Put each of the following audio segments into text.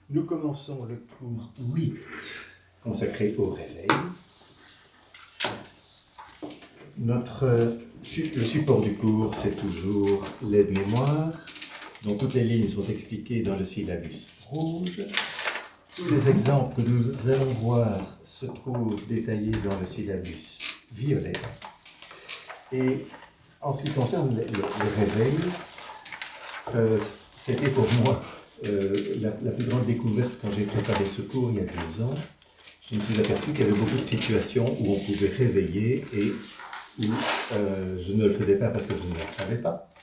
Nous commençons le cours 8 consacré au réveil. Le support du cours, c'est toujours l'aide-mémoire, dont toutes les lignes sont expliquées dans le syllabus rouge. Tous les exemples que nous allons voir se trouvent détaillés dans le syllabus violet. Et en ce qui concerne le réveil, c'était pour moi la plus grande découverte quand j'ai préparé ce cours il y a 2 ans. Je me suis aperçu qu'il y avait beaucoup de situations où on pouvait réveiller et où je ne le faisais pas parce que je ne le savais pas.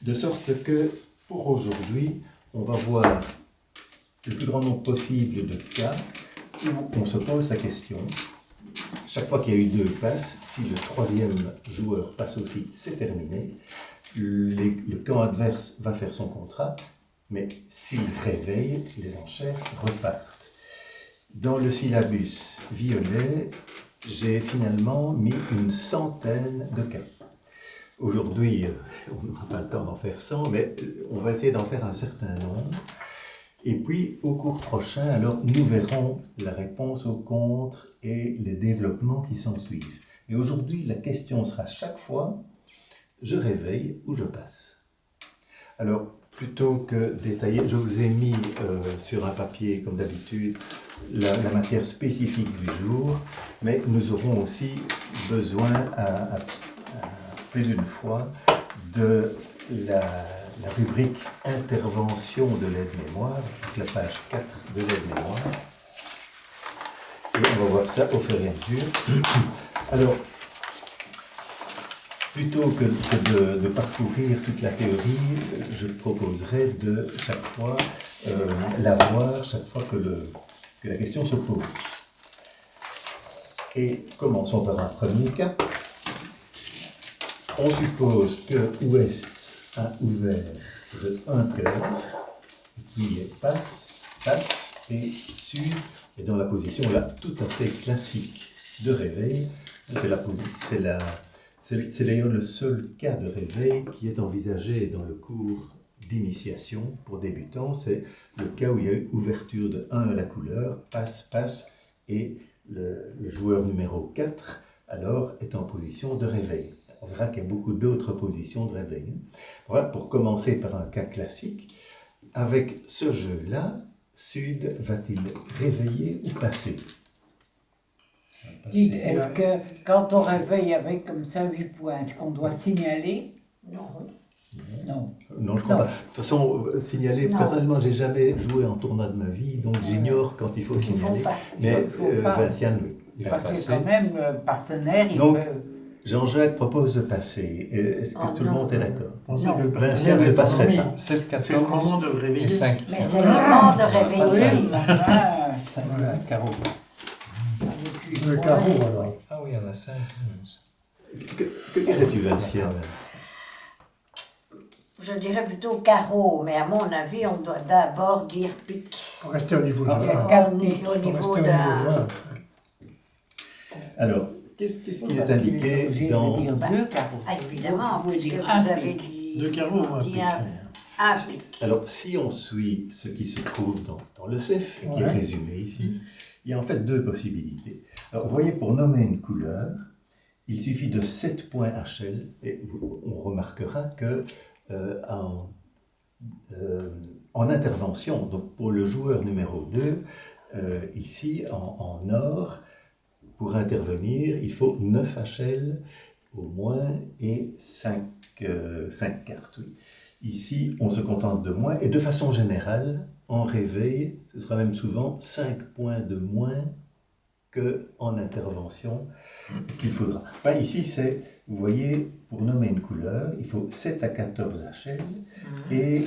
De sorte que pour aujourd'hui, on va voir le plus grand nombre possible de cas où on se pose la question. Chaque fois qu'il y a eu 2 passes, si le 3e joueur passe aussi, c'est terminé. Le camp adverse va faire son contrat, mais s'il réveille, les enchères repartent. Dans le syllabus violet, j'ai finalement mis une centaine de cas. Aujourd'hui, on n'aura pas le temps d'en faire 100, mais on va essayer d'en faire un certain nombre. Et puis, au cours prochain, alors, nous verrons la réponse au contre et les développements qui s'en suivent. Mais aujourd'hui, la question sera chaque fois, je réveille ou je passe. Alors, plutôt que détailler, je vous ai mis sur un papier, comme d'habitude, la matière spécifique du jour, mais nous aurons aussi besoin, à plus d'une fois, de la rubrique intervention de l'aide-mémoire, la page 4 de l'aide-mémoire. Et on va voir ça au fur et à mesure. Alors, plutôt que de parcourir toute la théorie, je proposerais de chaque fois la voir chaque fois que la question se pose. Et commençons par un premier cas. On suppose que ouest a ouvert de 1 cœur, qui est passe, et sud est dans la position là tout à fait classique de réveil. C'est d'ailleurs le seul cas de réveil qui est envisagé dans le cours d'initiation pour débutants. C'est le cas où il y a eu ouverture de 1 à la couleur, passe, et le joueur numéro 4 alors est en position de réveil. On verra qu'il y a beaucoup d'autres positions de réveil. Voilà, pour commencer par un cas classique, avec ce jeu-là, Sud va-t-il réveiller ou passer? Dites, est-ce que quand on réveille avec comme ça 8 points, est-ce qu'on doit signaler? Non, je crois pas. De toute façon, signaler, personnellement, j'ai jamais joué en tournoi de ma vie, donc j'ignore quand il faut signaler. Mais Vinciane, oui. Parce que quand même, le partenaire, il donc, peut... Jean-Jacques propose de passer. Est-ce que tout le monde est d'accord? Vinciane ne passerait pas. C'est le moment de réveiller. 5. Mais c'est le moment de réveiller. Voilà, carreau. Le carreau, alors. Ah oui, il y en a 5. Que dirais-tu, Vinciane? Je dirais plutôt carreau, mais à mon avis, on doit d'abord dire pique. Pour rester au niveau de Au niveau de... Alors, qu'est-ce qui est indiqué dans... dire 2 carreaux. Ah, évidemment, Vous puisque dire vous un avez pique. dit... 2 carreaux ou un dit pique. un pique. Alors, si on suit ce qui se trouve dans le CEF, qui est résumé ici, il y a en fait 2 possibilités. Alors, vous voyez, pour nommer une couleur, il suffit de 7 points HL, et on remarquera que en intervention, donc pour le joueur numéro 2, ici, en or, pour intervenir, il faut 9 HL au moins et 5 cartes. Oui. Ici, on se contente de moins, et de façon générale, en réveil, ce sera même souvent 5 points de moins qu'en intervention qu'il faudra. Enfin, ici, vous voyez, pour nommer une couleur, il faut 7 à 14 HL et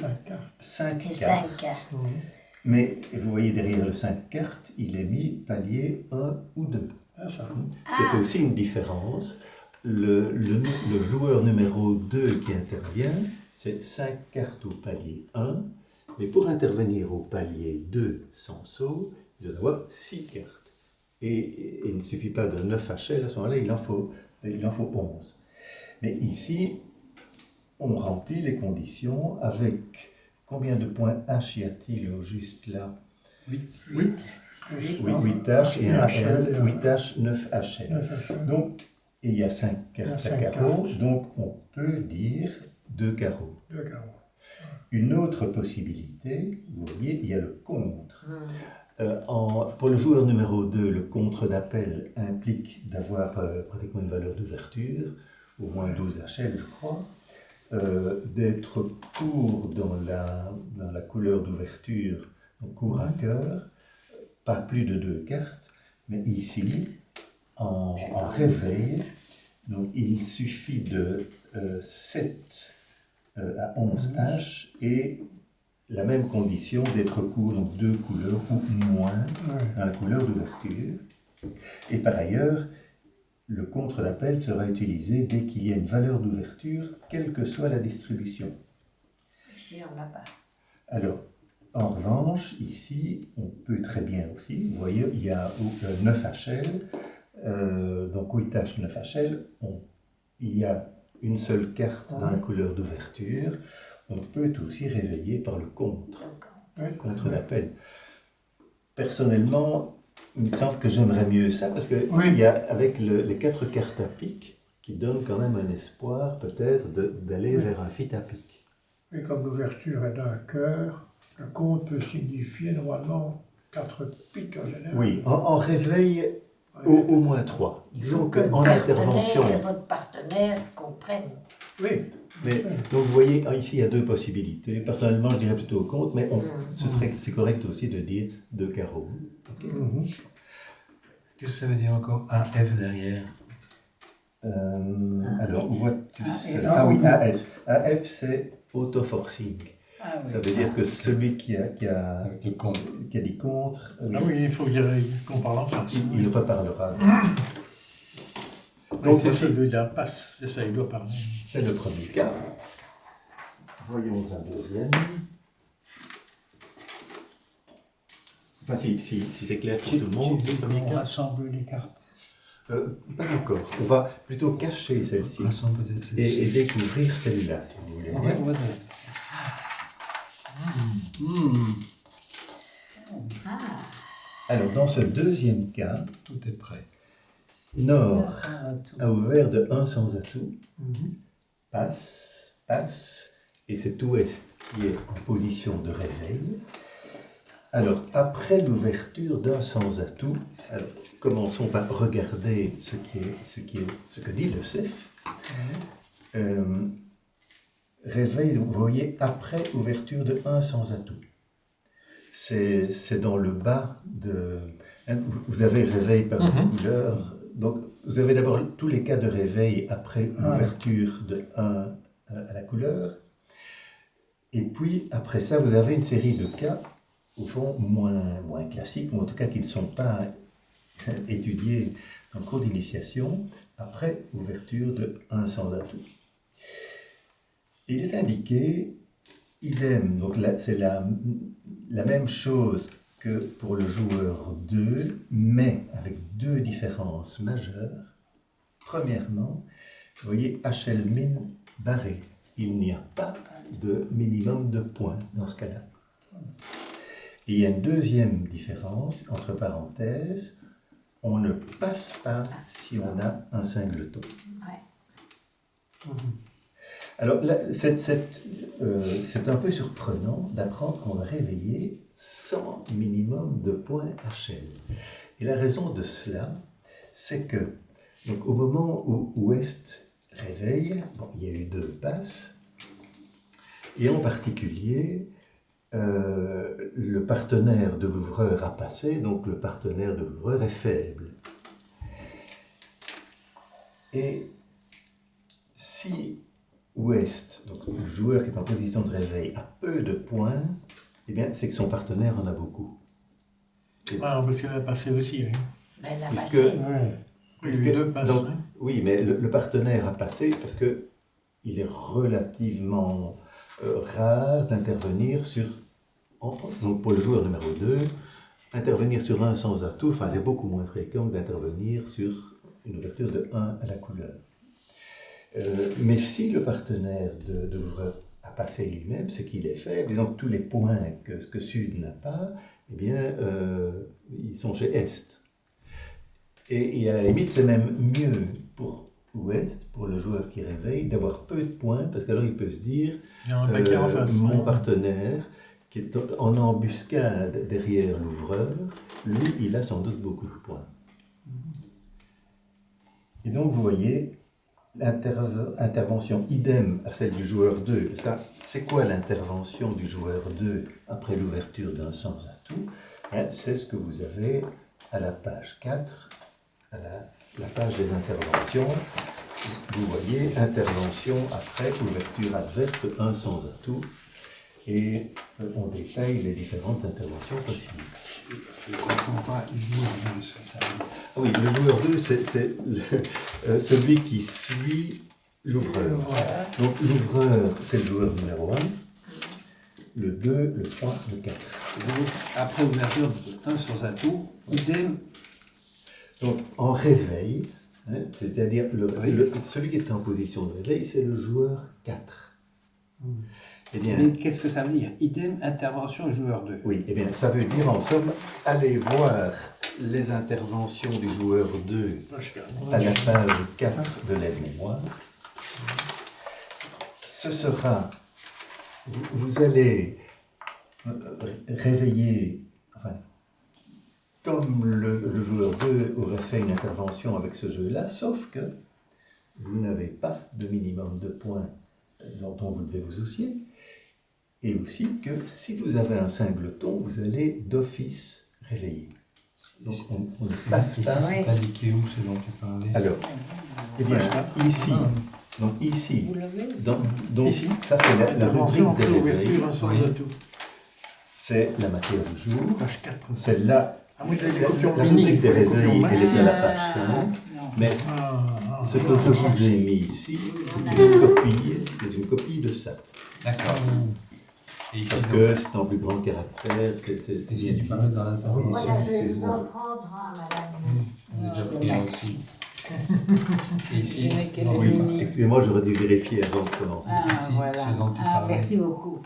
5 cartes. Mais vous voyez derrière le 5 cartes, il est mis palier 1 ou 2. C'est aussi une différence. Le joueur numéro 2 qui intervient, c'est 5 cartes au palier 1, mais pour intervenir au palier 2 sans saut, il doit avoir 6 cartes. Et il ne suffit pas de 9 HL, à ce moment-là, il en faut 11. Mais ici, on remplit les conditions avec combien de points H y a-t-il au juste là? 8. Oui, 8 H et un L, 8 H, 9 HL. Donc, et il y a 5 cartes à carreaux, donc on peut dire 2 carreaux. 2 carreaux. Une autre possibilité, vous voyez, il y a le contre. Pour le joueur numéro 2, le contre d'appel implique d'avoir pratiquement une valeur d'ouverture, au moins 12 HL, je crois, d'être court dans la couleur d'ouverture, donc court à cœur, pas plus de 2 cartes, mais ici, en réveil, donc il suffit de 7 à 11 H et la même condition d'être court, donc 2 couleurs ou moins dans la couleur d'ouverture. Et par ailleurs, le contre d'appel sera utilisé dès qu'il y a une valeur d'ouverture, quelle que soit la distribution. Ici, on n'a pas. Alors, en revanche, ici, on peut très bien aussi, vous voyez, il y a 9 HL, donc 8 H, 9 HL, il y a une seule carte dans la couleur d'ouverture, on peut aussi réveiller par le contre d'appel. Personnellement, il me semble que j'aimerais mieux ça, parce que il y a, avec les 4 cartes à pique, qui donnent quand même un espoir peut-être d'aller vers un fit à pique. Et comme l'ouverture est d'un cœur, le compte peut signifier normalement 4 piques en général. Oui, en réveil, au moins 3. Disons qu'en intervention... Que votre partenaire comprenne. Oui. Mais, donc vous voyez, ici il y a 2 possibilités. Personnellement, je dirais plutôt au compte, mais c'est correct aussi de dire 2 carreaux. Okay. Qu'est-ce que ça veut dire encore un F derrière? Alors, où vois-tu ça? Ah oui, AF. AF, c'est auto-forcing. Ah oui. Ça veut dire que celui qui a dit contre, Ah oui, il faut qu'on parle en face. il reparlera. Donc c'est celui-là, passe, c'est ça, il doit parler. C'est le premier cas. Voyons un deuxième. Enfin, si c'est clair pour tout le monde, c'est le premier On cas. rassemble les cartes. Pas encore. On va plutôt cacher celle-ci et découvrir celle-là, si vous voulez. Alors, dans ce deuxième cas, Tout est prêt. Nord a ouvert de 1 sans atout, passe, et c'est Ouest qui est en position de réveil. Alors, après l'ouverture d'un sans atout, alors, commençons par regarder ce que dit le CEF. Réveil, vous voyez, après ouverture de 1 sans atout. C'est dans le bas de... Vous avez réveil par couleur. Donc, vous avez d'abord tous les cas de réveil après l'ouverture de 1 à la couleur. Et puis, après ça, vous avez une série de cas, au fond, moins classiques, ou en tout cas qui ne sont pas étudiés en cours d'initiation, après ouverture de 1 sans atout. Il est indiqué, idem, donc là, c'est la même chose que pour le joueur 2, mais avec 2 différences majeures. Premièrement, vous voyez HL min barré. Il n'y a pas de minimum de points dans ce cas-là. Et il y a une deuxième différence, entre parenthèses, on ne passe pas si on a un singleton. Alors là, c'est un peu surprenant d'apprendre qu'on va réveiller sans minimum de points HL. Et la raison de cela, c'est que donc, au moment où Ouest réveille, il y a eu 2 passes, et en particulier, le partenaire de l'ouvreur a passé, donc le partenaire de l'ouvreur est faible. Et si Ouest, donc le joueur qui est en position de réveil, a peu de points, eh bien, c'est que son partenaire en a beaucoup. Parce qu'elle a passé aussi, oui. Mais elle a Puisque, passé. donc, oui, mais le partenaire a passé parce que il est relativement rare d'intervenir sur, donc pour le joueur numéro 2, intervenir sur un sans atout, enfin c'est beaucoup moins fréquent que d'intervenir sur une ouverture de 1 à la couleur. Mais si le partenaire de l'ouvreur à passer lui-même, ce qu'il est faible, et donc tous les points que Sud n'a pas, eh bien, ils sont chez Est. Et à la limite, c'est même mieux pour Ouest, pour le joueur qui réveille, d'avoir peu de points, parce qu'alors il peut se dire, Il y a un paquet en face. mon partenaire, qui est en embuscade derrière l'ouvreur, lui, il a sans doute beaucoup de points. Et donc, vous voyez, intervention idem à celle du joueur 2. Ça, c'est quoi l'intervention du joueur 2 après l'ouverture d'un sans atout? C'est ce que vous avez à la page 4, à la page des interventions. Vous voyez, intervention après ouverture adverse, un sans atout. Et on détaille les différentes interventions possibles. Je ne comprends pas le joueur 2, ça veut dire. Ah oui, le joueur 2, c'est celui qui suit l'ouvreur. Donc l'ouvreur, c'est le joueur numéro 1, le 2, le 3, le 4. Donc, après ouverture de 1 sans atout, idem. Donc en réveil, c'est-à-dire celui qui est en position de réveil, c'est le joueur 4. Eh bien, Mais qu'est-ce que ça veut dire? Idem, intervention, joueur 2. oui, eh bien, ça veut dire en somme, allez voir les interventions du joueur 2 à la page 4 de l'aide-mémoire. Ce sera, vous allez réveiller, enfin, comme le joueur 2 aurait fait une intervention avec ce jeu-là, sauf que vous n'avez pas de minimum de points dont vous devez vous soucier. Et aussi que si vous avez un singleton, vous allez d'office réveiller. Donc on ne passe Ici, pas. c'est indiqué où ce dont tu parlais? Alors, eh bien, ici, donc ici, Vous l'avez? donc Ici. ça c'est la rubrique des réveils, sans atout. c'est la matière du jour. Page 4. Celle-là, Ah oui, la c'est les copies en rubrique mini, des les copies en réveils, elle maxi. est à la page 5. Non. Mais ce que je vous ai mis ici, c'est une copie de ça. D'accord. Et ici, Parce que c'est en plus grand caractère, c'est ici, tu parlais dans l'intervention. Voilà, je vais vous en prendre un, madame. On a déjà pris un aussi. Et ici, Je n'ai qu'elle non, est oui, mini. Excusez-moi, j'aurais dû vérifier avant de commencer. Ah, Ici, voilà. ce dont tu Ah, parlais. merci beaucoup.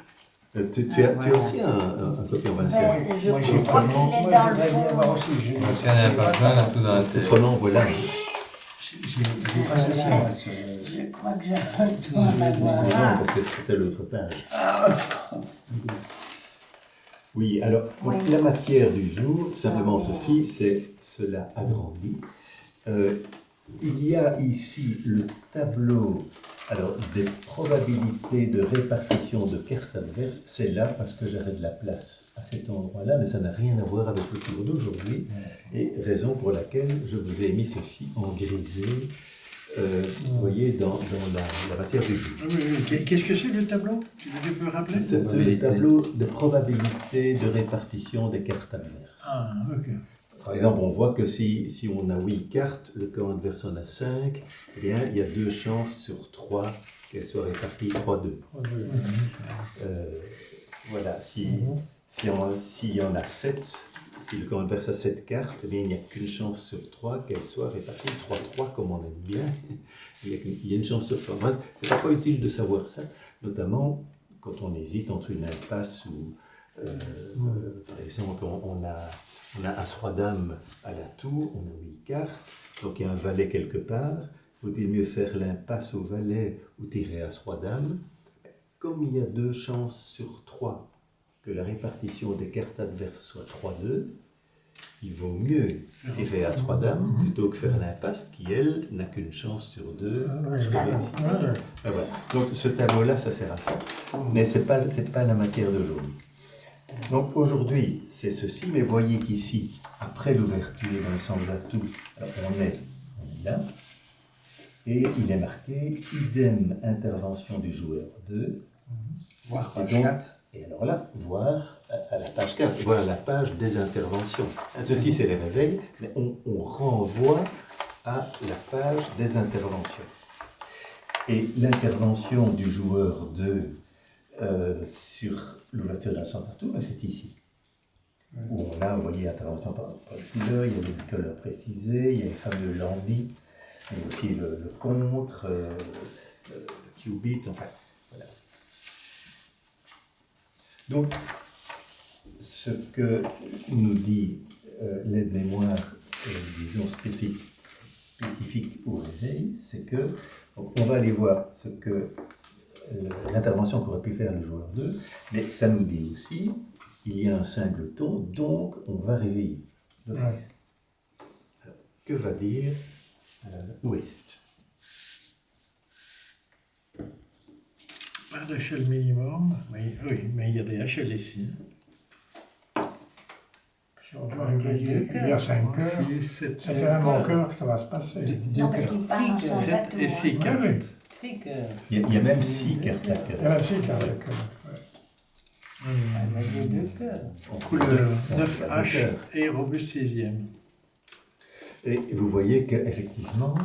Tu as aussi un copier en valencien. Mais je Moi, j'ai crois vraiment. qu'il est Moi, dans le j'aimerais bien voir fond. aussi. J'ai Parce qu'il y en a pas plein là, tout dans la tête. Autrement, voilà. pas ceci, moi. Je crois que j'ai pas le temps d'avoir Non, un. parce que c'était l'autre page. Oui, alors, donc, Oui. la matière du jour, simplement ceci, c'est cela agrandi. Il y a ici le tableau alors, des probabilités de répartition de cartes adverses. C'est là parce que j'avais de la place à cet endroit-là, mais ça n'a rien à voir avec le cours d'aujourd'hui. Et raison pour laquelle je vous ai mis ceci en grisé, vous voyez, dans la matière du jour. Qu'est-ce que c'est le tableau? Tu peux rappeler? C'est le tableau de probabilité de répartition des cartes adverses. Ah, ok. Par exemple, on voit que si on a 8 cartes, le camp adverse en a 5, eh bien, il y a 2 chances sur 3 qu'elles soient réparties 3-2. Voilà, s'il y en a 7, si le camp adverse a 7 cartes, eh bien, il n'y a qu'une chance sur 3 qu'elles soient réparties 3-3, comme on aime bien. Il y a une chance sur 3. Bref, c'est parfois utile de savoir ça, notamment quand on hésite entre une impasse ou, par exemple, on a As-Roi-Dame à l'atout, on a 8 cartes, donc il y a un valet quelque part. Faut-il mieux faire l'impasse au valet ou tirer As-Roi-Dame? Comme il y a 2 chances sur 3 que la répartition des cartes adverses soit 3-2, il vaut mieux tirer As-Roi-Dame plutôt que faire l'impasse qui, elle, n'a qu'une chance sur 2 de réussir. Ah, voilà. Donc ce tableau-là, ça sert à ça, mais ce n'est pas la matière d'aujourd'hui. Donc aujourd'hui, c'est ceci, mais voyez qu'ici, après l'ouverture d'un sans atout, on est là, et il est marqué idem intervention du joueur 2. Voir Et page donc, 4. et alors là, voir à la page 4, voir la page des interventions. Ceci, c'est les réveils, mais on renvoie à la page des interventions. Et l'intervention du joueur 2 sur l'ouverture d'un sans atout, c'est ici. Où on a, vous voyez, intervention par couleur, il y a les bicolores précisés, il y a les fameux landis, il y a aussi le contre, le qubit, enfin, voilà. Donc, ce que nous dit l'aide-mémoire, disons, spécifique au réveil, c'est que, donc, on va aller voir ce que l'intervention qu'aurait pu faire le joueur 2, mais ça nous dit aussi, il y a un singleton, donc on va réveiller. Ouais. Alors, que va dire Ouest? Pas d'échelle minimum, oui, mais il y a des échelles ici. Si on doit réveiller il y a 5 heures, 6, 7, c'est quand même en cœur que ça va se passer. Non, parce qu'il part en 7 sans 7 bateau. et 6 Oui, cartes. oui. C'est que. Il y a même 6 cartes à Il y cœur. a aussi cartes de cœur. Ouais. Avec les deux cœurs. Couleur On 9H et robuste 6e. Et vous voyez qu'effectivement,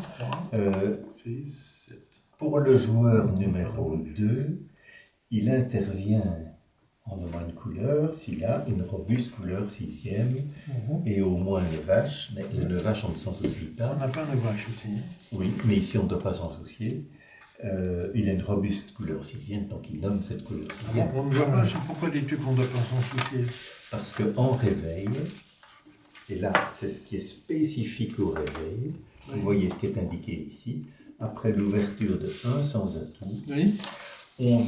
6, 7. pour le joueur numéro 2, il intervient en nommant une couleur s'il a une robuste couleur 6e et au moins 9H. Mais le 9H, on ne s'en soucie On pas. n'a pas de vache ici. Oui, mais ici, on ne doit pas s'en soucier. Il a une robuste couleur 6e, donc il nomme cette couleur 6e. On ne voit pas, pourquoi dis-tu qu'on ne doit pas s'en soucier? Parce qu'en réveil, et là, c'est ce qui est spécifique au réveil, vous voyez ce qui est indiqué ici, après l'ouverture de 1 sans atout, Oui. on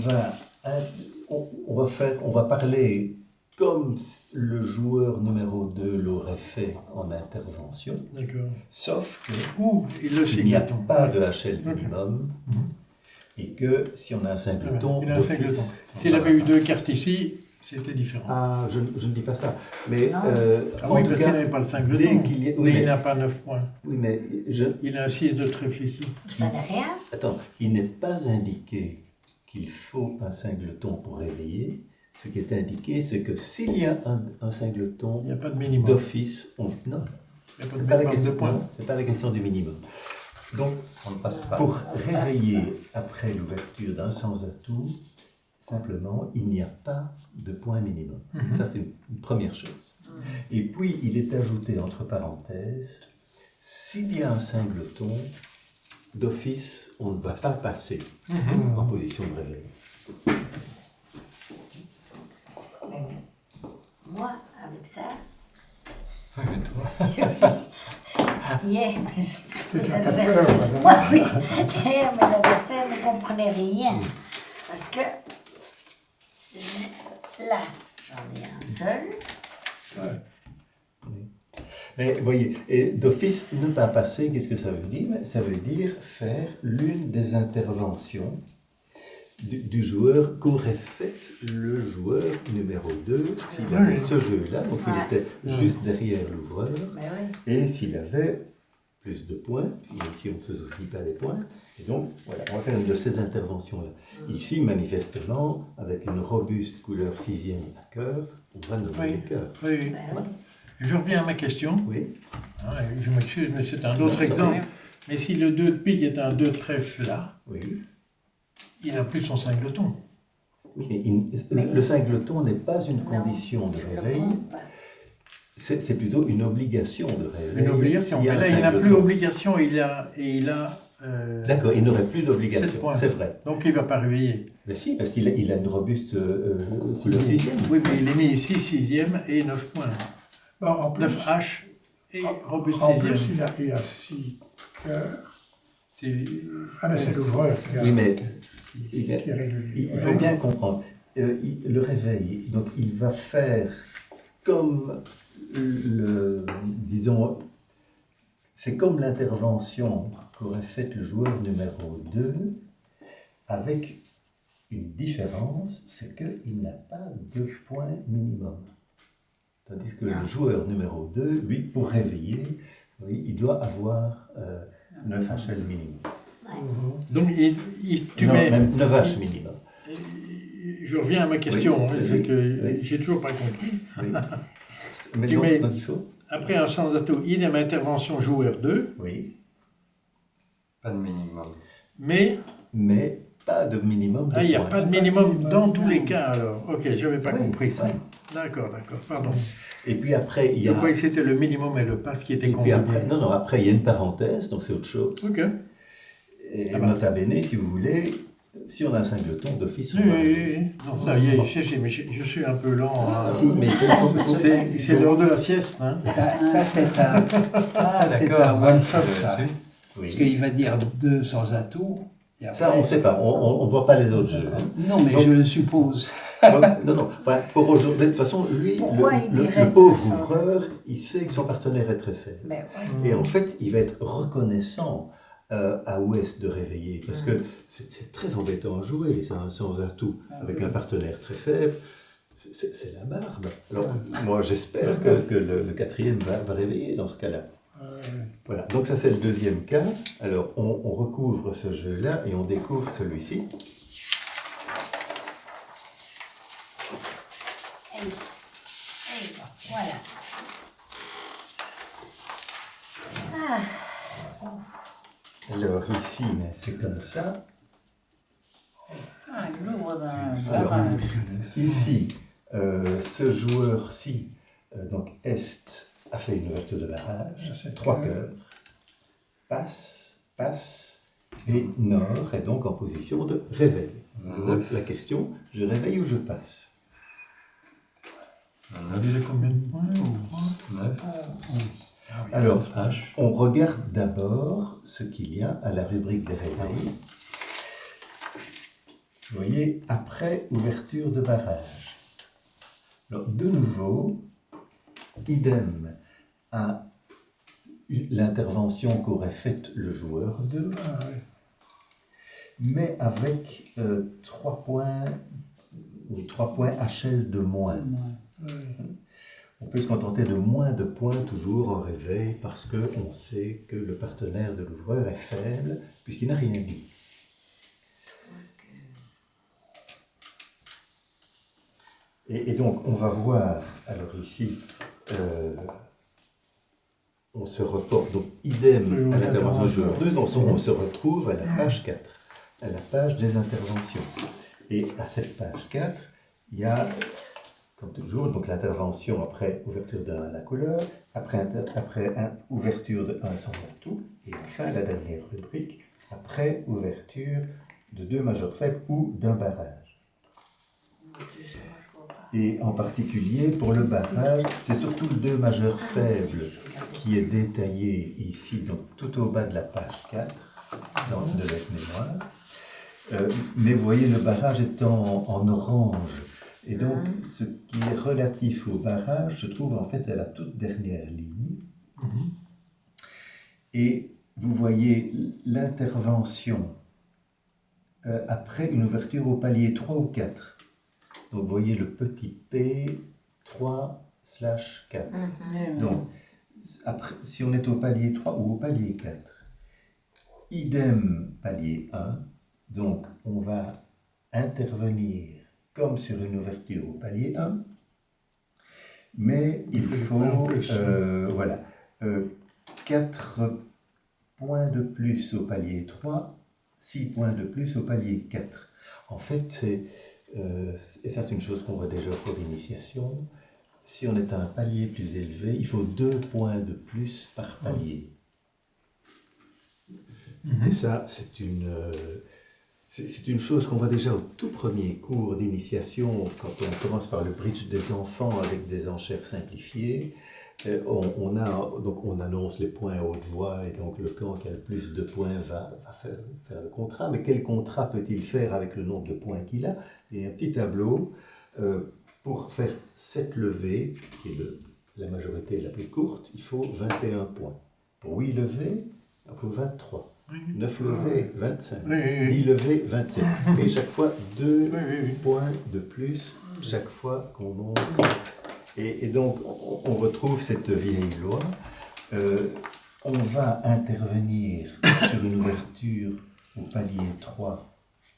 va parler comme le joueur numéro 2 l'aurait fait en intervention, D'accord. sauf que Ouh, il le il n'y a singleton. pas de HL minimum, et que si on a un singleton, Il a un d'office, singleton. on S'il va avait eu 2 cartes ici, c'était différent. Ah, je ne dis pas ça, mais Non. en Oui, tout parce qu'il cas, n'avait pas le dès 5 qu'il y a... mais il n'a pas 9 points. oui, mais Il a un 6 de trèfle ici. Ça n'est rien. Attends, il n'est pas indiqué qu'il faut un singleton pour réveiller. Ce qui est indiqué, c'est que s'il y a un singleton, Il n'y a pas de minimum. d'office, non, Il n'y a pas c'est de pas la minimum de question, points. non, c'est pas la question du minimum. Donc, On ne passe pas. pour réveiller après l'ouverture d'un sans atout, simplement, il n'y a pas de point minimum. Ça, c'est une première chose. Et puis, il est ajouté entre parenthèses, s'il y a un singleton, d'office, on ne va pas passer en position de réveil. Moi, avec ça, Toi. hier, C'est mes un adversaires, capteur, madame. moi, oui, hier, mes adversaires ne comprenaient rien. Parce que là, j'en ai un seul. Mais voyez, et d'office, ne pas passer, qu'est-ce que ça veut dire? Ça veut dire faire l'une des interventions du joueur qu'aurait fait le joueur numéro 2 s'il avait ce jeu-là, donc il Ouais. était juste derrière l'ouvreur, Mais oui. et s'il avait plus de points, ici on ne se soucie pas des points, et donc voilà, on va faire une de ces interventions-là. Ici, manifestement, avec une robuste couleur 6e à cœur, on va nommer Oui. les cœurs. Oui, oui. Ben oui. Je reviens à ma question. Oui, Ah, je m'excuse, mais c'est un autre Non, exemple. Mais si le 2 de pique est un 2 de trèfle là, oui. il n'a plus son singleton. Oui, mais le singleton n'est pas une Non, condition de je le réveil, prends pas. c'est plutôt une obligation de réveil. Une obligation. S'il y a Mais un là, il n'a plus singleton. obligation, il a D'accord, il n'aurait plus 7 d'obligation, points. c'est vrai. Donc il ne va pas réveiller. Mais si, parce qu'il a une robuste couleur 6e. Oui, mais il est mis ici 6e et 9 points. Bon, en plus, 9H et robuste en plus 6e. il a 6 cœurs. C'est Ah, mais c'est l'ouvreur Oui, mais qui il, est régulier. il faut bien comprendre. Le réveil, donc il va faire comme disons, c'est comme l'intervention qu'aurait faite le joueur numéro 2, avec une différence, c'est qu'il n'a pas de point minimum. Tandis que le joueur numéro 2, lui, pour réveiller, oui, il doit avoir 9 HL minimum. Donc tu Non, mets. même 9 H minimum. Je reviens à ma question, Oui, hein, oui, c'est que oui. j'ai toujours pas compris. Oui. Mais Tu donc, mets- donc il faut. Après un sans atout, idem intervention joueur 2, Oui. Pas de minimum. mais Mais pas de minimum de il n'y a points. pas de minimum dans tous les cas alors. Ok, je n'avais pas Oui, compris ça. oui. D'accord, pardon. Et puis après, il y Je a. croyais que c'était le minimum et le pass qui était Et puis combiné. après, non, après, il y a une parenthèse, donc c'est autre chose. Ok. Et Ah bah. nota bene, si vous voulez, Si on a un singleton, d'office, Oui, on va... oui. Non, ça y est, je suis un peu lent. Hein. Si, mais C'est l'heure de la sieste. Hein. Ça c'est un, ça, c'est un voilà, one-shot, ça. oui. Oui. Parce qu'il va dire 2 sans atout. Et Ça, après- on ne sait pas, on ne voit pas les autres jeux. Hein. Non, mais Donc- je le suppose. Non. Enfin, pour aujourd'hui, de toute façon, lui, Pourquoi il dirait le pauvre ça? ouvreur, il sait que son partenaire est très faible. Mais ouais. Et en fait, il va être reconnaissant à Ouest de réveiller, parce que c'est très embêtant à jouer, sans atout, avec un partenaire très faible. C'est la barbe. Alors, moi, j'espère que le quatrième va réveiller dans ce cas-là. Voilà, donc ça c'est le deuxième cas. Alors, on recouvre ce jeu-là et on découvre celui-ci. Voilà. Alors ici, mais c'est comme ça. Ah, il ouvre dans un Alors, barrage. ici, ce joueur-ci, donc Est, a fait une ouverture de barrage, Ça, c'est 3 que- cœurs, passe, et Nord est donc en position de réveil. Donc la question, je réveille ou je passe? Il a combien de points? 9. Alors, H. on regarde d'abord ce qu'il y a à la rubrique des réveils. Vous voyez, après ouverture de barrage. Alors, de nouveau, idem à l'intervention qu'aurait faite le joueur 2, Ah, oui. mais avec 3 points, ou 3 points HL de moins. On peut se contenter de moins de points toujours en réveil parce qu'on sait que le partenaire de l'ouvreur est faible puisqu'il n'a rien dit. Et donc on va voir, alors ici, on se reporte, donc idem à l'intervention joueur 2, on se retrouve à la page 4, à la page des interventions. Et à cette page 4, il y a, comme toujours, donc l'intervention après ouverture de 1 à la couleur, après ouverture de 1 sans atout, et enfin la dernière rubrique, après ouverture de 2 majeurs faibles ou d'un barrage. Et en particulier, pour le barrage, c'est surtout le 2 majeur faible qui est détaillé ici, donc tout au bas de la page 4, de l'aide mémoire. Mais vous voyez, le barrage est en orange. Et donc, ce qui est relatif au barrage se trouve en fait à la toute dernière ligne. Et vous voyez l'intervention après une ouverture au palier 3 ou 4. Donc, vous voyez le petit P 3/4. Donc, après, si on est au palier 3 ou au palier 4, idem palier 1, donc on va intervenir comme sur une ouverture au palier 1, mais il faut 4 points de plus au palier 3, 6 points de plus au palier 4. En fait, et ça c'est une chose qu'on voit déjà au cours d'initiation, si on est à un palier plus élevé, il faut 2 points de plus par palier. Et ça, c'est une chose qu'on voit déjà au tout premier cours d'initiation, quand on commence par le bridge des enfants avec des enchères simplifiées. On annonce les points à haute voix, et donc le camp qui a le plus de points va faire le contrat. Mais quel contrat peut-il faire avec le nombre de points qu'il a? Et un petit tableau pour faire 7 levées, qui est la majorité la plus courte, il faut 21 points. Pour 8 levées, il faut 23. 9 levées, 25. 10 levées, 27. Et chaque fois, 2 points de plus, chaque fois qu'on monte. Et donc, on retrouve cette vieille loi. On va intervenir sur une ouverture au palier 3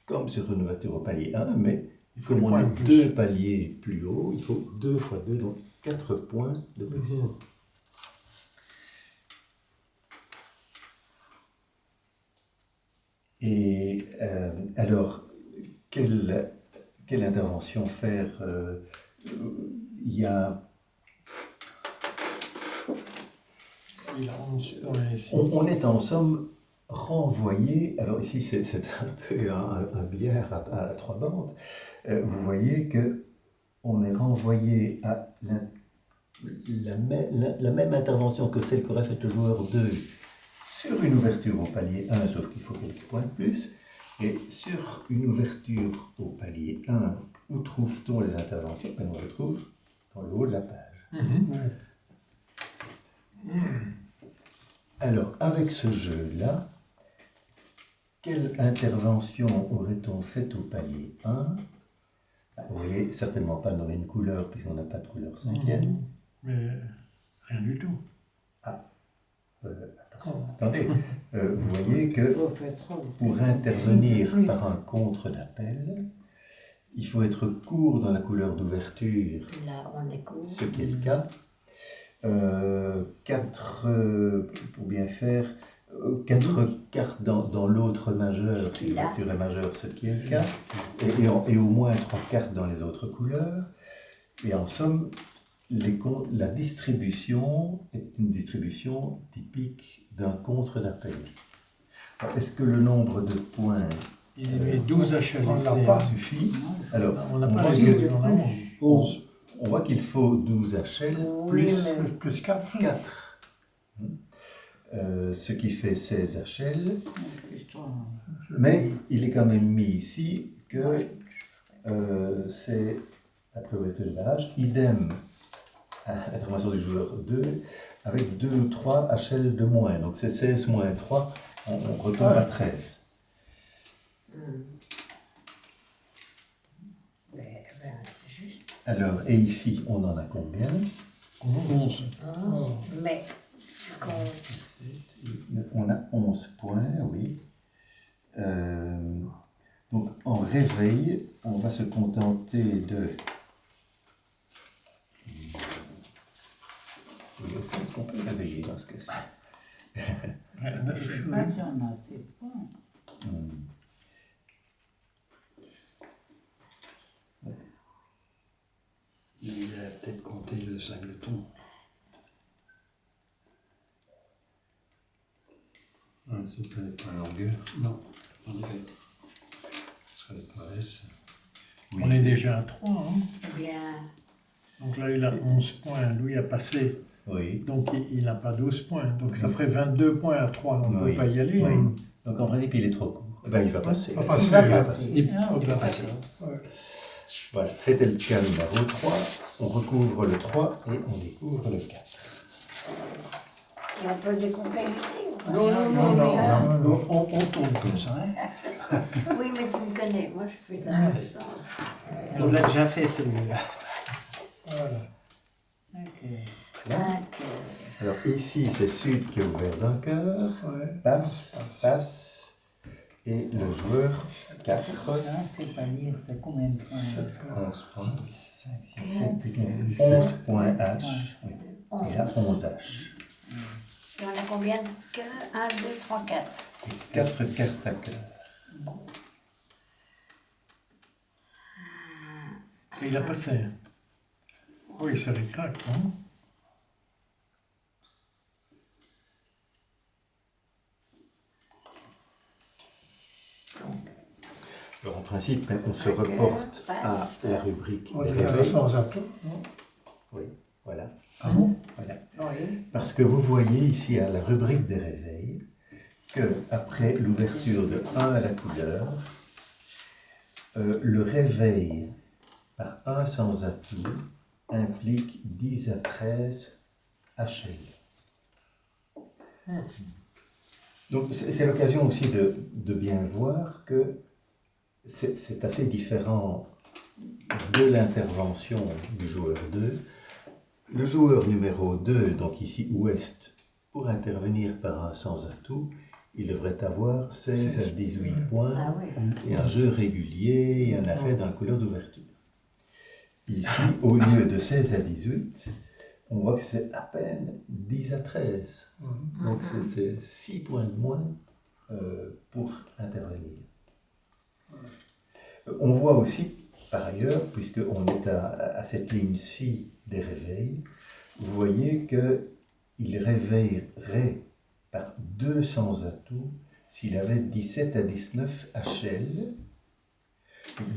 comme sur une ouverture au palier 1, mais comme on est 2 paliers plus haut, il faut 2 fois 2, donc 4 points de plus. Et alors, quelle intervention faire? Il y a... On est en somme renvoyer, alors ici c'est un peu un billard à trois bandes, vous voyez que on est renvoyé à la même intervention que celle qu'aurait faite le joueur 2 sur une ouverture au palier 1, sauf qu'il faut quelques points de plus, et sur une ouverture au palier 1, où trouve-t-on les interventions? Ben, on les trouve dans le haut de la page. Alors, avec ce jeu-là, quelle intervention aurait-on faite au palier 1? Vous voyez, certainement pas nommer une couleur, puisqu'on n'a pas de couleur cinquième. Mais rien du tout. Attendez, vous voyez que Vous faites trop. pour intervenir Plus. par un contre d'appel, il faut être court dans la couleur d'ouverture, Là, on est court. ce qui est le cas. 4, pour bien faire, 4 cartes dans l'autre majeur, Ce si qu'il a. l'ouverture est majeure, ce qui est le cas, et au moins 3 cartes dans les autres couleurs. Et en somme, la distribution est une distribution typique d'un contre d'appel. Alors, est-ce que le nombre de points Il y avait 12 HLC. on l'a pas. suffit? Alors, On n'a on pas voit les que- 12, on a 11. 11 on voit qu'il faut 12 HL Oui, plus mais- plus 4. 4. Ce qui fait 16 HL. Mais il est quand même mis ici que c'est après ouverture de barrage, idem à l'intervention du joueur 2, avec 2 ou 3 HL de moins. Donc c'est 16 moins 3, on retombe à 13. Ben, c'est juste. Alors, et ici, on en a combien? 11. Mais, qu'on- On a 11 points, oui. Donc en réveil, on va se contenter de... Oui, est-ce qu'on peut réveiller dans ce cas-ci? Je sais pas si on a assez de points. Il a peut-être compté le singleton. C'est peut-être pas la longueur. Non, en effet. Ce serait pas S. Oui. On est déjà à 3. Hein. eh bien, Donc là, il a 11 points. Louis a passé. Oui. Donc il n'a pas 12 points. Donc ça ferait 22 points à 3. On ne Oui. peut pas y aller. Oui. Hein. Donc en principe, il est trop court. Eh ben, il va passer. va passer. Il va il va passer. Il Ah, il ok. va passer. Voilà, c'était le cas numéro 3. On recouvre le 3 et on découvre le 4. et on peut le découvrir ici ou pas? Non, non, Non, non, non, non. On tourne comme ça. Hein. Oui, mais tu me connais, moi je fais dans le sens. On l'a déjà fait celui-là. Voilà. Ok. Donc, Alors ici, c'est Sud qui est ouvert d'un cœur. Ouais. Passe. Et le joueur 4. Ah, c'est pas lire, c'est combien de points? 11 points. 5, 6, 7, 8, 11 points H. Oui. on, Et là, 11 H. et on a combien de cœurs? 1, 2, 3, 4. 4 cartes à cœur. Et il a passé. Oui, ça récraque. Hein. Alors en principe, on se Un cœur, reporte à passe. la rubrique On des dirait réveils. sans atout, non? Oui, voilà. Ah bon? Voilà. Oui. Parce que vous voyez ici à la rubrique des réveils que après l'ouverture de 1 à la couleur, le réveil par 1 sans atout implique 10 à 13 HL. Donc c'est l'occasion aussi de bien voir que c'est assez différent de l'intervention du joueur 2. Le joueur numéro 2, donc ici Ouest, pour intervenir par un sans atout, il devrait avoir 16 à 18 points Ah oui. et un jeu régulier et un arrêt dans la couleur d'ouverture. Ici, au lieu de 16 à 18, on voit que c'est à peine 10 à 13. Donc c'est 6 points de moins pour intervenir. On voit aussi, par ailleurs, puisqu'on est à cette ligne-ci des réveils, vous voyez qu'il réveillerait par 2 sans atout s'il avait 17 à 19 HL.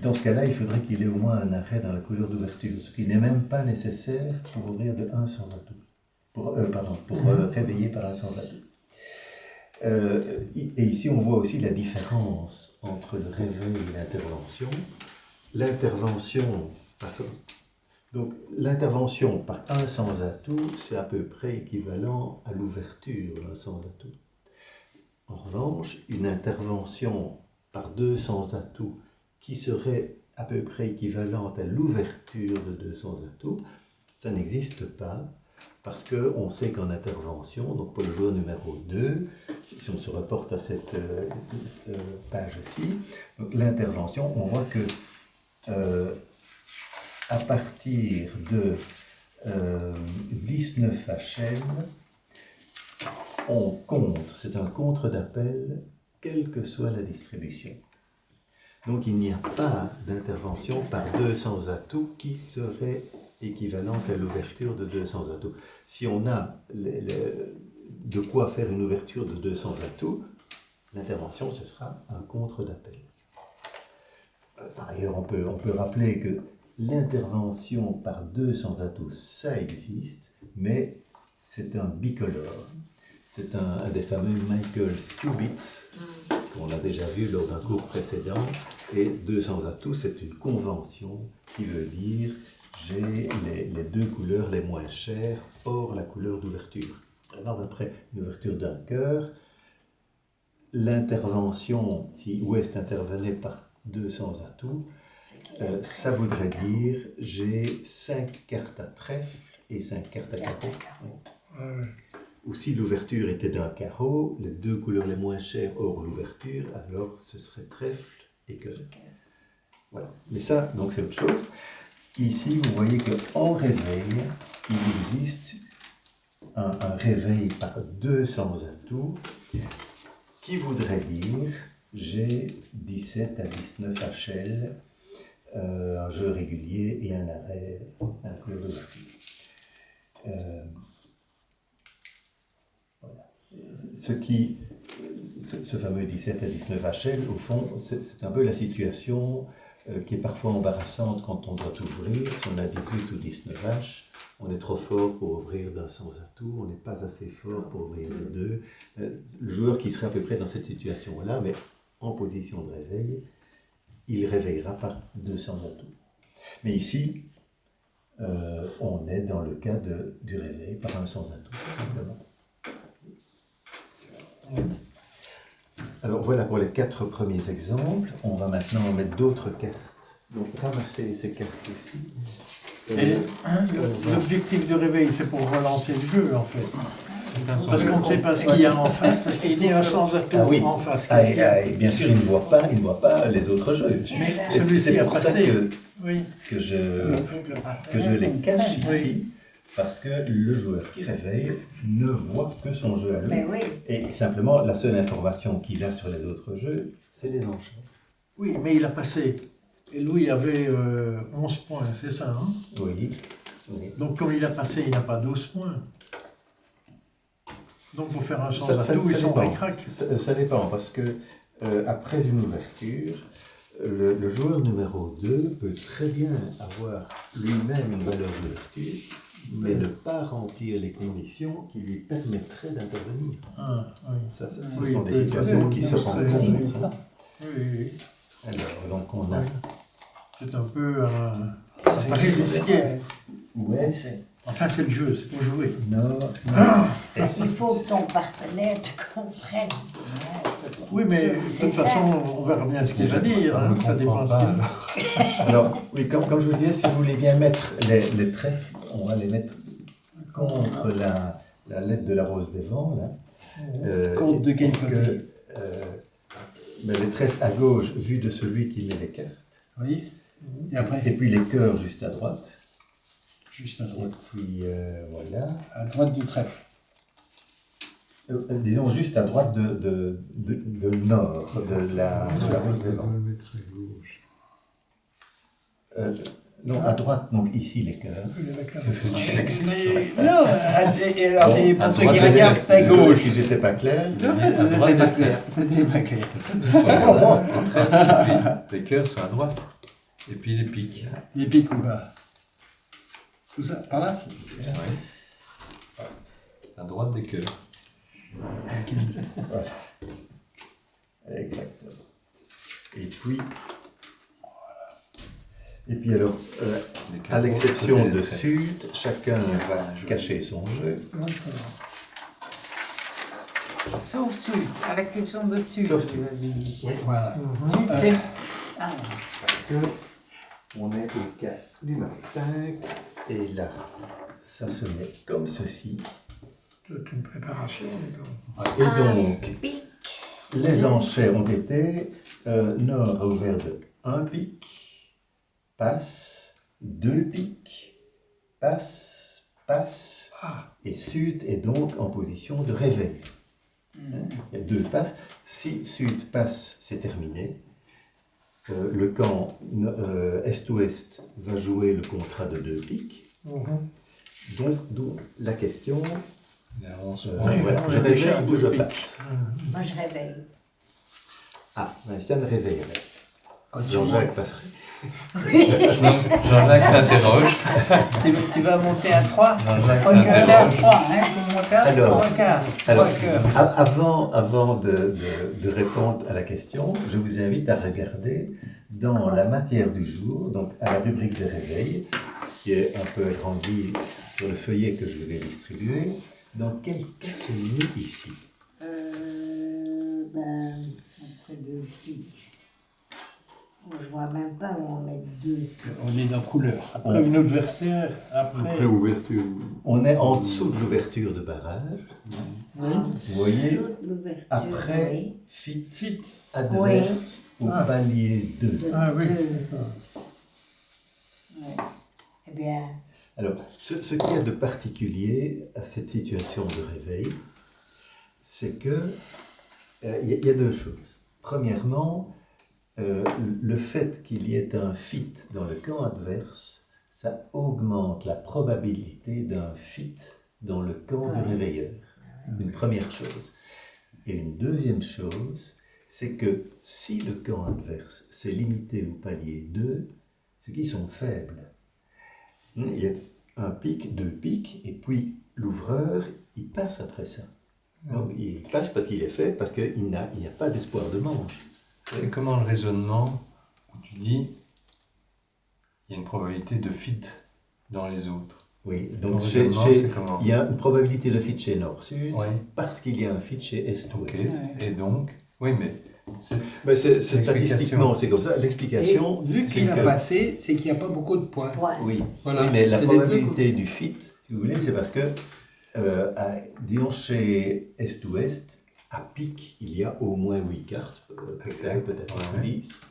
Dans ce cas-là, il faudrait qu'il ait au moins un arrêt dans la couleur d'ouverture, ce qui n'est même pas nécessaire pour ouvrir de 1 sans atout. Pour réveiller par un sans atout. Et ici, on voit aussi la différence entre le réveil et l'intervention. L'intervention par un sans atout, c'est à peu près équivalent à l'ouverture d'un sans atout. En revanche, une intervention par 2 sans atout qui serait à peu près équivalente à l'ouverture de 2 sans atout, ça n'existe pas, parce qu'on sait qu'en intervention, donc pour le joueur numéro 2, si on se reporte à cette page-ci, l'intervention, on voit que à partir de 19 HL, on compte, c'est un contre d'appel, quelle que soit la distribution. Donc il n'y a pas d'intervention par 2 sans atout qui serait équivalente à l'ouverture de 2 sans atout. Si on a de quoi faire une ouverture de 2 sans atout, l'intervention ce sera un contre d'appel. Par ailleurs, on peut rappeler que l'intervention par 2 sans atout, ça existe, mais c'est un bicolore. C'est un des fameux Michael's qubits qu'on a déjà vu lors d'un cours précédent. Et 2 sans atout, c'est une convention qui veut dire j'ai les deux couleurs les moins chères hors la couleur d'ouverture. Par exemple, après une ouverture d'un cœur, l'intervention, si Ouest intervenait par 2 sans atout, ça voudrait dire j'ai 5 cartes à trèfle et 5 cartes à carreau. Ou si l'ouverture était d'un carreau, les deux couleurs les moins chères hors l'ouverture, alors ce serait trèfle et cœur. Voilà. Mais ça, donc c'est autre chose. Ici, vous voyez qu'en réveil, il existe un réveil par 2 sans atout qui voudrait dire j'ai 17 à 19 HL, un jeu régulier et un arrêt à la couleur d'ouverture. Voilà. Ce fameux 17 à 19 HL, au fond, c'est un peu la situation qui est parfois embarrassante quand on doit ouvrir. Si on a 18 ou 19 H, on est trop fort pour ouvrir d'un sans atout, on n'est pas assez fort pour ouvrir de deux. Le joueur qui serait à peu près dans cette situation-là, mais en position de réveil, il réveillera par 2 sans atout. Mais ici, on est dans le cas du réveil par un sans atout, tout simplement. Alors voilà pour les 4 premiers exemples. On va maintenant mettre d'autres cartes. Donc ramasser ces cartes aussi. Et l'objectif du réveil, c'est pour relancer le jeu, en fait. Parce qu'on ne sait pas ce qu'il y a en face, parce qu'il y a un sans atout en face. Et bien sûr, il ne voit pas les autres jeux. Mais celui-ci c'est a pour ça passé. que je les cache ici. Parce que le joueur qui réveille ne voit que son jeu à lui. Mais oui. Et simplement, la seule information qu'il a sur les autres jeux, c'est les enchères. Oui, mais il a passé. Et Louis avait 11 points, c'est ça, hein? Oui. Donc comme il a passé, il n'a pas 12 points. Donc pour faire un sans atout, ils sont ric-rac. Ça dépend, parce que après une ouverture, le joueur numéro 2 peut très bien avoir lui-même une valeur d'ouverture, mais ne pas remplir les conditions qui lui permettraient d'intervenir. Ah, oui. Ce sont des situations qui se rencontrent. Oui. Alors, donc on a... C'est un peu un pari risqué. Ouest, Enfin, c'est le jeu, c'est pour jouer. Nord, Il faut que ton partenaire te comprenne. Oui, mais de toute façon, on verra bien ce qu'il va dire. Hein, ça dépend ce qu'il dit. Alors, oui, comme je vous disais, si vous voulez bien mettre les trèfles, on va les mettre contre la lettre de la rose des vents, là. Contre de quel côté? Mais les trèfles à gauche, vu de celui qui met les cartes. Oui. Et après? Et puis les cœurs juste à droite. Juste à droite. Et puis voilà. À droite du trèfle. Disons juste à droite de nord, de la rose des vents. Non, à droite, donc ici les cœurs. Il est avec la Mais non, et alors, et pour à ceux droite, qui regardent à gauche. Si j'étais pas clair. Non, À droite, c'était pas à clair. C'était pas clair. Les cœurs sont à droite. Et puis les pics. Les pics ou pas? Tout ça, par là? Oui. À droite des cœurs. Exactement. Et puis alors, Les à cœurs l'exception côté de des traits. Sud, chacun va jouer. cacher son jeu. Sauf Sud, à l'exception de Sud. Sauf vous Sud. avez dit. Voilà. Sud, c'est. Ah, Parce que on est au cas numéro 5, et là, ça se met comme ceci. toute une préparation. Et donc, Pic. les enchères ont été, Nord a ouvert de 1 pic, passe, 2 pics, passe, passe, et Sud est donc en position de réveil. Il y a 2 passes. Si Sud passe, c'est terminé. Le camp Est-Ouest va jouer le contrat de 2 pics. Donc, d'où la question, Là, on se voilà, je réveille ou je passe. Moi, je réveille. Ah, Vincent réveillerait. Jean-Jacques passerait. Jean-Jacques s'interroge. Tu vas monter à 3? Jean-Jacques on est à s'interroge. 3, hein, vous montez à Alors, 3 quarts. Alors, 3 cœurs. avant de répondre à la question, je vous invite à regarder dans la matière du jour, donc à la rubrique des réveils, qui est un peu agrandie sur le feuillet que je vous ai distribué. Dans quel cas sommes-nous ici? Après 2 pics. Je vois même pas où on met 2. On est dans couleur. Après une autre versaire, après. ouverture. On est en dessous de l'ouverture de barrage. Vous voyez, après, fit, adverse, au palier 2. Ah oui, Eh bien, Alors, ce qu'il y a de particulier à cette situation de réveil, c'est que il y a 2 choses. Premièrement, le fait qu'il y ait un fit dans le camp adverse, ça augmente la probabilité d'un fit dans le camp du réveilleur. Une première chose. Et une deuxième chose, c'est que si le camp adverse s'est limité au palier 2, c'est qu'ils sont faibles. Il y a un pic, 2 pics, et puis l'ouvreur, il passe après ça. Donc il passe parce qu'il est fait, parce qu'il n'y a pas d'espoir de manche. C'est comment le raisonnement où tu dis il y a une probabilité de fit dans les autres. Oui, Ton donc raisonnement, c'est comment? il y a une probabilité de fit chez Nord-Sud, Oui. parce qu'il y a un fit chez Ok. Est-Ouest. Et donc, oui, mais c'est Mais c'est L'explication. statistiquement, c'est comme ça. L'explication, Vu c'est qu'il a que... passé, c'est qu'il n'y a pas beaucoup de points. Oui, Voilà. oui, mais la C'est les deux probabilité du fit, si vous voulez, c'est parce que, disons, chez Est-Ouest, à pic, il y a au moins 8 cartes, peut-être Ouais. 10.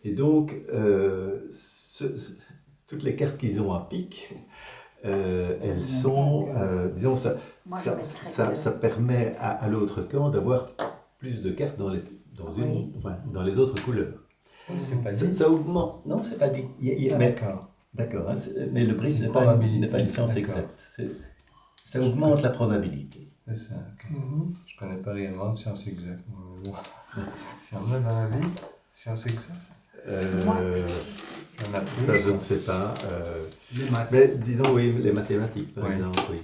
Et donc, toutes les cartes qu'ils ont à pic, elles sont, disons, Moi, je mettrais ça permet à l'autre camp d'avoir plus de cartes dans les autres couleurs. c'est pas dit. Ça augmente, non, c'est pas dit. Mais, D'accord. d'accord, hein, mais le bridge n'est Probabilité, pas une science d'accord. exacte. Ça augmente la probabilité. C'est ça. Ok. Je connais pas réellement de sciences exactes. Mais bon. Il y en a dans la vie, sciences exactes. Il y en a peu. Ça, je ne sais pas. Les maths. Mais disons, oui, les mathématiques, par Oui. exemple, oui.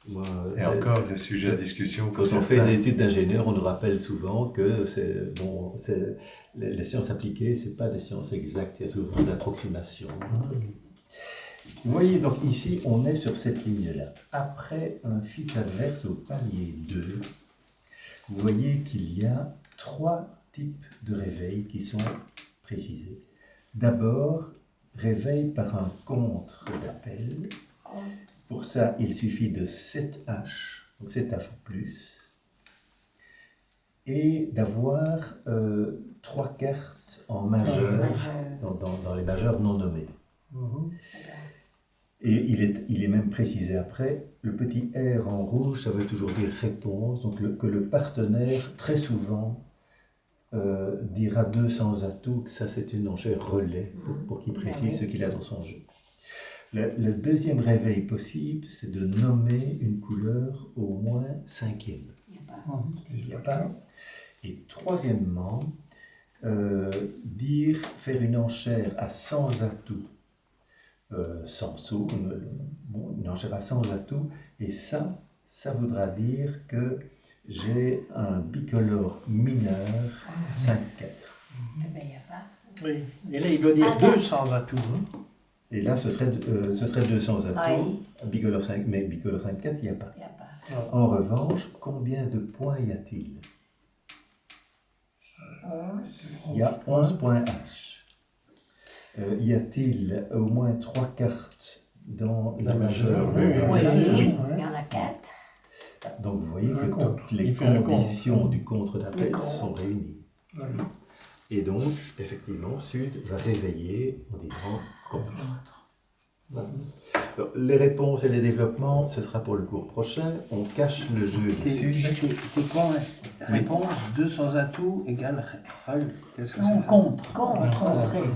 Moi, Et encore des sujets à discussion. quand on fait des études d'ingénieur, on nous rappelle souvent que les sciences appliquées, ce n'est pas des sciences exactes, il y a souvent d'approximations. Vous voyez, donc ici, on est sur cette ligne-là. Après un fit adverse au palier 2, vous voyez qu'il y a 3 types de réveils qui sont précisés. D'abord, réveil par un contre d'appel. Pour ça, il suffit de 7H, donc 7H ou plus, et d'avoir 3 cartes en majeur, dans les majeurs non nommés. Et il est même précisé après, le petit R en rouge, ça veut toujours dire réponse, donc que le partenaire, très souvent, dira 2 sans atout que ça c'est une enchère relais pour qu'il précise ce qu'il a dans son jeu. Le deuxième réveil possible, c'est de nommer une couleur au moins 5e. Il n'y a pas. Et troisièmement, faire une enchère à 100 atouts, sans sous, une enchère à 100 atouts, et ça voudra dire que j'ai un bicolore mineur 5-4. Eh bien, il n'y a pas. Oui. Et là, il doit dire 2 sans atout. Hein. Et là, ce serait 200 atouts, Oui. bicolore 5, mais bicolore 5-4, il n'y a pas. Il n'y a pas. En revanche, combien de points y a-t-il? Il y a 11 points H. Y a-t-il au moins 3 cartes dans la majeure? Oui, Oui, oui. il y en a 4. Donc vous voyez Un que contre. toutes les Il fait un conditions contre. du contre d'appel Le contre. sont réunies. Voilà. Et donc, effectivement, Sud va réveiller en disant contre. Voilà. Alors, les réponses et les développements, ce sera pour le cours prochain. On cache le jeu de Sud. C'est quoi réponse 2 sans atout égale rel. Qu'est-ce que Non, c'est? contre. Contre.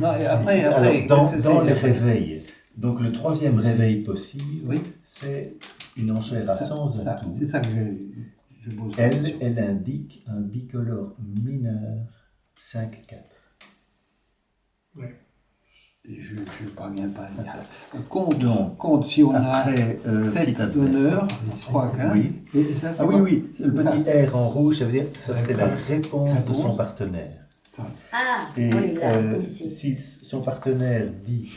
Non, et après, Alors, qu'est-ce que dans c'est? les réveils, donc le troisième réveil possible, Oui. c'est une enchère à 100 atouts. C'est ça que je pose. Elle indique un bicolore mineur 5-4. Je ne parviens pas à lire. Compte si on a Après, 7 petite adresse. donneurs, 3 cartes. Oui. Et ça, c'est Ah oui, quoi? oui, le petit R en rouge, ça veut dire ça c'est la réponse de son Réponse. partenaire. Ça. Ah, Et oui, là aussi. si son partenaire dit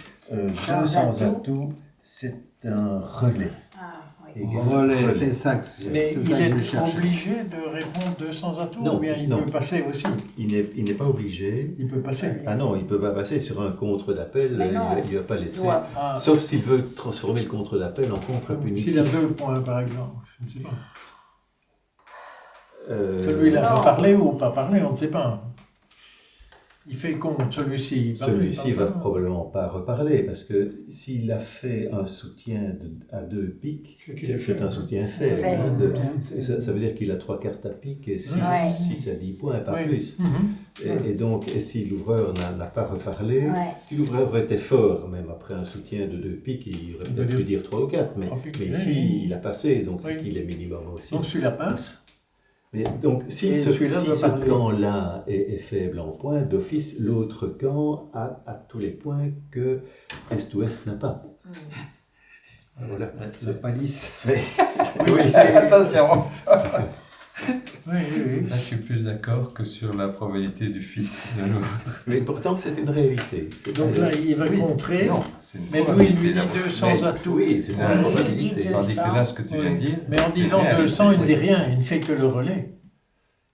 Sans 200 atout. atouts, c'est un relais. Ah, oui. Égal Relais, relais. c'est ça que Mais c'est il ça que je est cherche. obligé de répondre 2 sans atout Non, ou bien il non. peut passer aussi? Il n'est pas obligé. Il peut passer. Ah non, il ne peut pas passer sur un contre d'appel, Mais non. il ne va pas laisser. Doit. Ah, Sauf s'il veut transformer le contre d'appel en contre punitif. s'il a 2 points, par exemple. Je ne sais pas. Euh, Celui-là non. peut parler ou pas parler, on ne sait pas. Il fait contre celui-ci. il parle, Celui-ci il va parle pas. probablement pas reparler parce que s'il a fait un soutien à 2 piques, C'est qu'il est c'est faible. un soutien faible. Faible. hein, ça veut dire qu'il a 3 cartes à pique et 6 Ouais. à 10 points, pas Oui. plus. Mhm. Et donc, si l'ouvreur n'a pas reparlé, Ouais. si l'ouvreur était fort, même après un soutien de 2 piques, il aurait Il peut-être peut pu dire dire 3 ou 4, mais 3 piques, mais oui, ici, oui. il a passé, donc c'est Oui. qu'il est minimum aussi. Donc celui-là passe. Mais donc, si Et ce, celui-là si doit ce parler. camp-là est faible en points, d'office, l'autre camp a tous les points que Est-Ouest n'a pas. Voilà. La palisse. Mais, Oui, c'est- Attention. oui, oui. Là, je suis plus d'accord que sur la probabilité du fit de l'autre. mais pourtant, c'est une réalité. Donc là, il va Oui. contrer. Non. C'est une Mais lui, il probabilité lui dit d'avoir- 200 Mais- atouts. Oui, c'est Oui, une il probabilité. dit Tandis que là, ce que tu viens de dire. Mais en disant c'est 200, il ne dit réalité. rien, il ne fait que le relais.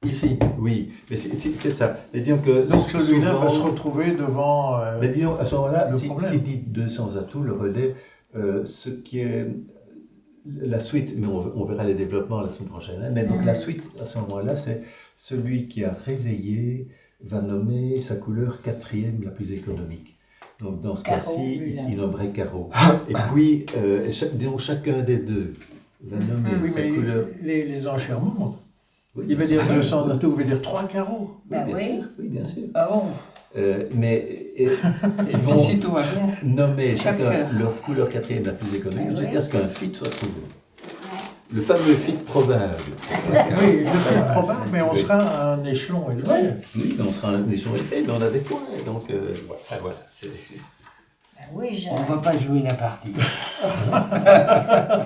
Ici. Oui, mais c'est ça. Et disons que Donc celui-là souvent- va se retrouver devant. Mais disons, à ce moment-là, le si problème. dit 200 atouts, le relais, ce qui est la suite, mais on verra les développements la semaine prochaine, hein, mais donc la suite, à ce moment-là, c'est celui qui a réveillé va nommer sa couleur 4e la plus économique. Donc dans ce Carreau, cas-ci, oui, là. il nommerait carreau. Et puis, disons, chacun des deux va nommer Oui, sa mais couleur. les enchères montent. Oui, Il va bien dire sûr. 200 atouts, il va dire 3 carreaux. Ben bien oui. sûr, oui, bien sûr. Ah bon? Mais Et ils puis vont si tout va bien. nommer Chaque chacun cœur. leur couleur 4e la plus économique Ah jusqu'à oui. ce qu'un fit soit trouvé. Le fameux fit probable. Oui, le plus probable, mais on sera à un échelon élevé. Oui, mais on sera un échelon élevé, mais on a des points. Donc, voilà. Ben oui, On ne va pas jouer la partie.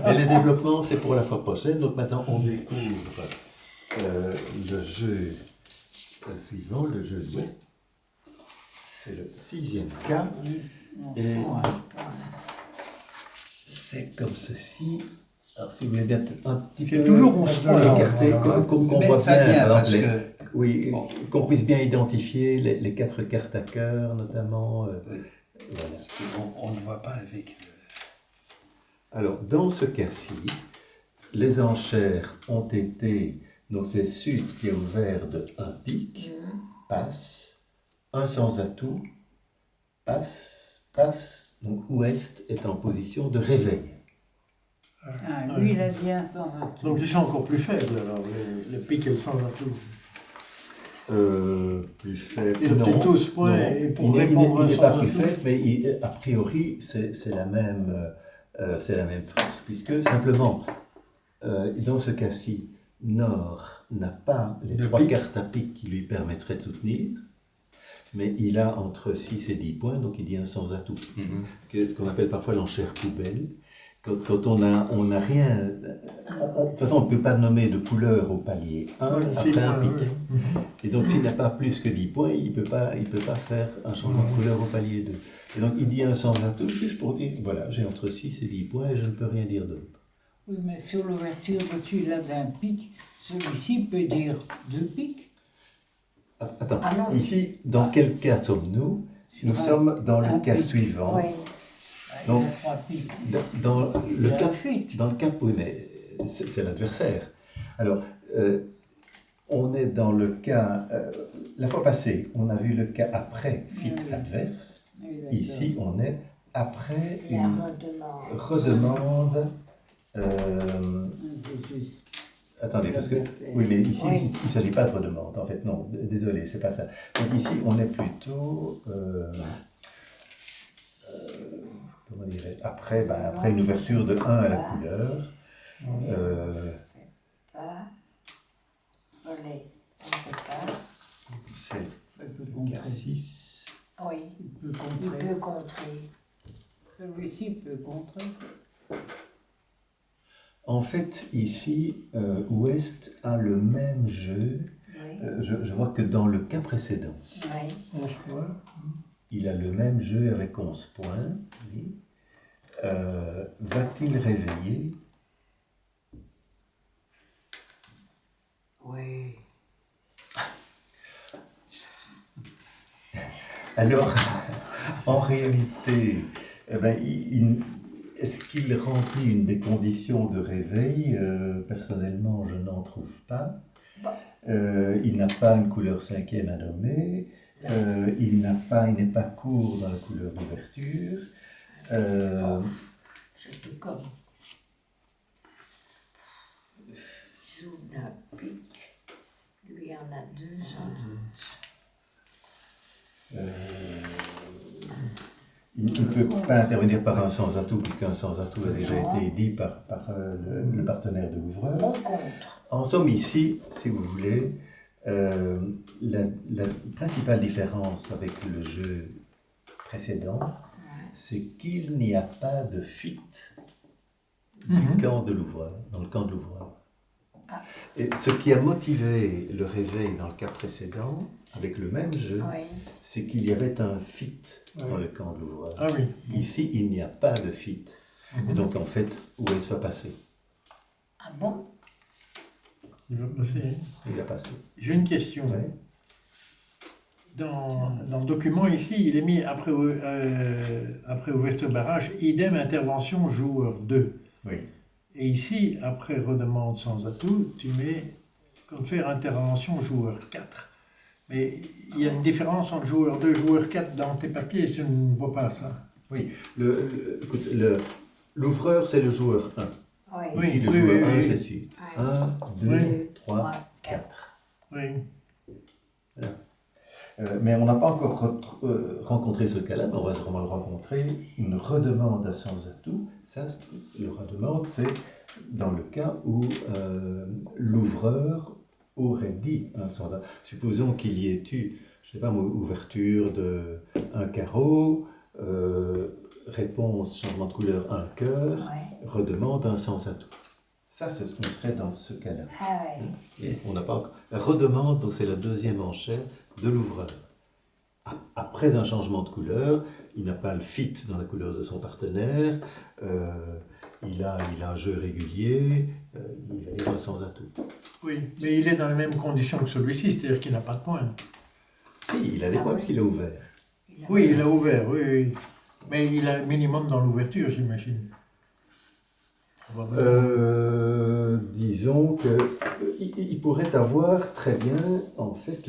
Et les développements, c'est pour la fois prochaine. Donc maintenant, on découvre le jeu suivant, le jeu de l'Ouest. C'est le 6e cas. Et c'est comme ceci. Alors, si vous voulez bien un petit C'est peu toujours 11 points. écarté, qu'on Mais voit ça bien, vient par parce exemple, que oui, Bon. qu'on puisse bien identifier les 4 cartes à cœur, notamment. Oui. Voilà. on ne voit pas avec le... Alors, dans ce cas-ci, les enchères ont été, donc c'est Sud qui a ouvert de 1 pique, passe, 1 sans atout, passe, passe, donc Ouest est en position de réveil. Ah, lui, il a bien sans atout. Donc ils sont encore plus faibles, alors, le pic et le sans atout. Plus faible. Il a plutôt ce point, non. et pour Il répondre n'est sans pas plus atout. faible, mais a priori, c'est la même force, puisque simplement, dans ce cas-ci, Nord n'a pas les Le 3 pic. cartes à pic qui lui permettraient de soutenir, mais il a entre 6 et 10 points, donc il y a un sans atout. Ce qu'on appelle parfois l'enchère poubelle. Quand on n'a rien... de toute façon, on ne peut pas nommer de couleur au palier 1 Oui, après un oui, pic. oui. Et donc, s'il n'a pas plus que 10 points, il peut pas faire un changement de couleur au palier 2. Et donc, il dit un sans atout juste pour dire, voilà, j'ai entre 6 et 10 points et je ne peux rien dire d'autre. Oui, mais sur l'ouverture de celui-là d'un pic, celui-ci peut dire 2 pics. Attends, Ah non. ici, dans quel cas sommes-nous? Nous sommes dans un le cas pic. suivant. Oui. Donc, Il y a 3 pics. Dans Il le y a cas, la fuite. dans le cas, oui, mais c'est l'adversaire. Alors, on est dans le cas, la fois passée, on a vu le cas après fit Oui. adverse. Oui, d'accord. Ici, on est après La une redemande. C'est juste. Attendez, parce que, L'adversaire. oui, mais ici, Oui. il ne s'agit pas de redemande, en fait, non, désolé, c'est pas ça. Donc ici, on est plutôt, comment dirais-je, après une ouverture de 1 à la couleur, Ça. Allez, on fait pas. c'est Il peut le cas contrer. 6. Oui. Il peut Il contrer. peut contrer. Celui-ci peut contrer. En fait, ici, Ouest a le même jeu. Oui. Je vois que dans le cas précédent, Oui. 11 points. il a le même jeu avec 11 points. Oui. Va-t-il réveiller? Oui. Alors, en réalité, eh ben, est-ce qu'il remplit une des conditions de réveil? Personnellement, je n'en trouve pas. Il n'a pas une couleur 5e à nommer. Il n'est pas court dans la couleur d'ouverture. C'est tout comme. Zoom d'un pic. Lui en a 2 Il ne peut pas intervenir par un sans atout, puisqu'un sans atout a déjà Non. été dit par le partenaire de l'ouvreur. Bon contre. En somme, ici, si vous voulez, la principale différence avec le jeu précédent, c'est qu'il n'y a pas de fit du camp de l'ouvreur, dans le camp de l'ouvreur. Et ce qui a motivé le réveil dans le cas précédent, avec le même jeu, Oui. c'est qu'il y avait un fit dans le camp de l'ouvreur. Ah oui. Ici, il n'y a pas de fit. Et donc, en fait, où est-ce va passer? Ah bon? Il va passer. Il va passer. J'ai une question. Ouais. Dans le document ici, il est mis après ouverture barrage, idem intervention joueur 2. Oui. Et ici, après redemande sans atout, tu mets comme faire intervention joueur 4. Mais il y a une différence entre joueur 2 et joueur 4 dans tes papiers, je ne vois pas ça. Oui. Écoute, l'ouvreur, c'est le joueur 1. Oui. Oui. Ici, le joueur 1, oui. c'est suite. Oui. 1, 2, Oui. 3, 4. Oui. Mais on n'a pas encore rencontré ce cas-là, mais on va sûrement le rencontrer. Une redemande à sans atout, ça, le redemande, c'est dans le cas où l'ouvreur aurait dit un sans atout. Supposons qu'il y ait eu, je ne sais pas, ouverture de un carreau, réponse, changement de couleur, un cœur, Oui. redemande un sans atout. Ça, c'est ce qu'on serait dans ce cas-là. Ah oui. Et on n'a pas encore... La redemande, donc, c'est la deuxième enchère de l'ouvreur. Après un changement de couleur, il n'a pas le fit dans la couleur de son partenaire, il a un jeu régulier, il va dire un sans atout. Oui, mais il est dans les mêmes conditions que celui-ci, c'est-à-dire qu'il n'a pas de points. Si, il a des points puisqu'il a ouvert. Oui, il a ouvert, oui, oui. Mais il a un minimum dans l'ouverture, j'imagine. Disons qu'il pourrait avoir très bien, en fait,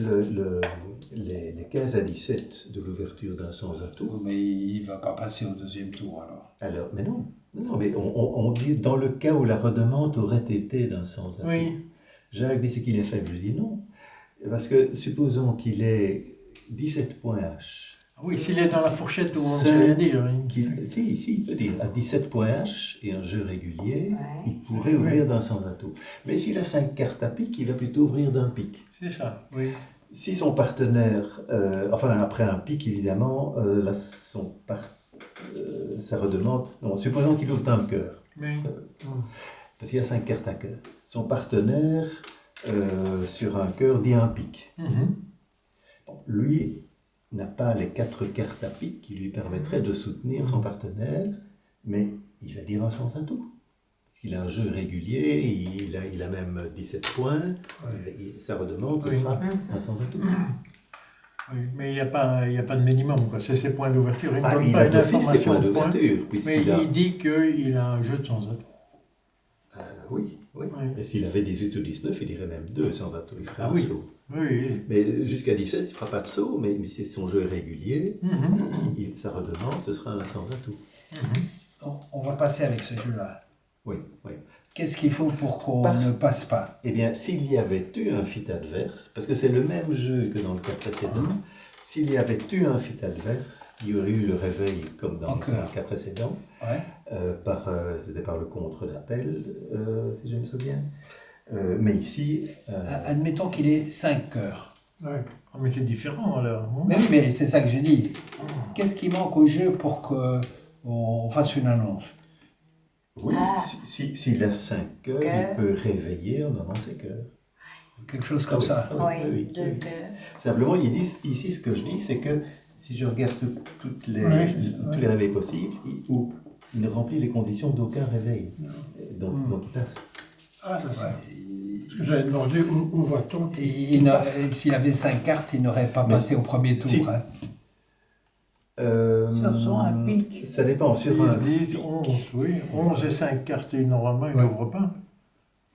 les 15 à 17 de l'ouverture d'un sans atout. Mais il ne va pas passer au deuxième tour alors. Alors, mais non, mais on dit dans le cas où la redemande aurait été d'un sans atout. Oui. Jacques dit c'est qu'il est faible, je dis non. Parce que supposons qu'il ait 17 points H. Ah oui, s'il est dans la fourchette où on ne Cinq. sait rien dire. hein. Si, il peut dire, à 17 points H et un jeu régulier, Ouais. il pourrait ouvrir d'un sans atout. Mais s'il a 5 cartes à pique, il va plutôt ouvrir d'un pique. C'est ça, oui. Si son partenaire, enfin après un pique évidemment, là, ça redemande, non, supposons qu'il ouvre d'un cœur, Mais, parce qu'il a 5 cartes à cœur. Son partenaire, sur un cœur, dit un pique. mhm. Bon, lui n'a pas les 4 cartes à pique qui lui permettraient de soutenir son partenaire, mais il va dire un sans atout. Parce qu'il a un jeu régulier, il a même 17 points, et sa redemande, ce Oui. sera un sans atout. Oui, mais il n'y a pas de minimum, quoi. C'est ses points d'ouverture. Il ne Ah, donne il pas a une d'office les information points de point, d'ouverture, mais puisqu'il a... il dit qu'il a un jeu de sans atout. Oui, oui. Oui. Et s'il avait 18 ou 19, il dirait même 2 sans atout, il ferait Ah un oui. saut. Oui. Mais jusqu'à 17, il ne fera pas de saut, mais si son jeu est régulier, Mhm. sa redemande, ce sera un sans atout. On va passer avec ce jeu-là. Oui, oui. Qu'est-ce qu'il faut pour qu'on Parce- ne passe pas? Eh bien, s'il y avait eu un fit adverse, parce que c'est le même jeu que dans le cas précédent, s'il y avait eu un fit adverse, il y aurait eu le réveil comme dans Encore. le cas précédent, Ouais. c'était par le contre d'appel, si je me souviens. Mais ici, Admettons qu'il ait 5 cœurs. Ouais. Ah, mais c'est différent alors. hein. Mais oui, mais c'est ça que je dis. Qu'est-ce qui manque au jeu pour qu'on fasse une annonce? oui, s'il a 5 cœurs, il peut réveiller en donnant ses cœurs. Quelque chose comme ça. Oui, deux oui. cœurs. Simplement, ils disent, ici, ce que je dis, c'est que si je regarde tous les réveils possibles, il ne remplit les conditions d'aucun réveil. Donc il passe. Ah, c'est ça. Ouais. Parce que j'avais demandé où va-t-on Et s'il avait 5 cartes, il n'aurait pas Mais passé au premier tour. si. Hein. Sur un pique. Ça dépend. Sur un, 6, 10, 11, oui. 11 et 5 cartes, et normalement, il Ouais. n'ouvre pas.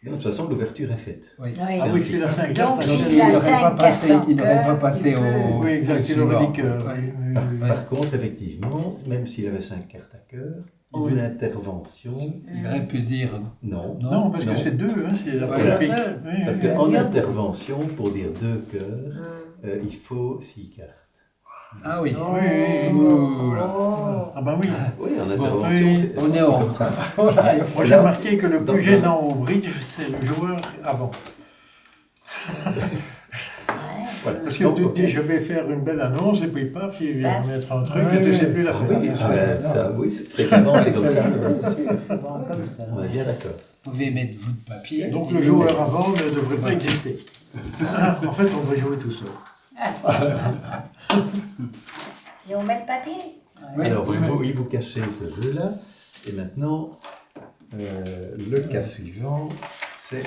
de toute façon, l'ouverture est faite. Oui. Oui. Ah oui, s'il a 5 cartes, Donc, ça Donc, s'il veut il a dire- n'aurait pas cinq passé, cartes en il n'aurait pas cœur, passé il au. peut- Oui, exact, il au aurait dit suivant. que... Ouais. oui, oui, oui. Par contre, effectivement, même s'il avait 5 cartes à cœur, en veut- intervention, Il aurait pu dire non. Non, parce que c'est 2, hein, c'est la Voilà. première pique. Deux. Oui, Parce oui. qu'en Il y a intervention, pour dire 2 cœurs, il faut 6 cartes. Ah oui. Oui. Ouh là. Oh. Ah ben oui. Oui, en Bon, intervention, oui, c'est On est c'est en comme ça. Voilà, il faut- Moi j'ai là, remarqué que le dans plus un- gênant au bridge, c'est le joueur avant. Voilà. Parce que Donc, tu te ok. dis, je vais faire une belle annonce, et puis paf, il vient Paf. mettre un truc, Ah et tu oui, sais plus la Ah faire. oui, ah ben, non. ça, oui, fréquemment c'est comme ça. C'est bon comme ça. On est bien d'accord. Vous pouvez mettre vous de papier. Donc le joueur avant ne devrait pas exister. En fait, on devrait jouer tout seul. Et on met le papier. Oui. Alors, vous cachez ce jeu-là. Et maintenant, le cas suivant, c'est...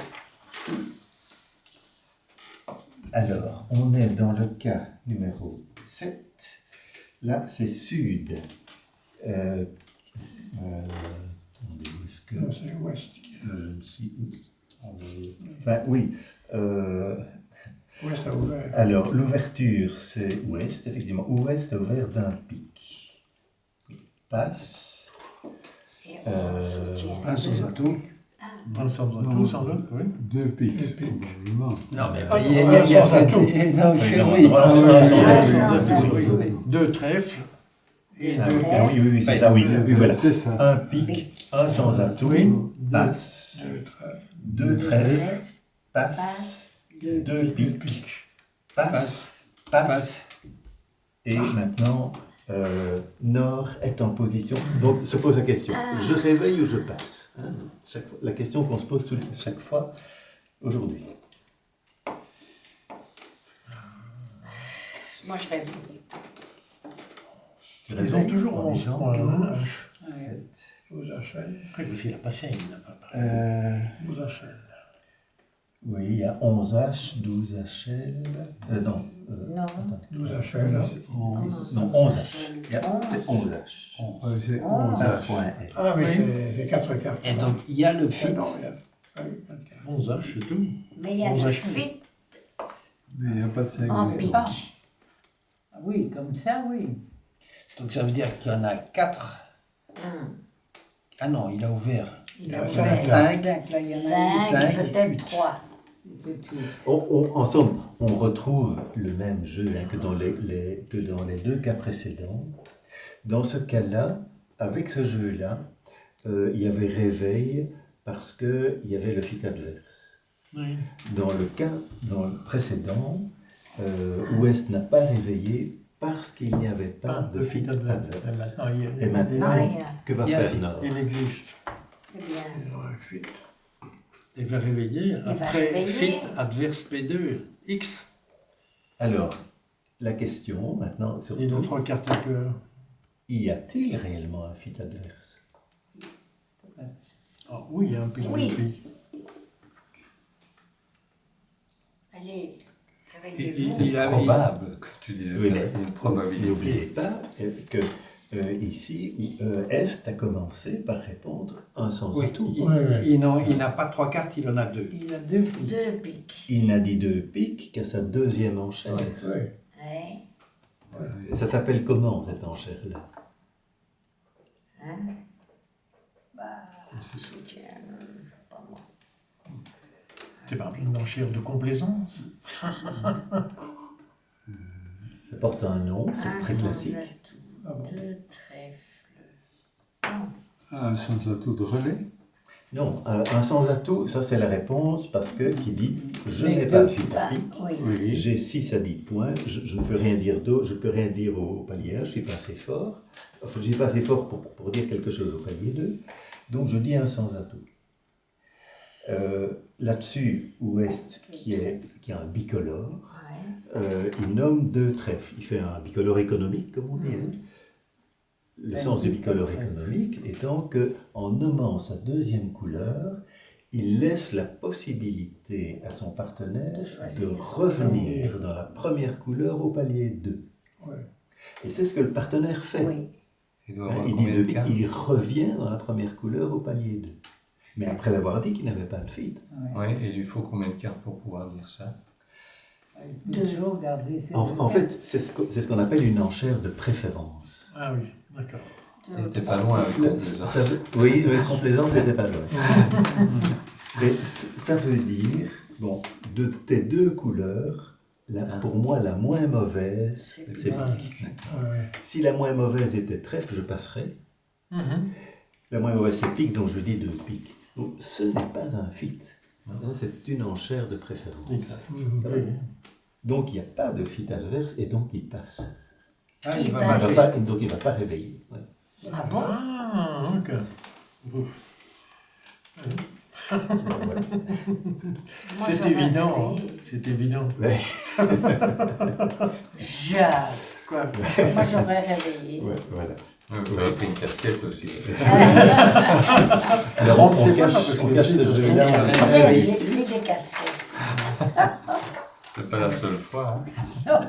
Alors, on est dans le cas numéro 7. Là, c'est Sud. Attendez, où est-ce que... Non, c'est ouest. je me suis... Enfin, oui. Ouest a ouvert. Alors, l'ouverture, c'est ouest, effectivement. Ouest a ouvert d'un pic. Passe. Et Euh, on soutient. Un sans atout. On s'en va tous, sans doute, oui. Deux piques. Deux piques. probablement. Non, mais Ah, il y a, non, il y a sans cette. atout. Donc, oui. voilà, Ah, Deux trèfles et Ah deux... oui, ah oui, c'est ça, oui, oui, voilà. C'est ça. Un pic, un sans atout, Oui. passe, deux trèfles, passe, deux piques, passe, passe, et maintenant, Nord est en position. Donc se pose la question, je réveille ou je passe, hein, la question qu'on se pose chaque fois aujourd'hui. Moi, je rêve. Tu Ils réveilles ont toujours en 11 disant, points. Hein. sept. Vous achète. Après, s'il a passé, il n'a pas passé. Vous achète. Oui, il y a 11 H, 12 HL, non, Non. Vous achète. Là. non, 11 H, c'est 11 H. Ouais, c'est Oh. 11 Un H. point L. Ah, mais Oui. c'est 4 cartes. Et donc, il y a le fit. Ah, non, il y a- ah oui, 4 cartes. 11 H, c'est tout. Mais il y a 11 le H. fit Mais il n'y a pas de 5 en zéro. pique. Ah. Oui, comme ça, oui. Donc, ça veut dire qu'il y en a 4. Ah non, il a ouvert. Il a cinq. ouvert 5. Là, il y en a eu 5, cinq, peut-être huit. 3. c'est tout. En somme, on retrouve le même jeu hein, que dans les deux cas précédents. Dans ce cas-là, avec ce jeu-là, il y avait réveil parce qu'il y avait le fit adverse. Oui. Dans le précédent, Ouest n'a pas réveillé parce qu'il n'y avait pas de fit adverse. Et maintenant, que va il y a faire fit. Nord? Il existe. Eh bien, Il va réveiller va après réveiller. fit adverse P2 X. Alors, la question maintenant, Et nos surtout, 3 cartes à cœur. y a-t-il réellement un fit adverse? Ah, oui, il y a un peu de Oui. vie. allez, Il réveillez-vous. est probable que tu disais Oui, tout à mais l'heure, il y a une probabilité. N'oubliez pas que ici, Est a commencé par répondre un sans Oui, atout. il n'a pas 3 cartes, il en a 2. Il a deux pics. 2 piques. Il n'a dit 2 piques qu'à sa deuxième enchère. Ouais. Ouais. Et ça s'appelle comment cette enchère-là? Hein? Bah, tiens, pas moi. C'est pas une enchère de complaisance. Ça porte un nom, c'est très classique. Ah bon. 2 trèfles. Un sans atout de relais. Non, un sans atout, ça c'est la réponse parce que qui dit je Mais n'ai pas de deux fit Bah, à pique. oui. Oui. J'ai 6 à 10 points, je ne peux rien dire d'autre, je ne peux rien dire au palier 1, je ne suis pas assez fort. Enfin, je ne suis pas assez fort pour dire quelque chose au palier 2, donc je dis un sans atout. Là-dessus, Ouest, qui a un bicolore, Ouais. il nomme 2 trèfles. Il fait un bicolore économique, comme on dit. Hein. Le sens du bicolore économique étant qu'en nommant sa deuxième couleur, il laisse la possibilité à son partenaire De choisir de son revenir dans la première couleur au palier 2. Ouais. Et c'est ce que le partenaire fait. Oui. Il doit Hein, avoir il, dit combien de cartes? il revient dans la première couleur au palier 2. Mais après avoir dit qu'il n'avait pas de fit. Oui, et il lui faut combien de cartes pour pouvoir dire ça? Il peut toujours garder ses En fait, c'est ce qu'on appelle une enchère de préférence. Ah oui, d'accord. T'étais pas loin avec ta plaisance. Oui, complaisance, c'était pas loin. Mais ça veut dire, bon, de tes deux couleurs, pour moi, la moins mauvaise, c'est pique. Ouais. Si la moins mauvaise était trèfle, je passerais. La moins mauvaise, c'est pique, donc je dis 2 piques. Donc, ce n'est pas un fit. Hein, c'est une enchère de préférence. Exact. Ça va? Donc, il n'y a pas de fit adverse, et donc il passe. Ah, Il il va passe. masser. Donc, il ne va pas réveiller. Ouais. Ah bon? Ah, ok. Voilà. Moi, C'est j'aurais évident. Hein. réveillé. C'est évident. Ouais. Jacques. Quoi? Moi, j'aurais réveillé. Ouais, voilà. Vous avez pris une casquette aussi. Alors, On ne sait on pas, cache, parce on que cache si, ce ça jeu-là. se on trouve, va il y a réveiller. J'ai pris des casquettes. C'est pas la seule fois. Hein.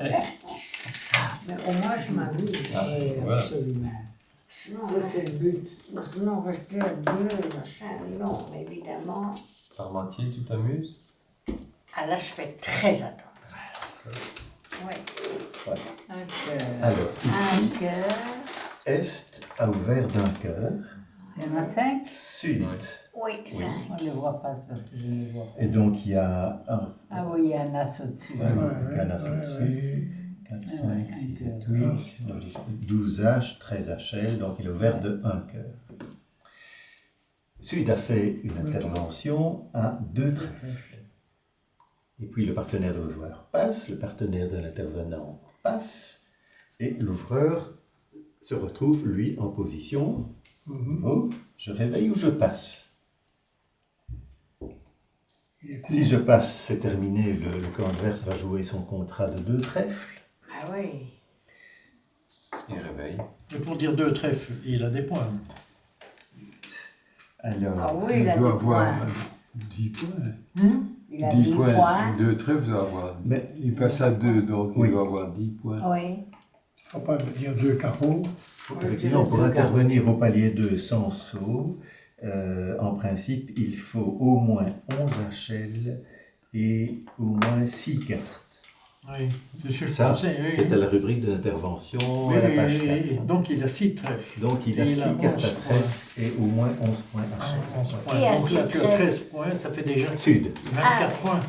Mais au moins, je m'amuse. Oui, voilà. Absolument. Sinon, Ça, c'est le but. sinon, rester à deux, machin, non, mais évidemment. Parmentier, tu t'amuses? Ah là, je fais très attention. Oui. Un cœur. Alors, Un ici, cœur. Est a ouvert d'un cœur, Il y en a 5? Sud. Ouais. Oui, 5. On ne les voit pas parce que je ne les vois pas. Et donc, il y a un, Ah oui, il y a un as au-dessus. un as au-dessus, 4, 5, 6, 7, 8, 12 H, 13 HL, donc il a ouvert de un cœur. Sud a fait une intervention à 2 trèfles. Et puis le partenaire de l'ouvreur passe, le partenaire de l'intervenant passe, et l'ouvreur se retrouve, lui, en position. Oh, je réveille ou je passe? Si je passe, c'est terminé, le camp adverse va jouer son contrat de 2 trèfles. Ah oui. Il réveille. Mais pour dire 2 trèfles, il a des points. Alors, Ah oui, il a des doit avoir points. 10 points. Il a 10 10 points. points. Deux trèfles doit avoir. Mais- Il passe à 2, donc Oui. il doit avoir 10 points. Oui. Il ne faut pas me dire 2 carreaux. effectivement, pour intervenir au palier 2 sans saut, en principe, il faut au moins 11 HL et au moins 6 cartes. Oui, c'est sûr. Ça, oui, c'est à la rubrique de l'intervention, oui, à la oui, page oui, 4. oui. Donc il a 6 trèfles. Donc il a Et 6 il a cartes à 11 trèfle et au moins 11 points Ah, HL. 11 points. Et à Donc là, six tu as trèfles. 13 points, ça fait déjà Sud. 24 Ah, points.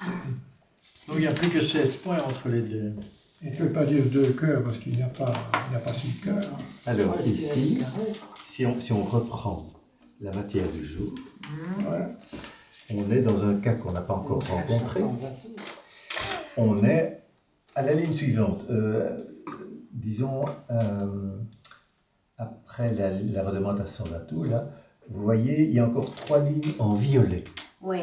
Donc il n'y a plus que 16 points entre les deux. Il ne peut pas dire 2 cœurs parce qu'il n'y a pas 6 cœurs. Alors ici, si on reprend la matière du jour, Voilà. on est dans un cas qu'on n'a pas encore rencontré. On est à la ligne suivante. Disons, après la redemande à sans atout, là, vous voyez, il y a encore 3 lignes en violet. Oui.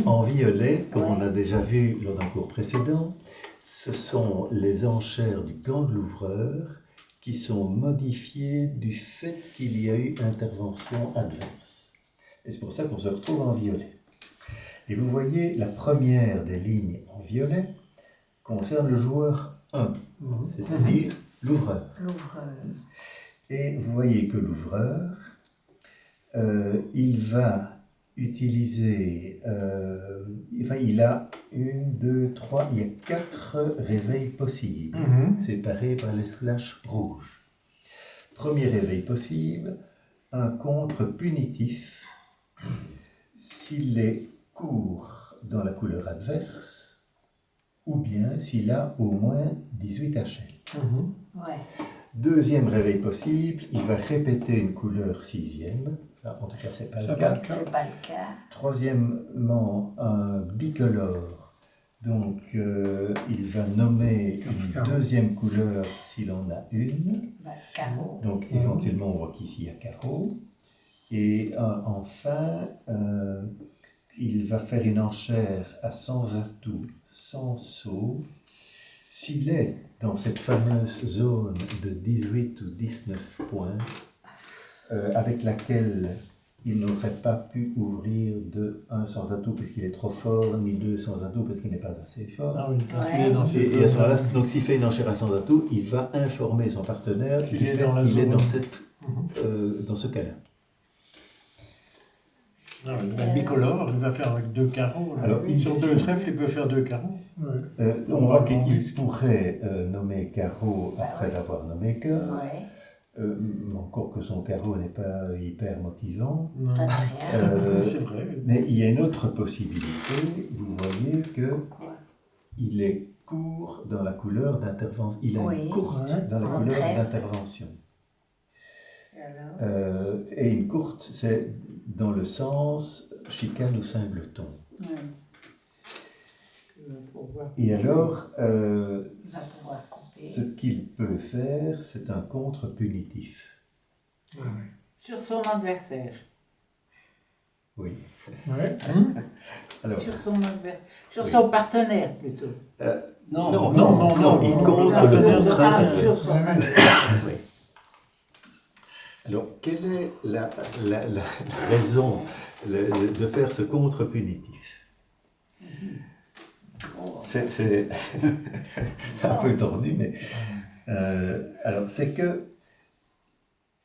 En violet, comme on a déjà vu lors d'un cours précédent, ce sont les enchères du plan de l'ouvreur qui sont modifiées du fait qu'il y a eu intervention adverse. Et c'est pour ça qu'on se retrouve en violet. Et vous voyez, la première des lignes en violet concerne le joueur 1, c'est-à-dire l'ouvreur. L'ouvreur. Et vous voyez que l'ouvreur, il va utiliser, il a 1, 2, 3, il y a 4 réveils possibles, séparés par les slashes rouges. Premier réveil possible, un contre punitif, s'il est court dans la couleur adverse, ou bien s'il a au moins 18 HL. Ouais. Deuxième réveil possible, il va répéter une couleur 6e. Là, en tout cas, c'est pas le cas. C'est pas le cas. Troisièmement, un bicolore. Donc, il va nommer une deuxième couleur s'il en a une. Bah, carreau. Donc, éventuellement, on voit qu'ici, il y a carreau. Et enfin, il va faire une enchère à sans atout, sans saut. S'il est dans cette fameuse zone de 18 ou 19 points, avec laquelle il n'aurait pas pu ouvrir de 1 sans atout puisqu'il est trop fort, ni 2 sans atout parce qu'il n'est pas assez fort. Ah oui, quand il est dans cette Et à ce moment-là, zone-là. donc s'il fait une enchère à sans atout, il va informer son partenaire Qu'il du est fait dans la qu'il est zone. dans ce cas-là. Ah oui, ben, bicolore, il va faire avec 2 carreaux. Là. Alors, Sur ici- 2 trèfles, il peut faire 2 carreaux. Ouais. On voit qu'il pourrait nommer carreau après l'avoir nommé cœur. Ouais. Encore que son carreau n'est pas hyper motivant. Non. Ça n'a rien. C'est vrai. Mais il y a une autre possibilité. Vous voyez que il est court dans la couleur d'intervention. Il a Oui. une courte dans la En couleur trèfle. d'intervention. Alors, Et une courte, c'est dans le sens chicane ou singleton. Et alors, il va pouvoir couper. ce qu'il peut faire, c'est un contre punitif. Sur son adversaire. Oui. Ouais. Alors, Sur son adversaire. Sur Oui. son partenaire plutôt. non, il contre Ah, le sur contre. son Oui. Alors, quelle est la raison de faire ce contre punitif? C'est un peu tordu, mais alors c'est que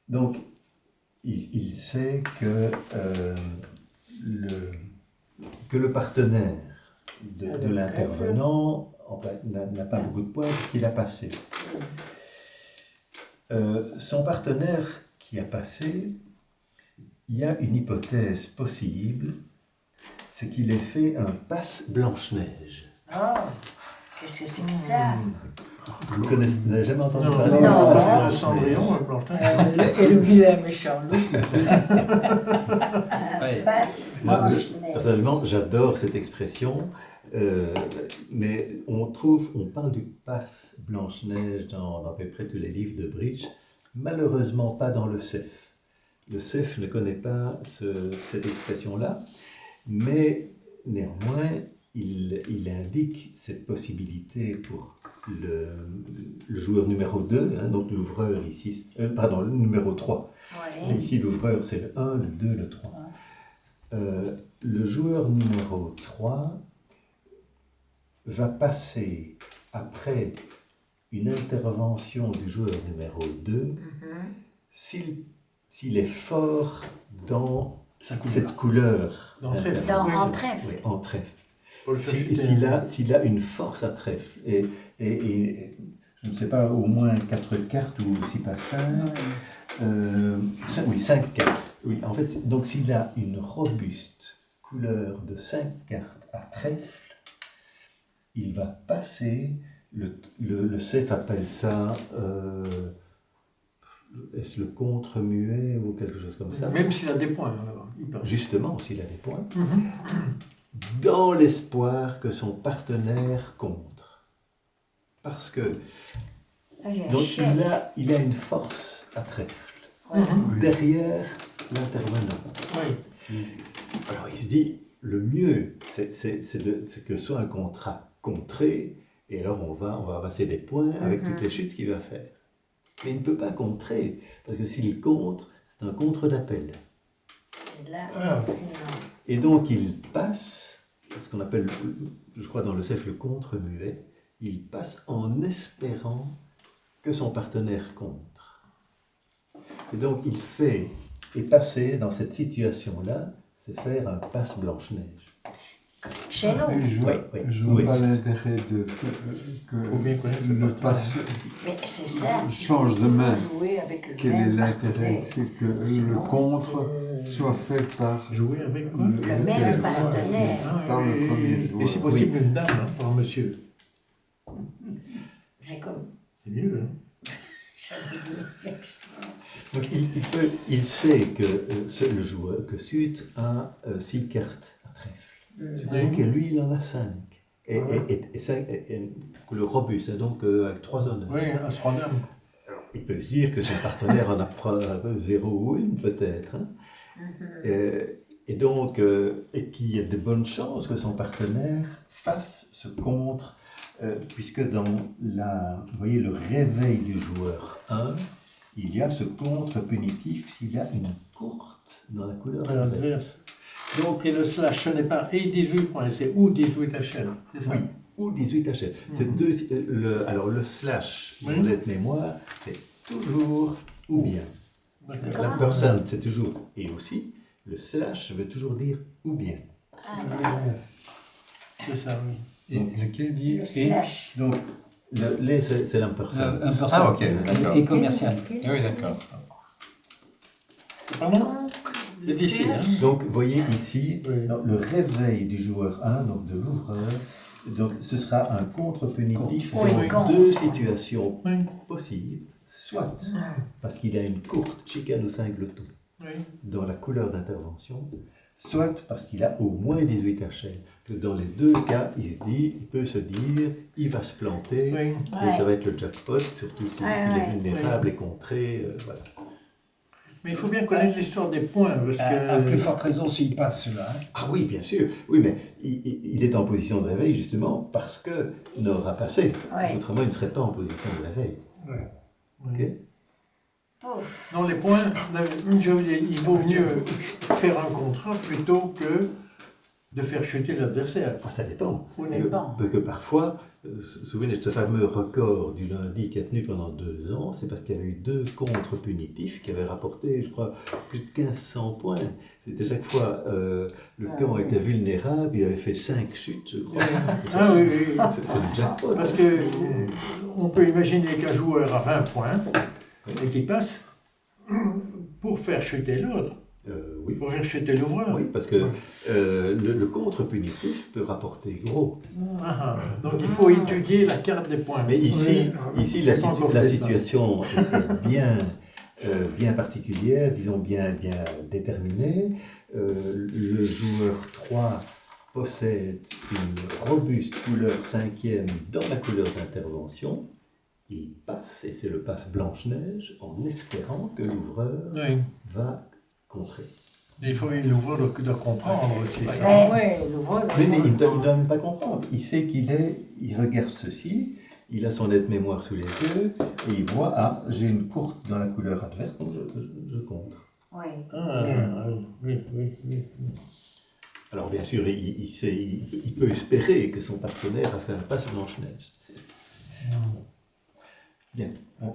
donc il sait que le partenaire de l'intervenant n'a pas beaucoup de points puisqu'il a passé. Son partenaire qui a passé, il y a une hypothèse possible, c'est qu'il ait fait un passe Blanche-Neige. Oh, qu'est-ce que c'est que ça? Vous n'avez jamais entendu Non, parler non, du passe non, Blanche-Neige? Cendrillon, Blanche-Neige. Et le vilain méchant loup. Ouais. Passe Moi, Blanche-Neige. personnellement, j'adore cette expression, mais on parle du passe Blanche-Neige dans à peu près tous les livres de Bridge, malheureusement pas dans le CEF. Le CEF ne connaît pas cette expression-là, mais néanmoins, il indique cette possibilité pour le joueur numéro 2, hein, donc l'ouvreur ici, pardon, le numéro 3. Ouais. Ici, l'ouvreur, c'est le 1, le 2, le 3. Le joueur numéro 3 va passer après une intervention du joueur numéro 2 s'il est fort dans cette couleur. Dans le trèfle. En trèfle. Oui, en trèfle. Pour le faire S'il a une force à trèfle, et je ne sais pas, au moins 4 cartes ou si pas 5, oui, 5 cartes. Oui, en fait, donc s'il a une robuste couleur de 5 cartes à trèfle, il va passer, le CEF appelle ça, est-ce le contre-muet ou quelque chose comme ça? Même s'il a des points, alors, il passe. Justement, s'il a des points, Mhm. dans l'espoir que son partenaire contre. Parce que donc il a une force à trèfle derrière l'intervenant. Oui. Alors il se dit, le mieux, c'est que ce soit un contrat contré, et alors on va amasser des points avec toutes les chutes qu'il va faire. Mais il ne peut pas contrer, parce que s'il contre, c'est un contre d'appel. Et là, Ah. non. Et donc il passe, ce qu'on appelle, je crois dans le CEF, le contre-muet, il passe en espérant que son partenaire contre. Et donc il fait, et passer dans cette situation-là, c'est faire un passe Blanche-Neige. Chez nous. Et je vois, Oui, je vois oui, pas c'est- l'intérêt de Faut bien que connaître le le passe Mais c'est ça. change de main. Jouer avec le Quel est même l'intérêt? partenaire. C'est que le contre soit fait par Jouer avec quoi? Le même partenaire. Ah, par le oui, premier oui. joueur. Et c'est possible une dame, hein, pour un monsieur. C'est comme C'est mieux, hein? ça veut dire. Donc il sait que le joueur, que Suite a 6 cartes à trèfle. Donc lui il en a 5. Et une couleur robuste, hein, donc avec 3 honneurs. Oui, à 3 dames. Il peut se dire que son partenaire en a 0 ou 1 peut-être. Hein. Et donc, et qu'il y a de bonnes chances que son partenaire fasse ce contre, puisque dans vous voyez, le réveil du joueur 1, il y a ce contre punitif s'il y a une courte dans la couleur adverse. Adverse. Donc, et le slash, ce n'est pas et 18 points, c'est ou 18 HL, c'est ça? Oui, ou 18 HL. C'est alors le slash, Oui. pour l'être mémoire, c'est toujours ou bien. D'accord. La personne, c'est toujours et aussi. Le slash veut toujours dire ou bien. C'est ça, oui. Et lequel dit Le et? slash. Donc, les, c'est l'impersonne. Un personne. Ah, ok, d'accord. Et commercial. Ah oui, d'accord. Pardon? C'est ici, hein? Donc, vous voyez ici, Oui. dans le réveil du joueur 1, donc de l'ouvreur, donc ce sera un contre punitif Oui, dans contre. 2 situations Oui. possibles, soit parce qu'il a une courte chicane ou cingleton Oui. dans la couleur d'intervention, soit parce qu'il a au moins 18 HL. Que dans les 2 cas, il peut se dire, il va se planter, Oui. et ça va être le jackpot, surtout s'il est vulnérable et contré, voilà. Mais il faut bien connaître l'histoire des points, parce À plus que... forte raison s'il passe cela. Hein. Ah oui, bien sûr. Oui, mais il est en position de réveil justement parce qu'il n'aura passé. Ouais. Autrement, il ne serait pas en position de réveil. Oui. Ok. Pouf. Dans les points, je veux dire, il vaut mieux faire un contrat plutôt que de faire chuter l'adversaire. Ah, ça dépend. Ça dépend. Parce que parfois, souvenez de ce fameux record du lundi qui a tenu pendant 2 ans, c'est parce qu'il y avait eu 2 contre punitifs qui avaient rapporté, je crois, plus de 1500 points. C'était chaque fois, le camp était vulnérable, il avait fait 5 chutes, je crois. Ah oui, oui, oui. C'est le jackpot. Parce que on peut imaginer qu'un joueur a 20 points et qu'il passe pour faire chuter l'autre, Oui. pour faire chuter l'ouvreur. Oui, parce que le contre punitif peut rapporter gros. Ah, donc il faut étudier la carte des points. Mais ici la, J'ai pas encore la fait ça. situation est bien particulière, disons bien déterminée. Le joueur 3 possède une robuste couleur 5e dans la couleur d'intervention. Il passe, et c'est le passe Blanche-Neige, en espérant que l'ouvreur Oui. va contrer. Il faut l'ouvreur doit comprendre aussi ça. Mais- Oui, le vol. Mais il ne doit même pas comprendre. Il sait il regarde ceci, il a son aide-mémoire sous les yeux, et il voit, ah, j'ai une courte dans la couleur adverse, donc je contre. Oui. Ah, oui, oui, oui. Alors bien sûr, il peut espérer que son partenaire a fait un passe Blanche-Neige. Bien,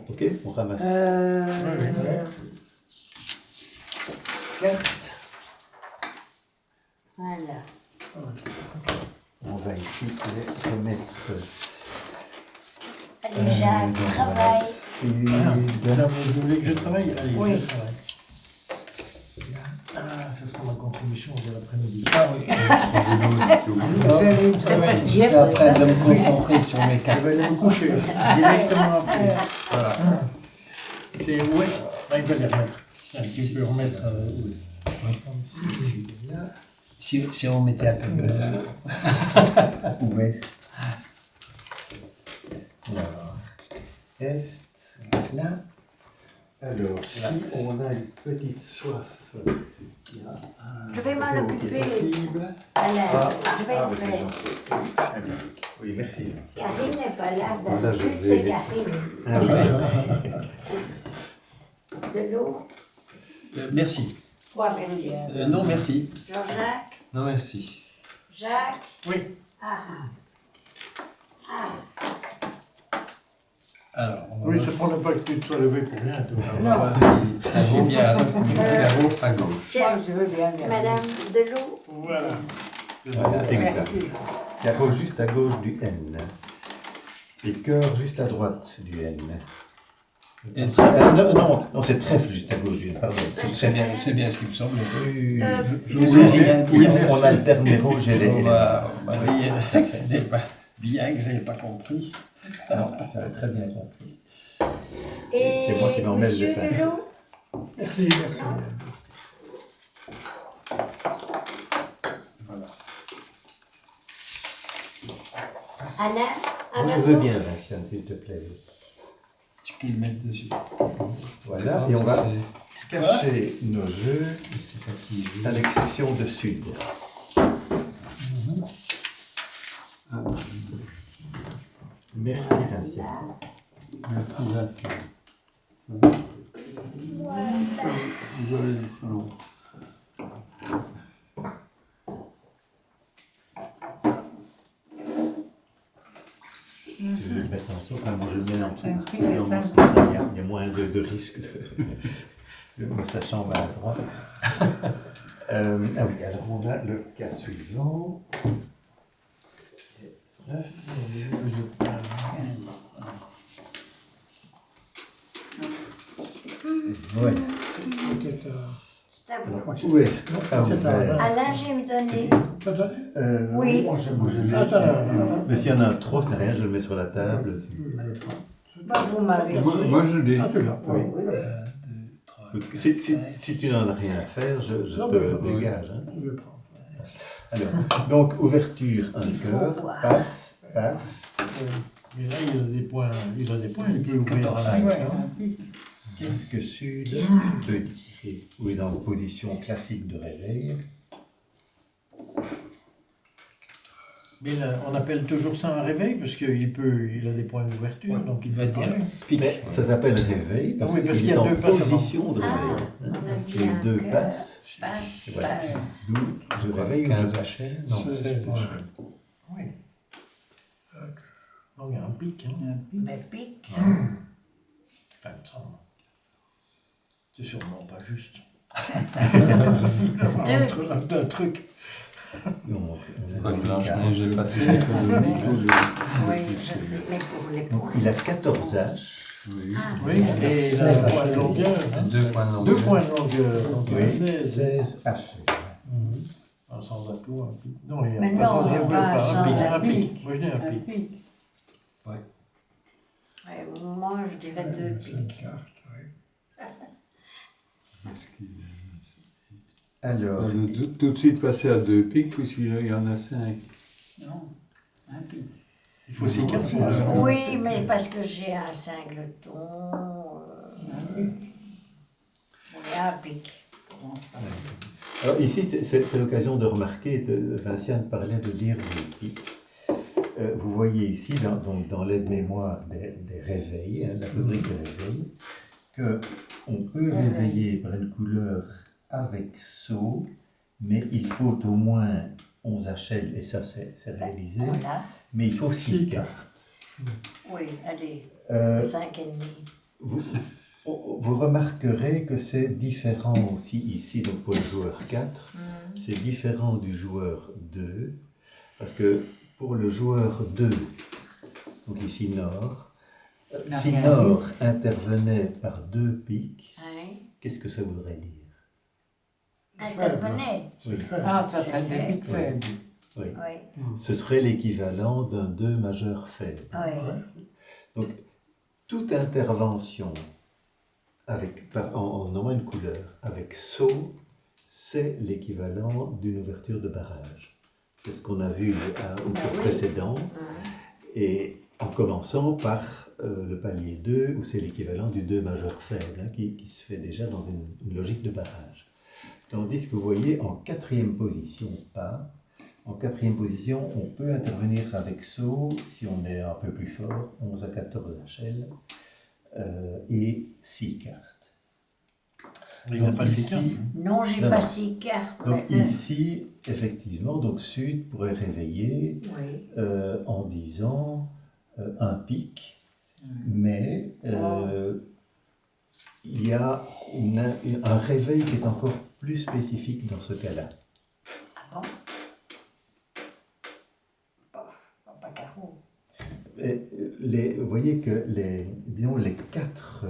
ok, on ramasse. Carte. Voilà. On va ici les remettre Allez, Jacques, dans travaille. la suite. Là, vous voulez que je travaille? Allez, Oui. je travaille. Ah, ça sera ma contribution de l'après-midi. Ah oui. J'étais en train de me concentrer sur mes Je cartes. vais aller me coucher directement après. Voilà. C'est ouest. Ah, il va les remettre. Tiens, tu peux remettre ouest. Si on mettait un peu de bazar. Ouest. Alors, est, là. Alors, si on a une petite soif, il y a un Je vais m'en apéro qui est occuper. possible. Alain, Ah, je vais ah, le c'est faire. gentil. Très bien. Oui, merci. Karine n'est pas là, Voilà, je d'habitude vais- c'est Karine. Ah, oui. De l'eau. Merci. Quoi, merci. Non, merci. Jean-Jacques. Non, merci. Jacques. Oui. Ah. Ah. Alors, on va Oui, voir je ne prends pas que tu te sois levé pour rien. Toi. on va voir si ça vaut bien le carreau à gauche. Tiens, Je veux bien, bien. Madame de l'eau. Voilà. Voilà, exact. Carreau juste à gauche du N. Et cœur juste à droite du N. Et Non, c'est trèfle juste à gauche du N, pardon. C'est trèfle. c'est bien ce qui me semble. Je vous ai rien dit. On alterne les rouges et les... On va dire bien que je n'avais pas compris. Non, tu avais très bien compris. Et C'est moi qui m'en mêle le monsieur pain. de l'eau. Merci, merci. Alain. Moi, je Alain, veux bien, Vincent, s'il te plaît. Tu peux le mettre dessus. Voilà, et on va cacher nos jeux, C'est pas qui joue. à l'exception de Sud. Ah. Merci, Vincent. Merci, Vincent. Désolé, non. Tu veux le mettre en dessous? Enfin, moi, je le mets en dessous. Un prix, Non, un non, prix. il y a moins de risques de sa chambre à droite. Ah oui, alors on a le cas suivant. 9. Ouais. C'était c'est à vous. Ouest à ouvert. Alain, j'ai me donné. t'as donné? Oui. Moi, je l'ai. Attends, Mais s'il y en a trop, ce n'est rien, je le mets sur la table. Bah, vous m'avez Moi, dit. moi, je l'ai. Ah, tu l'as. Oui. 1, 2, 3. Donc, si tu n'en as rien à faire, je Non, te mais- dégage. Hein. Je vais prendre. Alors, donc, ouverture, un Il faut cœur, voir. passe, passe. Mais là, il a des points. Il a des points. Il peut ouvrir à Ah, la Ouais, main. un pic. Qu'est-ce que Sud te dit? Oui, dans vos positions classiques de réveil. Mais là, on appelle toujours ça un réveil parce il a des points d'ouverture. Ouais, Donc il va dire parler. pique. Mais ça s'appelle réveil parce Oui, parce qu'il qu'il y est a en deux passes position de Ah, réveil. on a dit Et un deux cœur. passes. Passe, Et voilà. passe. D'où je réveille ou 15 je HL? passe. Non, 16 16 points. HL. Oui. Donc il y a un pic. Hein. Un pic. Mais pique. Enfin, il me semble. C'est sûrement pas juste. Il a un truc. Non, C'est pas que on a Blanche-Neige est passée. Oui, je sais, mais pour les donc, points. il a 14 H. Oui. Ah, Oui, et il a un point de longueur. Hein. 2 points de longueur. 2 points de longueur. Donc il y a Oui, 16. 16 H. Un sans atout, un pic. Non, il y a Mais pas non, sans atout, pas pas sans un pic. Un atout. pic. Moi je dis un Un pic. pic. ouais, moi, je dirais deux C'est une piques. carte, oui. Est-ce qu'il- Alors, On va tout de suite passer à 2 piques puisqu'il y en a 5. Non, un pic. Il faut 6 cartes. Oui, mais parce que j'ai un singleton. Un pic. Oui, un pique. alors ici, c'est l'occasion de remarquer, Vinciane parlait de lire des pics. Vous voyez ici, dans l'aide-mémoire des réveils, hein, la rubrique des réveils, qu'on peut réveiller par une couleur avec saut, mais il faut au moins 11 HL, et ça c'est réalisé, Voilà. mais il faut 6 cartes. Oui, allez, Euh, 5 et demi. vous remarquerez que c'est différent aussi ici, donc pour le joueur 4, c'est différent du joueur 2, parce que pour le joueur 2, donc ici Nord, si rien Nord intervenait par 2 piques, Hein? qu'est-ce que ça voudrait dire? intervenait. Oui. Ah, ça serait des Ouais. big faibles. Oui. Oui, Ce serait l'équivalent d'un 2 majeur faible. oui. Donc, toute intervention en nommant une couleur avec saut, c'est l'équivalent d'une ouverture de barrage. C'est ce qu'on a vu au cours précédent. Et en commençant par le palier 2, où c'est l'équivalent du 2 majeur faible, hein, qui se fait déjà dans une logique de barrage. Tandis que vous voyez en quatrième position, pas. En quatrième position, on peut intervenir avec saut si on est un peu plus fort, 11 à 14 HL, et 6 cartes. Mais il n'y a Donc pas ces ici- cartes. Non, j'ai Non, pas non. 6 cartes. Donc mais- ici, effectivement, donc Sud pourrait réveiller Oui. en disant un pic, mais il y a un réveil qui est encore plus spécifique dans ce cas-là. Ah bon? Pas carreau. Et, vous voyez que disons, les 4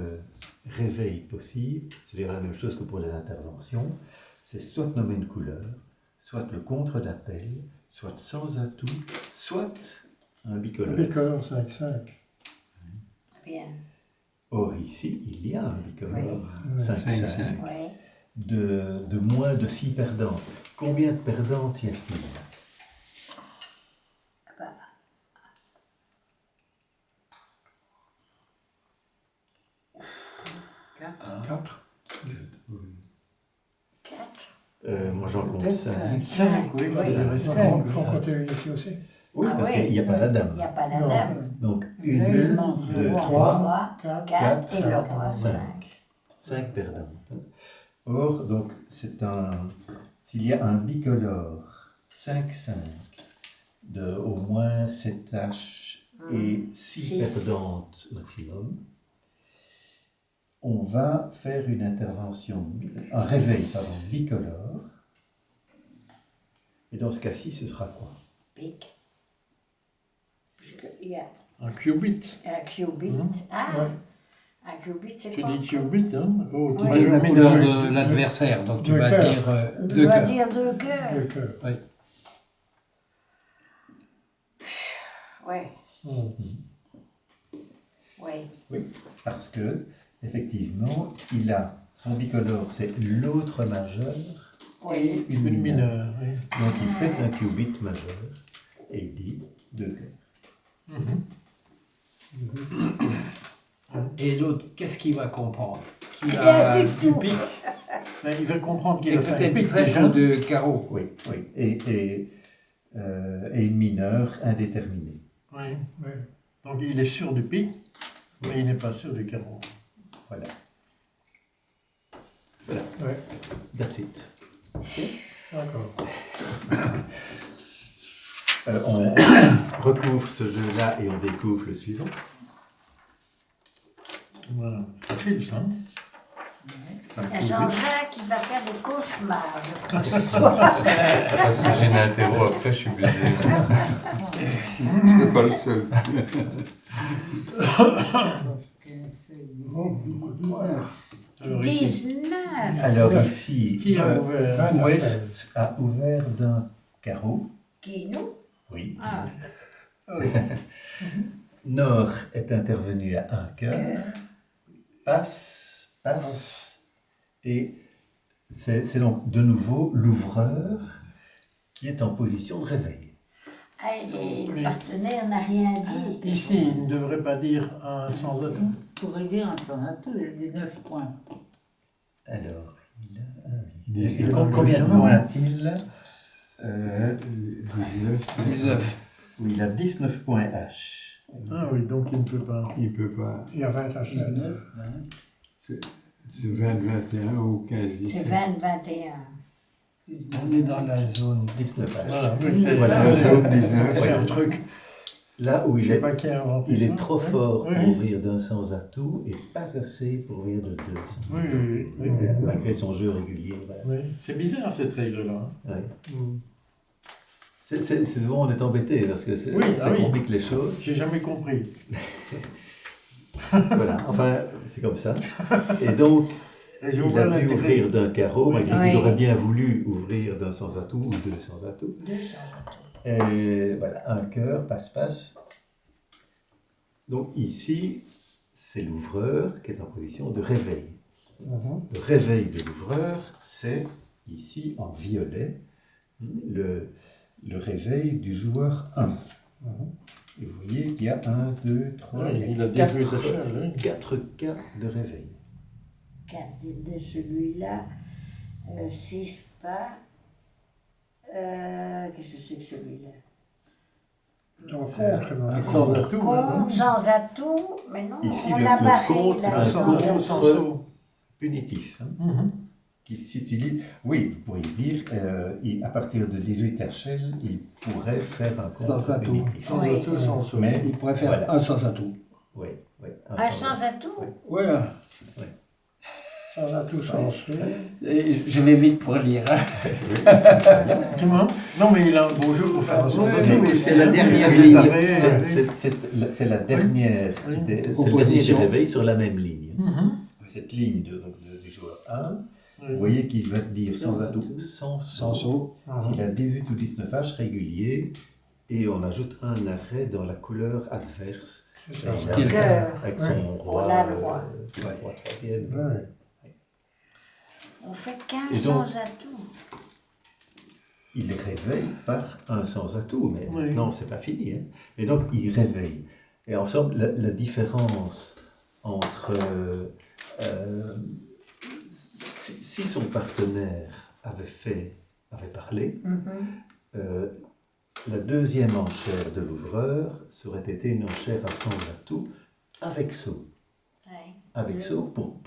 réveils possibles, c'est-à-dire la même chose que pour les interventions, c'est soit nommer une couleur, soit le contre d'appel, soit sans atout, soit un bicolore. Bicolore 5-5. Bien. Or ici, il y a un bicolore Oui. 5-5 Oui. de moins de 6 perdants. Combien de perdantes y a-t-il? Quatre. 4. 4. Moi j'en compte Peut-être 5. 5, oui, Oui. c'est Il restant. faut compter une ici aussi. Oui, Ah parce oui. qu'il n'y a pas la Il dame. n'y a pas la Non. dame. Donc Là, il manque 1, 2, le roi. 3, 3, 4. 4 et le cinq. roi. 5. 5 perdantes. Or, donc, s'il y a un bicolore 5-5 de au moins 7 H et 6 Six. perdantes maximum, on va faire une intervention, un réveil, pardon, bicolore. Et dans ce cas-ci, ce sera quoi? Pique. Puisqu'il y a Un qubit. un qubit. Ah, Ouais. un qubit, c'est Tu quoi? dis qubit, hein? Oh, Oui. Majeur mais couleur de- de l'adversaire, donc tu Deux vas cœurs. dire On deux doit cœurs. dire 2 cœurs. 2 cœurs. Oui, Hmm. oui. Parce que, effectivement, il a son bicolore, c'est l'autre majeur Oui. et une Une mineure. mineure, oui. Donc il fait un qubit majeur et il dit 2 cœurs. Et l'autre, qu'est-ce qu'il va comprendre? Qu'il Rien a du du tout. pic Mais il va comprendre qu'il et a 5 peut-être du pics trèfle déjà. ou de carreau. Oui, oui. Et une mineure indéterminée. Oui. Oui. Donc il est sûr du pic, mais il n'est pas sûr du carreau. Voilà. Ouais. That's it. D'accord. On recouvre ce jeu-là et on découvre le suivant. Voilà. Facile, ça. Il y a Jean-Jacques qui va faire des cauchemars, je crois, ce soir. Parce que j'ai une interro après, je suis obligé. Je suis pas le seul. Beaucoup de points. Alors ici, 19. Alors ici, qui a ouvert? Ouest a ouvert d'un carreau. Qui, nous? Oui. Ah, Nord est intervenu à un cœur. Passe, passe. Et c'est donc de nouveau l'ouvreur qui est en position de réveil. ah, et le Oui. partenaire n'a rien dit. Ici, il ne devrait pas dire un sans atout. On pourrait dire un temps à tout, il a 19 points. Alors, il a... Dix-neuf. Combien de points a-t-il 19, 19. Oui, il a 19 points H. Ah oui, donc il ne peut pas. il peut pas. Il y a 20 HL. 19, 20. C'est 20-21 ou 15-17. C'est 20-21. On est dans la zone. 19 H. Voilà, oui, c'est Voilà. La zone 19. c'est un truc. Là où Je il sais est, pas qui a inventé il ça. est trop Oui. fort Oui, pour oui. ouvrir d'un sans atout et pas assez pour ouvrir de 2 sans Oui, atout. oui, oui, oui. Malgré son jeu régulier. Voilà. Oui. C'est bizarre cette règle-là. hein. Ouais. C'est souvent on est embêté parce que Oui, ça ah oui. complique les choses. J'ai jamais compris. Voilà, enfin c'est comme ça. Et donc Et je Il vois a dû l'intérêt. ouvrir d'un carreau, malgré Oui. qu'il aurait bien voulu ouvrir d'un sans atout ou deux sans atout. 200 Et voilà, un cœur, passe-passe. Donc ici, c'est l'ouvreur qui est en position de réveil. Le réveil de l'ouvreur, c'est ici en violet, le réveil du joueur 1. Et vous voyez qu'il y a 1, 2, 3, Ouais, il a 18 échelles, oui. 4 cas de réveil. 4 de celui-là, 6 pas. Qu'est-ce que c'est que celui-là? Rencontre, non. Sans atout. hein. Con, sans atout, mais non, Ici, on le l'a barré compte, là. un Sans compte. atout, sans contre- saut. Punitif, hein, Mhm. qui s'utilise. Oui, vous pourriez dire, à partir de 18 échelles, il pourrait faire un Sans compte atout. punitif. Sans Oui. atout, sans saut. Mais Il pourrait faire Voilà. un sans atout. oui, oui, Un sans atout? Ouais. Sans atout, sans saut. Et je vais vite pour lire. hein. Comment? Non, mais il a un beau jeu pour faire un sans Ouais, atout. mais c'est la dernière Oui, ligne. c'est la dernière, Oui. c'est le dernier Proposition. réveil sur la même ligne. Mhm. Cette ligne du joueur 1, Oui. vous voyez qu'il va dire sans atout, sans Sans saut. saut. S'il a 18 ou 19 H réguliers, et on ajoute un arrêt dans la couleur adverse. C'est ça. Évidemment, Quel cœur. avec son roi, On a le roi. roi troisième. Ouais. On fait 15 Et donc- sans atout. Il réveille par un sans atout, mais Oui. non, c'est pas fini. Hein. Et donc, il réveille. Et ensemble, la différence entre si son partenaire avait parlé, la deuxième enchère de l'ouvreur serait été une enchère à sans atout avec saut. Ouais. Avec saut pour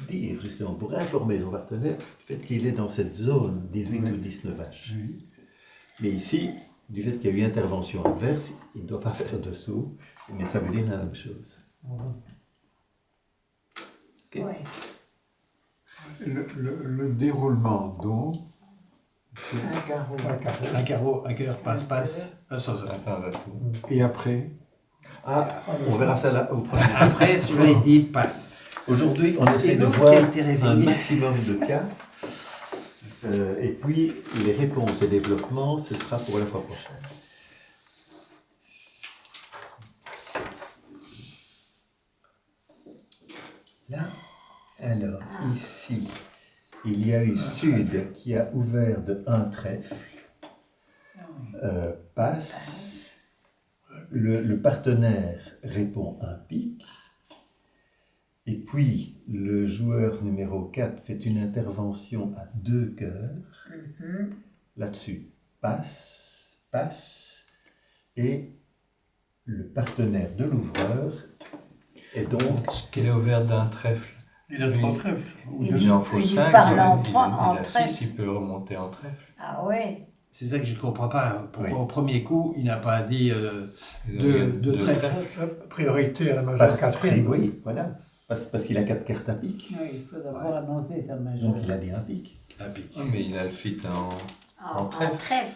dire, justement, pour informer son partenaire du fait qu'il est dans cette zone 18 ou 19 H. Mais ici, du fait qu'il y a eu intervention adverse, il ne doit pas faire de saut, mais ça veut dire la même chose. Ok. Ouais. Le déroulement, donc, c'est- Un carreau. Un carreau. Un carreau, un cœur, passe-passe, un sans Un atout. sans atout. et après, Ah, on verra ça là au prochain. Après, celui-là, il dit passe. Aujourd'hui, on essaie Et de l'autre voir qui a été un réveillé. maximum de cas. Et puis, les réponses et développements, ce sera pour la fois prochaine. Là, alors, ici, il y a eu Sud qui a ouvert de un trèfle, passe, le partenaire répond un pic, et puis le joueur numéro 4 fait une intervention à 2 cœurs, là-dessus, passe, et le partenaire de l'ouvreur est donc Qu'il est ouvert d'un trèfle. Il a 3 trèfles. ou Il deux. Il en faut il 5. parle en trois- en il a trèfle. 6, il peut remonter en trèfle. Ah ouais. C'est ça que je ne comprends pas. Pourquoi Oui. au premier coup, il n'a pas dit Il deux a deux trèfles. Priorité à la majeure parce, quatrième. oui, voilà, parce qu'il a 4 cartes à pic, Oui, il faut d'abord annoncer sa donc majeure. il a dit un pic. Un pic. Ah, mais il a le fit en En trèfle. trèfle.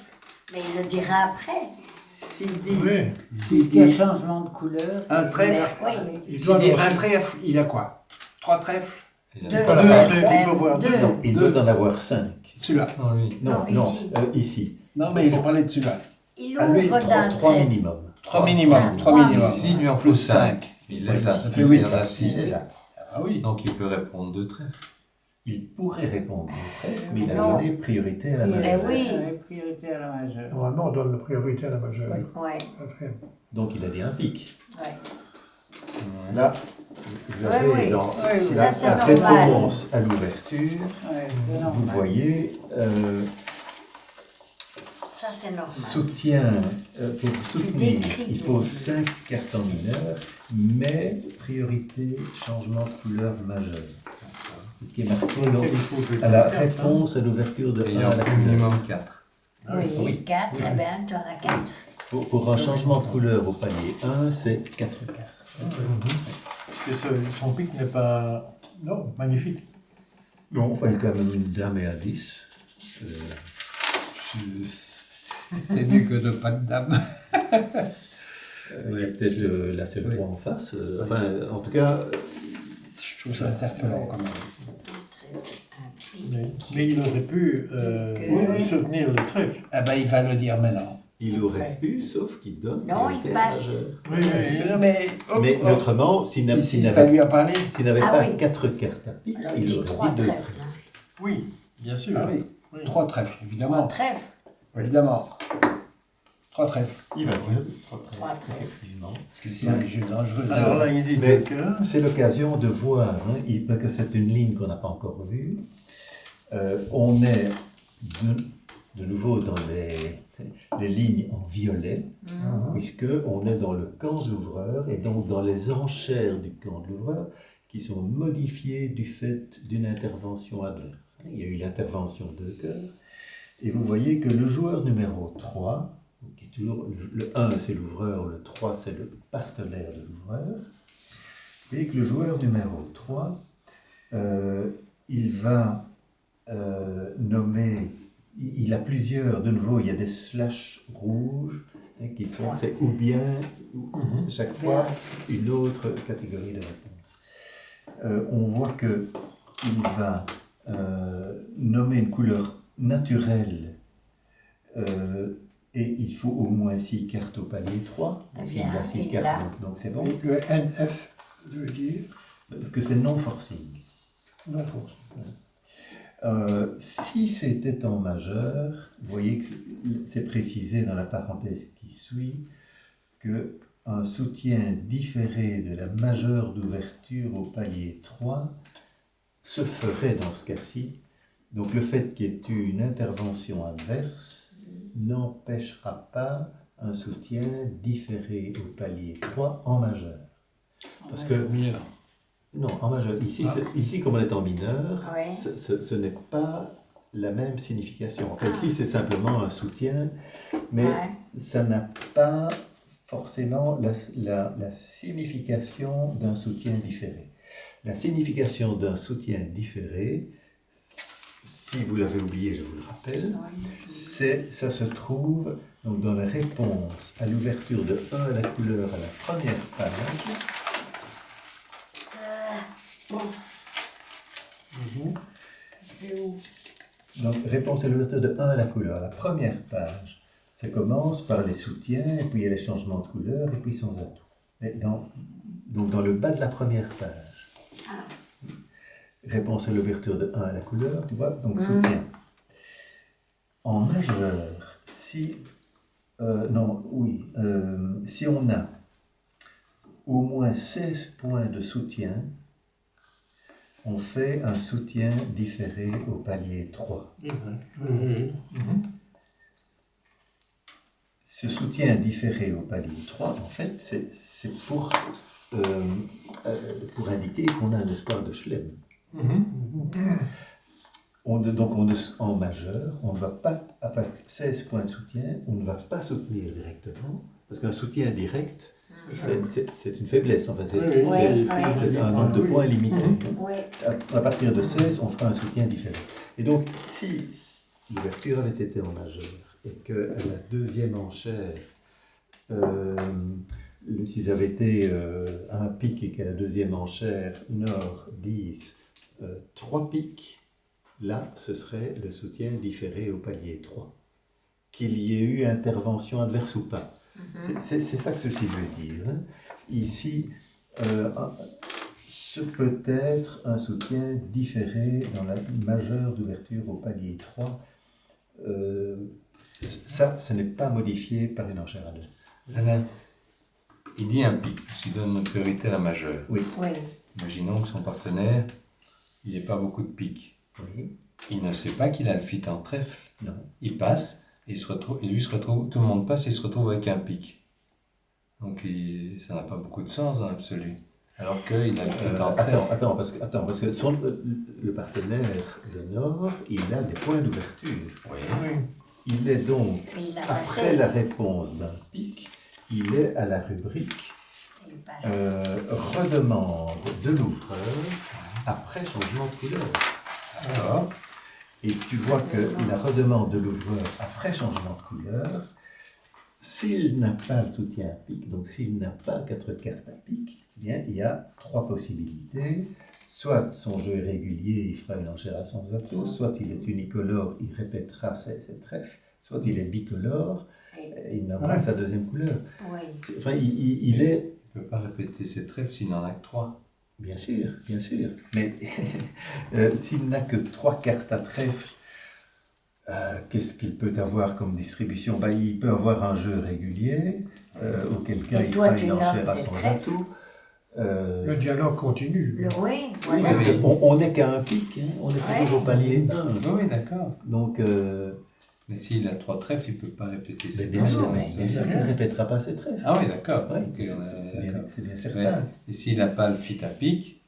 Mais il le dira après. S'il dit, Oui. s'il Qu'il y a dit changement de couleur. un trèfle, Oui. Il s'il doit dit dans- un trèfle, il a quoi? 3 trèfles? Il a Deux, pas la deux, barre. deux, on peut voir deux. Non, il Deux. doit en avoir 5. Celui-là. Non, lui. Non, Non, non, ici. ici. Non, mais je parlais de celui-là. Il À lui, ouvre d'un 3 trèfle. minimum. 3 minimum. Ah, 3 trois. minimum. Ici, il lui en faut Plus 5. Il les a. Ça fait Il huit. en a Il est 6. là. Ah oui. Donc il peut répondre 2 trèfles. Il pourrait répondre au trèfle, mais il a Non. donné priorité à la Eh majeure. oui. Priorité à la majeure. Normalement, on donne la priorité à la majeure. Ouais, Quatrième. Donc il a dit un pic. ouais. Là, vous avez Oui, oui. dans Oui, la, ça, c'est la normal. réponse à l'ouverture, Ouais, c'est vous normal. voyez, Ça, c'est normal. soutien, pour soutenir, décris. il faut 5 cartes en mineur, mais priorité, changement de couleur majeur. C'est ce qui est marqué donc, à la réponse à l'ouverture de Et il 1 en à la faut couleur. minimum 4. Oui, Oui. 4, eh bien, tu en as 4. Pour un changement de couleur au palier 1, c'est 4 cartes. Parce que son pic n'est pas Non. magnifique. Non, enfin, il y a quand même une dame et un 10. C'est mieux que de pas de dame. Il y a peut-être là, c'est le Oui. roi en face. Enfin, en tout cas, Je trouve ça interpellant quand même. Mais il aurait pu Oui. soutenir le trèfle. Eh ben, il va le dire maintenant. Il aurait pu, sauf qu'il donne Non, il caractère passe. majeur. Oui, oui. Non, mais, Mais autrement, s'il n'a- si s'il ça n'avait lui a parlé. s'il n'avait Ah pas oui. 4 cartes à pique, Alors, il dit aurait 3 dit 2 trèfles. trèfles. Oui, bien sûr. Ah oui, Oui. 3 trèfles, 3 évidemment. trèfles. Évidemment. 3 trèfles. Il va dire 3 trèfles, Trois trèfles. effectivement. Parce que c'est un jeu dangereux. Alors là, il dit Mais que... c'est l'occasion de voir, parce que c'est une ligne qu'on n'a pas encore vue. On est de nouveau dans les lignes en violet, puisque on est dans le camp de l'ouvreur et donc dans les enchères du camp de l'ouvreur qui sont modifiées du fait d'une intervention adverse. Il y a eu l'intervention de cœur, et vous voyez que le joueur numéro 3, qui est toujours le 1 c'est l'ouvreur, le 3 c'est le partenaire de l'ouvreur, et que le joueur numéro 3, il va nommer, il a plusieurs, de nouveau, il y a des slash rouges qui sont, c'est ou bien, chaque fois, une autre catégorie de réponse. On voit que il va nommer une couleur naturelle et il faut au moins 6 cartes au palier 3. Eh S'il bien, a 6 il cartes, l'a. donc c'est bon. Et le NF veut dire Que c'est non forcing. non force. Si c'était en majeur, vous voyez que c'est précisé dans la parenthèse qui suit que un soutien différé de la majeure d'ouverture au palier 3 se ferait dans ce cas-ci. Donc le fait qu'il y ait eu une intervention adverse n'empêchera pas un soutien différé au palier 3 en majeur. Parce que Mineur. non, en majeur. Ici, ici comme on est en mineur, Oui. ce n'est pas la même signification. Enfin, ici, c'est simplement un soutien, mais Ouais. ça n'a pas forcément la signification d'un soutien différé. La signification d'un soutien différé, si vous l'avez oublié, je vous le rappelle, ça se trouve donc, dans la réponse à l'ouverture de 1 à la couleur à la première page. Donc, réponse à l'ouverture de 1 à la couleur. La première page, ça commence par les soutiens, et puis il y a les changements de couleur, et puis sans atout. Mais donc dans le bas de la première page, réponse à l'ouverture de 1 à la couleur, tu vois, donc soutien. En majeur, si on a au moins 16 points de soutien, on fait un soutien différé au palier 3. Exact. Ce soutien différé au palier 3, en fait, c'est pour indiquer qu'on a un espoir de Schlem. En majeur, on ne va pas, avec 16 points de soutien, on ne va pas soutenir directement, parce qu'un soutien direct, c'est une faiblesse. Enfin, c'est un nombre de points limité. Oui. À partir de 16, on fera un soutien différé. Et donc, si l'ouverture avait été en majeur et qu'à la deuxième enchère, s'ils avaient été à un pic et qu'à la deuxième enchère, Nord 10, 3 pics, là, ce serait le soutien différé au palier 3. Qu'il y ait eu intervention adverse ou pas. C'est ça que ceci veut dire. Ici, ce peut être un soutien différé dans la majeure d'ouverture au palier 3. Ça, ce n'est pas modifié par une enchère à 2. Alain, il dit un pic, il donne priorité à la majeure. Oui. Oui. Imaginons que son partenaire, il n'y ait pas beaucoup de pics. Oui. Il ne sait pas qu'il a le fit en trèfle. Non. Il passe, et lui se retrouve, tout le monde passe et il se retrouve avec un pic. Donc ça n'a pas beaucoup de sens dans l'absolu. Alors qu'il a le fit en trèfle. Attends, parce que le partenaire de Nord, il a des points d'ouverture. Oui. Il est donc, Il a après passé. la réponse d'un pic, il est à la rubrique Il passe. redemande de l'ouvreur après changement de couleur. Alors, Et tu vois que la redemande de l'ouvreur après changement de couleur, s'il n'a pas le soutien à pic, donc s'il n'a pas 4 cartes à pic, eh bien, il y a 3 possibilités. soit son jeu est régulier, il fera une enchère à sans atout, soit il est unicolore, il répétera ses trèfles, soit il est bicolore, il nommera sa deuxième couleur. Oui. Enfin, il est... Il ne peut pas répéter ses trèfles s'il n'en a que 3. Bien sûr, mais s'il n'a que 3 cartes à trèfle, qu'est-ce qu'il peut avoir comme distribution? Il peut avoir un jeu régulier, auquel cas Et il toi, fera tu une enchère notes à tes son trèfles. atout. Le dialogue continue. Oui, Oui, voilà. parce qu'on n'est qu'à un pic, hein, on est toujours au palier 1. Oui, d'accord. Donc, Mais s'il a 3 trèfles, il ne peut pas répéter ses bien sûr, trèfles. bien sûr qu'il ne répétera pas ses trèfles. Ah oui, d'accord. Ouais, Ok, on est c'est d'accord. bien Mais- certain. Et s'il n'a pas le fit à pic,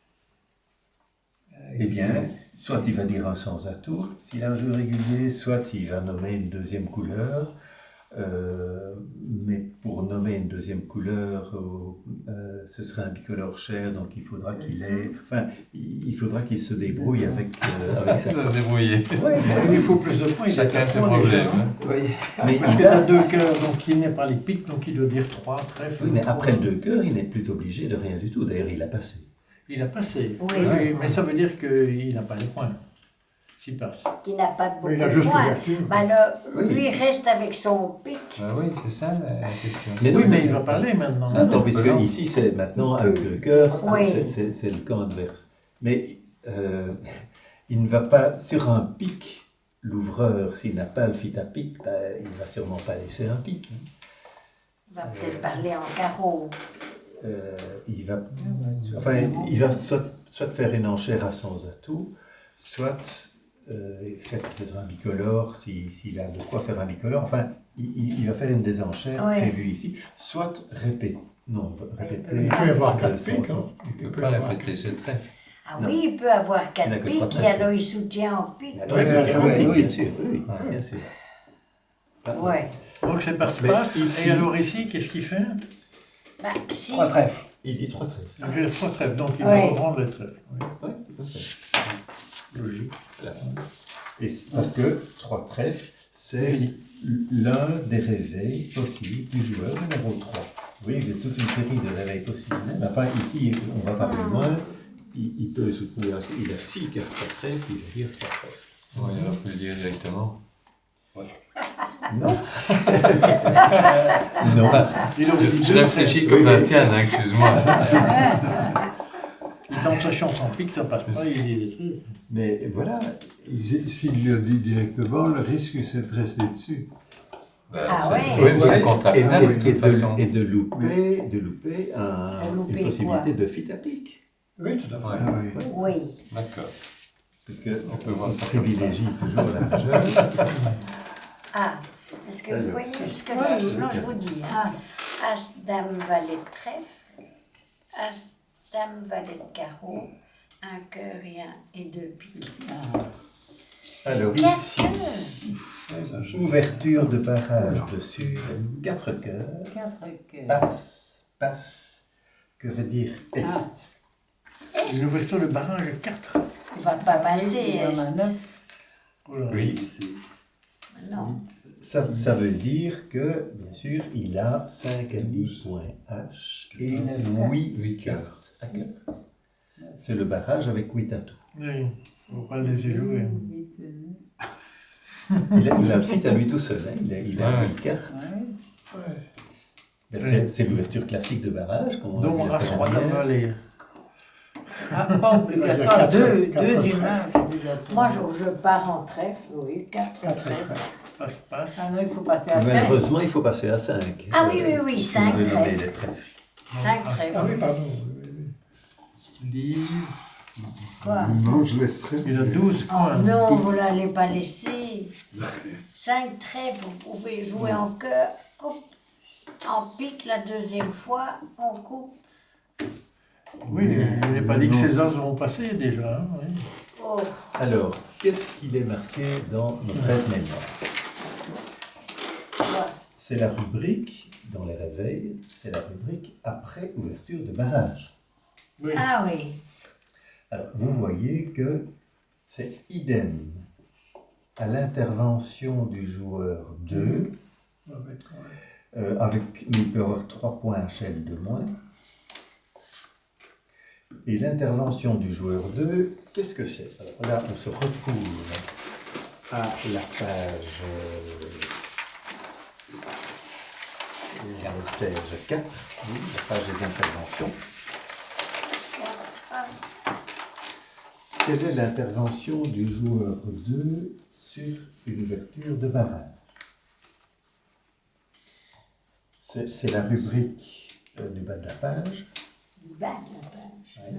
Eh bien, soit il va dire un sans atout, s'il a un jeu régulier, soit il va nommer une deuxième couleur. Mais pour nommer une deuxième couleur, ce serait un bicolore cher, donc il faudra qu'il ait... Enfin, il faudra qu'il se débrouille avec ça. ça doit se débrouiller. Il faut plus de points. Il a Chacun quatre ses points déjà, problèmes. hein. hein. Mais Parce il qu'il a a... 2 cœurs, donc il n'est pas les pics, donc il doit dire 3 trèfles. Oui, mais trois. après le 2 cœurs, il n'est plus obligé de rien du tout. D'ailleurs, il a passé. Il a passé. Oui. Mais ça veut dire qu'il n'a pas les points. S'il passe. Qui n'a pas de beaucoup Mais il a de juste points. l'ouverture. Bah, le- Oui. lui, il reste avec son pic. Ah oui, c'est ça la question. Mais Oui, non, mais il va parler maintenant. Ça, Attends, puisque non. ici, c'est maintenant avec 2 cœurs, Oui. c'est le camp adverse. Mais il ne va pas, sur un pic, l'ouvreur, s'il n'a pas le fit à pic, il ne va sûrement pas laisser un pic. Hein. Il va peut-être parler en carreau. Il va, enfin, il va soit faire une enchère à sans atout, soit faire peut-être un bicolore, s'il a de quoi faire un bicolore. Enfin, il va faire une des enchères Oui. prévues ici, soit répéter. Répéter. Il peut y avoir 4 son- pics. son- Hein. Il ne peut pas répéter ses trèfles. Ah Non. oui, il peut avoir Il n'a 4 que trois pics, et trèfles. alors il soutient en pic. Alors, il se tient en oui, pic, oui. bien sûr, oui, Ouais. bien sûr. Ah, Ouais. Donc c'est passe Mais passe. ici- Et alors ici, qu'est-ce qu'il fait? Bah, si. 3 trèfles. Il dit 3 trèfles. Il fait 3 trèfles, donc il Oui. va reprendre les trèfles. Oui. Oui, tout à fait. Logique. Parce que 3 trèfles, c'est l'un des réveils possibles du joueur numéro 3. Oui, il y a toute une série de réveils possibles. Mais enfin, ici, on va pas plus loin. Il peut soutenir. Il a 6 cartes à trèfle, il va dire 3 trèfles. Oui, alors faut le dire directement. Non. Non. Il aurait dit Je deux réfléchis trèfles. comme Bastien, excuse-moi. Il tente sa chance en pic, ça passe pas, il dit des trucs. Mais voilà. S'il le dit directement, le risque c'est de rester dessus. Ah c'est- ouais. Oui, mais c'est Et, contractable de toute façon. de louper, louper une possibilité quoi? de fit à pic. Oui, tout à fait. Ouais, Ah oui. Oui. d'accord. Parce que On peut voir on ça comme privilégie toujours la majeure. Ah, est-ce que vous Alors, voyez ce que c'est- c'est? Non, je vous dis. Hein. As, dame, valet de trèfle. As, dame, valet de carreau. Un cœur et 2 piques. Alors 4 ici, cœurs. ouverture de barrage dessus, 4 cœurs, 4 cœurs. passe. Que veut dire est? Ah. Une ouverture de barrage à 4. Il va pas passer. Il en a 9. Oui. Non. Ça veut dire que, bien sûr, il a 5 à 10 points H et 8 cartes à cœur. C'est le barrage avec 8 atouts. Oui, il ne faut pas le laisser jouer. Il a le fit à lui tout seul, hein. Il a Ouais. 8 cartes. Ouais. Ben, c'est l'ouverture classique de barrage. Comme on a Donc, vu la As, fois 3, dame, dernière. valet. Ah, pas obligatoire. quatre- Deux quatre images obligatoires. Moi, je pars en trèfle, oui, 4 4 trèfles. trèfles. Passe, passe. Ah non, il faut passer à 5. Malheureusement, il faut passer à 5. Ah oui, 5 trèfles. 5 Ah oui, trèfles. pardon. 10. Quoi? Non, je laisserai. Il a 12 Oh points. non, vous l'allez pas laisser. 5 trèfles, vous pouvez jouer en cœur, coupe, en pique la deuxième fois, on coupe. Oui, il n'est pas dit que ces as vont passer déjà. Hein, oui. Oh, Alors, qu'est-ce qu'il est marqué dans notre aide-mémoire? voilà. C'est la rubrique, dans les réveils, c'est la rubrique après ouverture de barrage. Oui. Ah oui. Alors, vous voyez que c'est idem à l'intervention du joueur 2, avec, il peut avoir 3 points HL de moins. Et l'intervention du joueur 2, qu'est-ce que c'est? Alors là, on se retrouve à la page, page 4, oui, la page des interventions. Quelle est l'intervention du joueur 2 sur une ouverture de barrage? C'est la rubrique du bas de la page. Bas de la page. Ouais.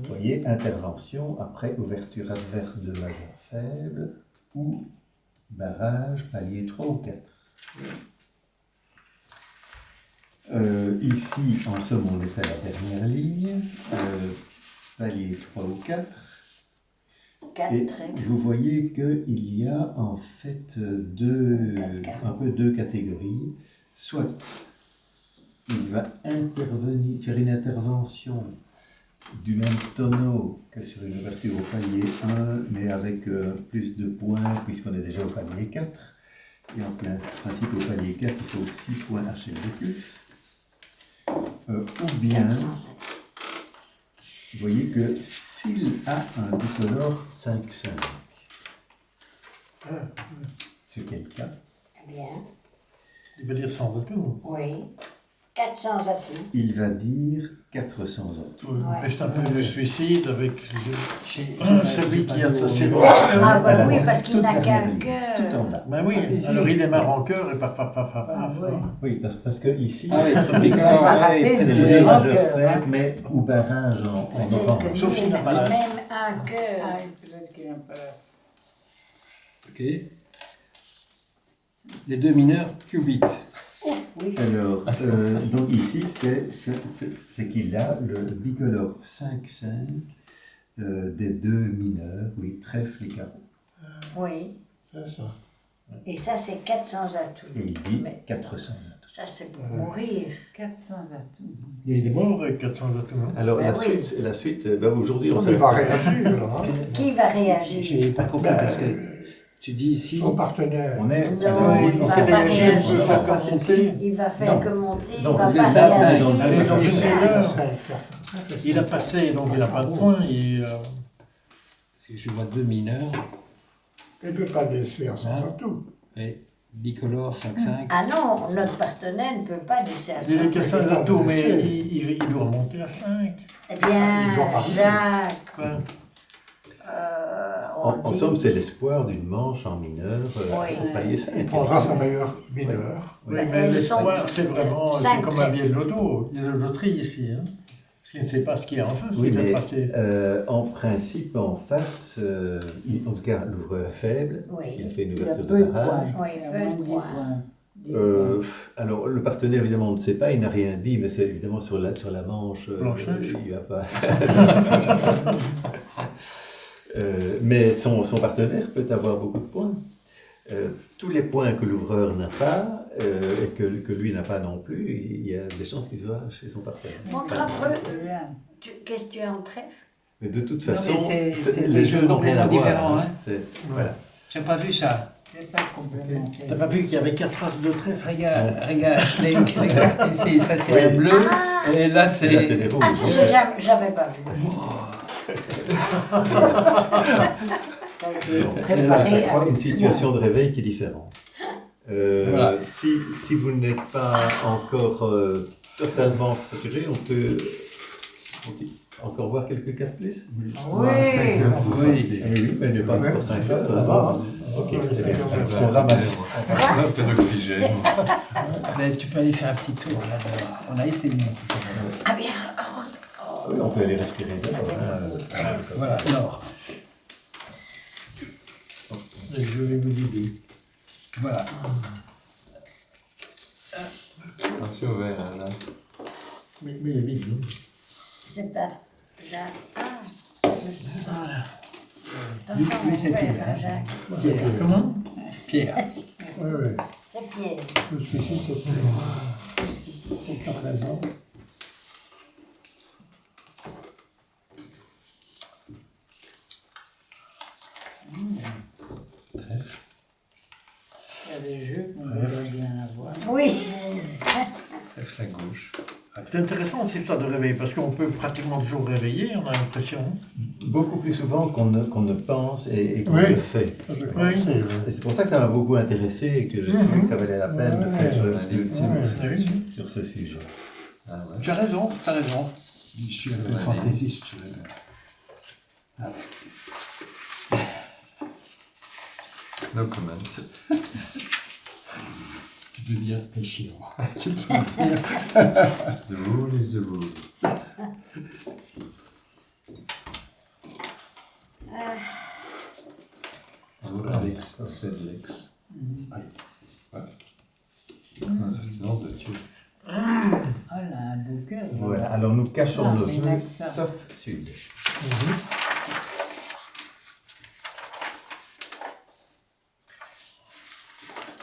Vous voyez, intervention après ouverture adverse de majeur faible ou barrage palier 3 ou 4. Ici, en somme, on est à la dernière ligne, palier 3 ou 4. Et vous voyez qu'il y a en fait un peu deux catégories. Soit il va intervenir, faire une intervention du même tonneau que sur une ouverture au palier 1, mais avec plus de points, puisqu'on est déjà au palier 4. Et en principe, au palier 4, il faut 6 points HL de plus. Ou bien, vous voyez que s'il a un bicolore 5-5, ce qui est le cas, Bien. Il veut dire sans atout. Oui. 400 atouts. il va dire 400 atouts. Ouais. C'est un peu de suicide avec celui qui a vu. sa Ah bah Alors, oui, parce qu'il toute n'a dernière qu'un ligne, cœur. tout en bas. Ben oui, alors il démarre en cœur et paf. Oui, parce que ici, Ah oui, cette tout rubrique, bicolore, va oui, rater, c'est précisé. les en majeurs cœur, faibles, mais ou barrage en novembre. Sauf s'il n'a pas Même l'as. un cœur. Ah, peut-être qu'il n'a pas. Ok. Les deux mineurs cubites. Alors, donc ici, c'est qu'il a le bicolore 5-5 des deux mineurs, oui, trèfle et carreau. Oui. C'est ça. Et ça, c'est 400 atouts. Et il dit Mais 400 atouts. ça, c'est pour mourir. 400 atouts. Il est mort avec 400 atouts, non? Alors, Ben oui. la suite ben, aujourd'hui, on On sait va réagir là. Hein. Qui va réagir? J'ai pas compris parce que tu dis ici. Son partenaire. On est Non, il on va sait pas réagir. réagir. Il va pas cesser. Il va faire Non. que monter, il Non, va il pas est certain, réagir. donc, Allez, donc, C'est c'est ça, l'heure. c'est Il a passé, donc il n'a pas de points. Je vois deux mineurs Il ne peut pas laisser à son atout. et bicolore 5-5. Ah non, notre partenaire ne peut pas laisser à ça. Il est 400 atouts, mais laisser. il doit monter à 5. Eh bien, Il doit pas Jacques, Quoi? En dit- somme, c'est l'espoir d'une manche en mineur Oui. au palier 5. Il prendra sa meilleure mineur. Oui, Mais mais elles l'espoir, sont c'est vraiment, toutes c'est comme un cinq. billet de loto, les loteries ici. Hein. Parce qu'il ne sait pas ce qu'il y a en face, Oui, il mais va passer. en principe, en face, en tout cas, l'ouvreur est faible. Oui. Il a fait une Il y a ouverture peu de de points. barrage. Oui, Il y a peu de moins de 10 points. points. 10 Alors, le partenaire, évidemment, on ne sait pas, il n'a rien dit, mais c'est évidemment sur la manche. Blanche-Neige. Il va pas. Mais son partenaire peut avoir beaucoup de points. Tous les points que l'ouvreur n'a pas et que lui n'a pas non plus, il y a des chances qu'il soit chez son partenaire. Montre un peu. Celui-là. Qu'est-ce que tu as en trèfle? Mais de toute Non, façon, mais c'est les des jeux jeux n'ont rien à complètement voir. différents, hein. Voilà. J'ai pas vu ça. C'est pas complémentaire. T'as pas vu qu'il y avait 4 traces de trèfle? Regarde, les cartes ici, ça c'est un bleu, Ah, et là Et là, c'est c'est. des rouges. ah ça, j'avais pas vu. Ça, c'est Bon, préparé chaque fois, avec une situation de réveil qui est différente. Voilà. Si vous n'êtes pas encore totalement saturé, on peut encore voir quelques cas de plus. Oui. Oui. Oui, mais il n'y a pas encore 5 heures. Ah, Ok, ouais, c'est bien. c'est bien. On ramasse. Un peu d'oxygène. Mais tu peux aller faire un petit tour là-bas. On a été mis. Ah bien, Ah oui, on peut aller respirer dehors. Hein. Voilà, nord. Je vais vous guider. Voilà. Attention au verre, là. Mais il est vide, non? c'est pas Jacques. Ah. Lui, Attention, c'est mon Pierre, père, hein. Jacques. Pierre. Comment Pierre. Oui, oui. C'est Pierre. Le souci, c'est qu'à présent, Il y a des jeux qu'on doit bien avoir. Oui. Trèfle à gauche. C'est intéressant cette histoire de réveil, parce qu'on peut pratiquement toujours réveiller, on a l'impression. Beaucoup plus souvent qu'on ne pense et qu'on Oui. le fait. Ça, je Oui. pense, Et c'est pour ça que ça m'a beaucoup intéressé et que je trouvais que ça valait la peine de faire On a dit aussi, Ouais. sur ce sujet. Ah ouais. Tu as raison, tu as raison. Je suis un peu Ouais. fantaisiste. Ah. No comment. Tu peux dire péché. Tu peux The rule is the rule. Alors, Alex, c'est Lex. Aïe. Voilà. Non, de Dieu. Oh là, un beau cœur. Voilà, alors nous cachons Ah, nos mais jeux, l'accent. sauf Sud.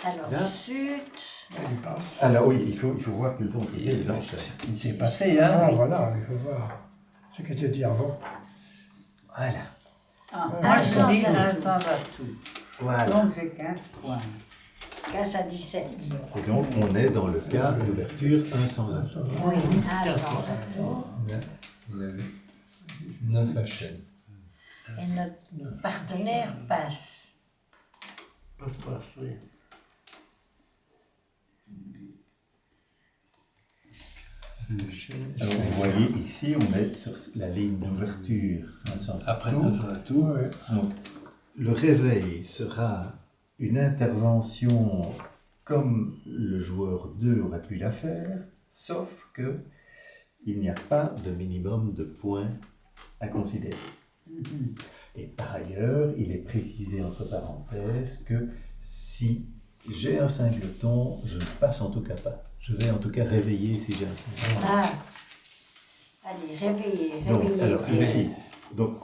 Alors, Là. sud, Il passe. Alors oui, il faut voir quels ont été les enchères. Il s'est passé, Ah, hein. voilà, il faut voir ce qui était dit avant. Voilà. Ah, Ouais. moi, je dis Un un sans sans atout. Voilà. Donc, j'ai 15 points. 15 à 17. Et donc on est dans le cas d'ouverture 1 sans atout. Oui, un sans atout. Là, on avait 9 HN. Et notre partenaire passe. Passe, oui. Alors vous voyez ici, on est sur la ligne d'ouverture 1 sans Après, atout. ça va tout. Ouais. Donc, le réveil sera une intervention comme le joueur 2 aurait pu la faire, sauf que il n'y a pas de minimum de points à considérer. Et par ailleurs, il est précisé entre parenthèses que si j'ai un singleton, je ne passe en tout cas pas. Je vais en tout cas réveiller si j'ai un singleton. Ah. Allez, réveillez, Donc, réveillez. alors ici, donc,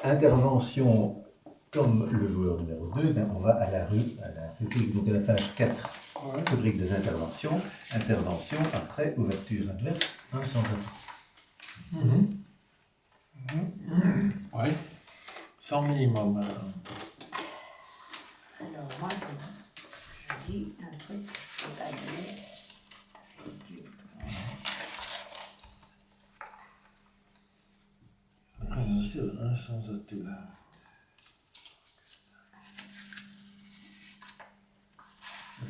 intervention comme le joueur numéro 2, ben, on va à la rubrique, donc à la page 4, rubrique des interventions, intervention après ouverture adverse, 1 sans atout. Ouais. Sans minimum. Alors, moi, je dis un truc que je peux pas dire. C'est un sans atout.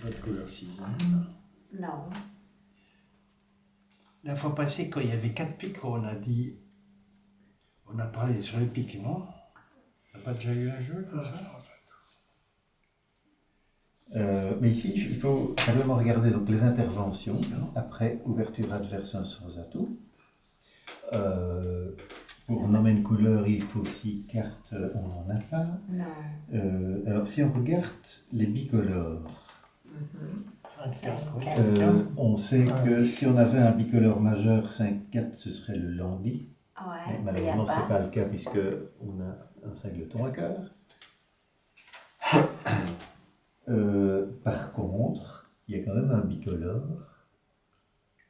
Pas de couleur 6. Non. La fois passée, quand il y avait 4 pics, on a dit. On a parlé sur les pics, non? T'as pas déjà eu un jeu comme ça? Mais ici, il faut simplement regarder donc, les interventions après ouverture adverse 1 sans atout. Pour nommer une couleur, il faut 6 cartes, on n'en a pas. Non. Alors si on regarde les bicolores, 5 cartes. on sait que si on avait un bicolore majeur 5-4, ce serait le Landy. Ouais, Mais il y malheureusement, a ce n'est pas le cas puisqu'on a un singleton à cœur. Par contre, il y a quand même un bicolore.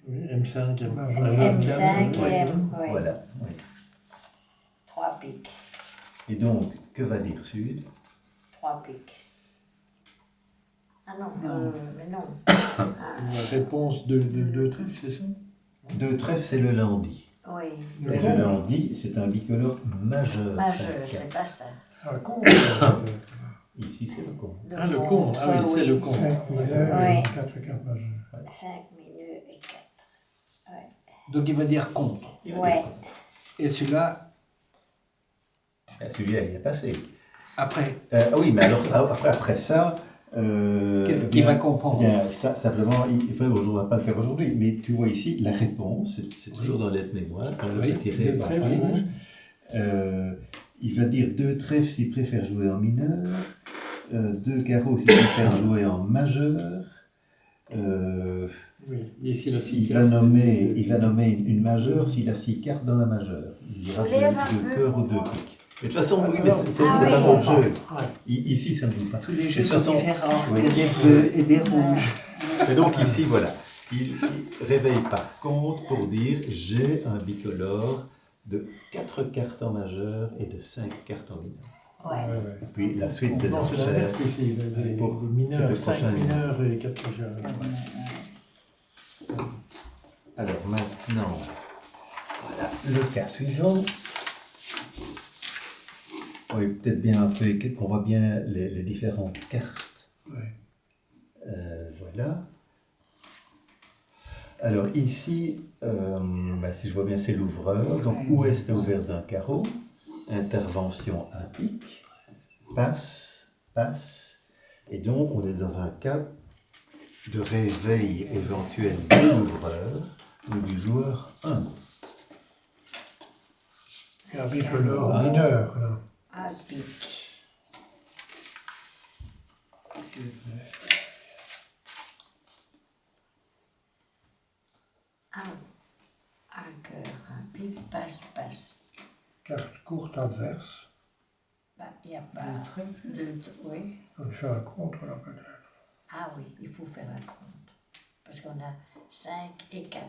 Oui, M5, M5 et Oui. M, oui. Voilà. Oui. 3 piques. Et donc, que va dire Sud? 3 piques. Ah non, Non. mais non. La réponse de 2 trucs, c'est ça? 2 trèfles, c'est le Landy. Oui. Et le Landy, c'est un bicolore majeur. Majeur, 5-4. c'est pas ça. Un con. Ici, c'est le con. Ah, le con. Ah oui, c'est le con. 5 mineurs Ouais. et 4 cartes majeures. 5 mineurs et 4. Donc il va dire contre. Il va Ouais. dire con. Et celui-là, Ah, celui-là, il est passé. après, Oui, mais alors, après ça... qu'est-ce eh qu'il bien, va comprendre? Bien, ça, simplement, on ne va pas le faire aujourd'hui, mais tu vois ici, la réponse, c'est toujours dans l'aide-mémoire, dans le Oui, petit deux état trèfles, rouge. Il va dire 2 trèfles s'il préfère jouer en mineur, 2 carreaux s'il préfère jouer en majeur. Oui, ici le 6 Il va nommer une majeure s'il a 6 cartes dans la majeure. Il y aura Soulève un 2 peu. cœurs ou 2 piques. Mais de toute façon, oui, mais c'est Ah oui. un autre jeu. Ouais. Ici, ça ne joue pas. Tous les De jeux toute sont façon, différents. oui. Il y a des bleus et des rouges. Et donc ici, voilà, il réveille par contre pour dire j'ai un bicolore de 4 cartes en majeur et de 5 cartes en mineur. Ouais. Et puis la suite des Non, c'est enchères. l'inverse ici. Les Pour mineurs, ces deux 5 prochains mineurs et 4 majeurs. Alors maintenant, voilà le cas suivant. Oui, peut-être bien un peu qu'on voit bien les différentes cartes. Ouais. Voilà. Alors ici, si je vois bien, c'est l'ouvreur. Donc ouest est ouvert d'un carreau, intervention un pic, passe, passe. Et donc on est dans un cas de réveil éventuel de l'ouvreur ou du joueur 1. Et avec le mineur, là. Un pic. Un cœur, un pic, passe, passe. Carte courte adverse. Il n'y a pas de... Oui. On va faire un contre, là, peut-être. Ah oui, il faut faire un compte. Parce qu'on a 5 et 4.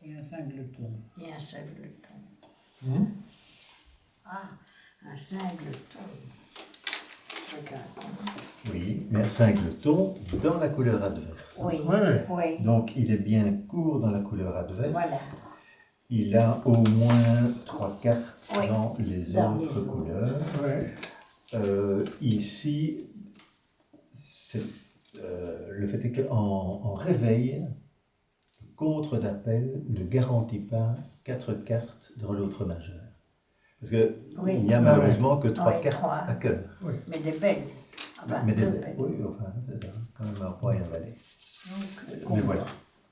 Et un singleton. Et un singleton. Ah, un singleton. Avec un compte. Oui, mais un singleton dans la couleur adverse. Oui, Ouais. oui. Donc il est bien court dans la couleur adverse. Voilà. Il a au moins 3 cartes Oui, dans les dans les autres autres. couleurs. Ouais. Ici, le fait est qu'en réveil, le contre d'appel ne garantit pas 4 cartes dans l'autre majeur. Parce qu'il Oui. n'y a malheureusement que 3 Oui, cartes 3. à cœur. Mais des belles. Enfin, Mais des deux belles. belles. Oui, enfin, c'est ça, quand même un roi et un valet. Donc, Mais contre. voilà.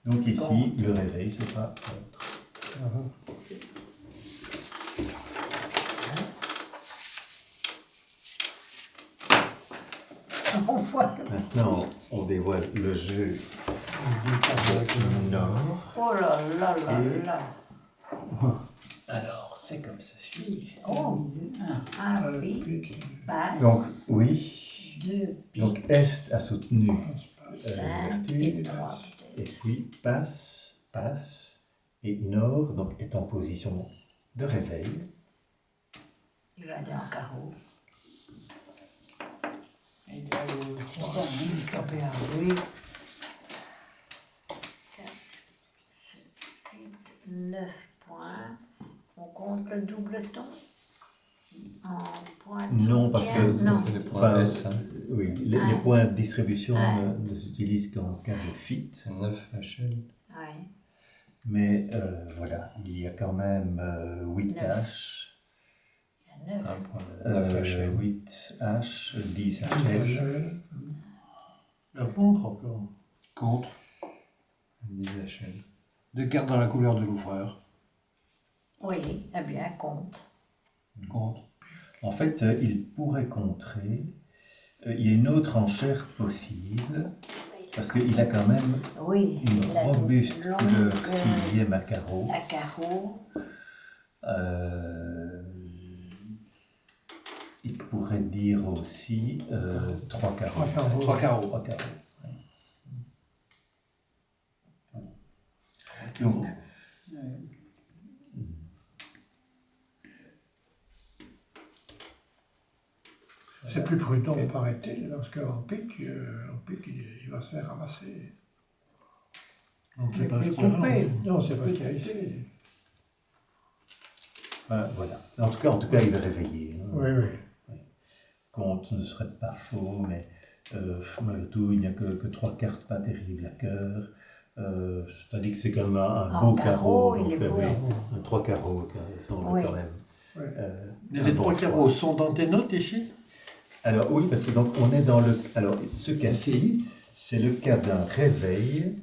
Donc ici, Contre. le réveil sera contre. On voit. Maintenant, on dévoile le jeu Nord. Oh là là là Et- là. Alors, c'est comme ceci. Oh, un Un pic, pic. passe. Donc, oui. 2 pics, Donc, Est a soutenu 5 et l'ouverture. 3. Et puis, passe, passe. Et Nord, donc, est en position de réveil. Il va aller en carreau. Et là, le trois. Il va bien, oui. 4, 7, 8, 9 points. On compte le doubleton en points de Non, parce soutien. que Non. C'est les points Enfin, S. Hein. oui, les Ah. points de distribution Ah. ne s'utilisent qu'en cas de fit. C'est 9 HL. Ouais. Mais voilà, il y a quand même 8 H, Il y a 9. 1 point. 9 HL. 8 H, 10 HL. HL. Un contre encore. Contre. 10 HL. 2 cartes dans la couleur de l'ouvreur. Oui, eh bien, compte. Contre. En fait, il pourrait contrer. Il y a une autre enchère possible, parce qu'il a quand même Oui, une il a des robuste longues, couleur 6e à carreau. à carreau. Il pourrait dire aussi 3 carreaux. 3 carreaux. 3 carreaux. 3 carreaux. Donc, C'est plus prudent, paraît-il, parce qu'en pic, il va se faire ramasser. On ne sait Mais pas ce plus qu'il y a. coupé. Non, c'est pas ce qu'il y a ici. voilà. En tout cas, il va réveiller. Hein. Oui, oui. Compte ne serait pas faux, mais malgré tout, il n'y a que 3 cartes pas terribles à cœur. C'est-à-dire que c'est quand même un beau carreau. Il est beau. Un 3 carreaux, ça semble Oui. quand même. Ouais. Et un les bon 3 choix. carreaux sont dans tes notes ici? Alors oui, parce que donc on est dans le. Alors ce cas-ci, c'est le cas d'un réveil.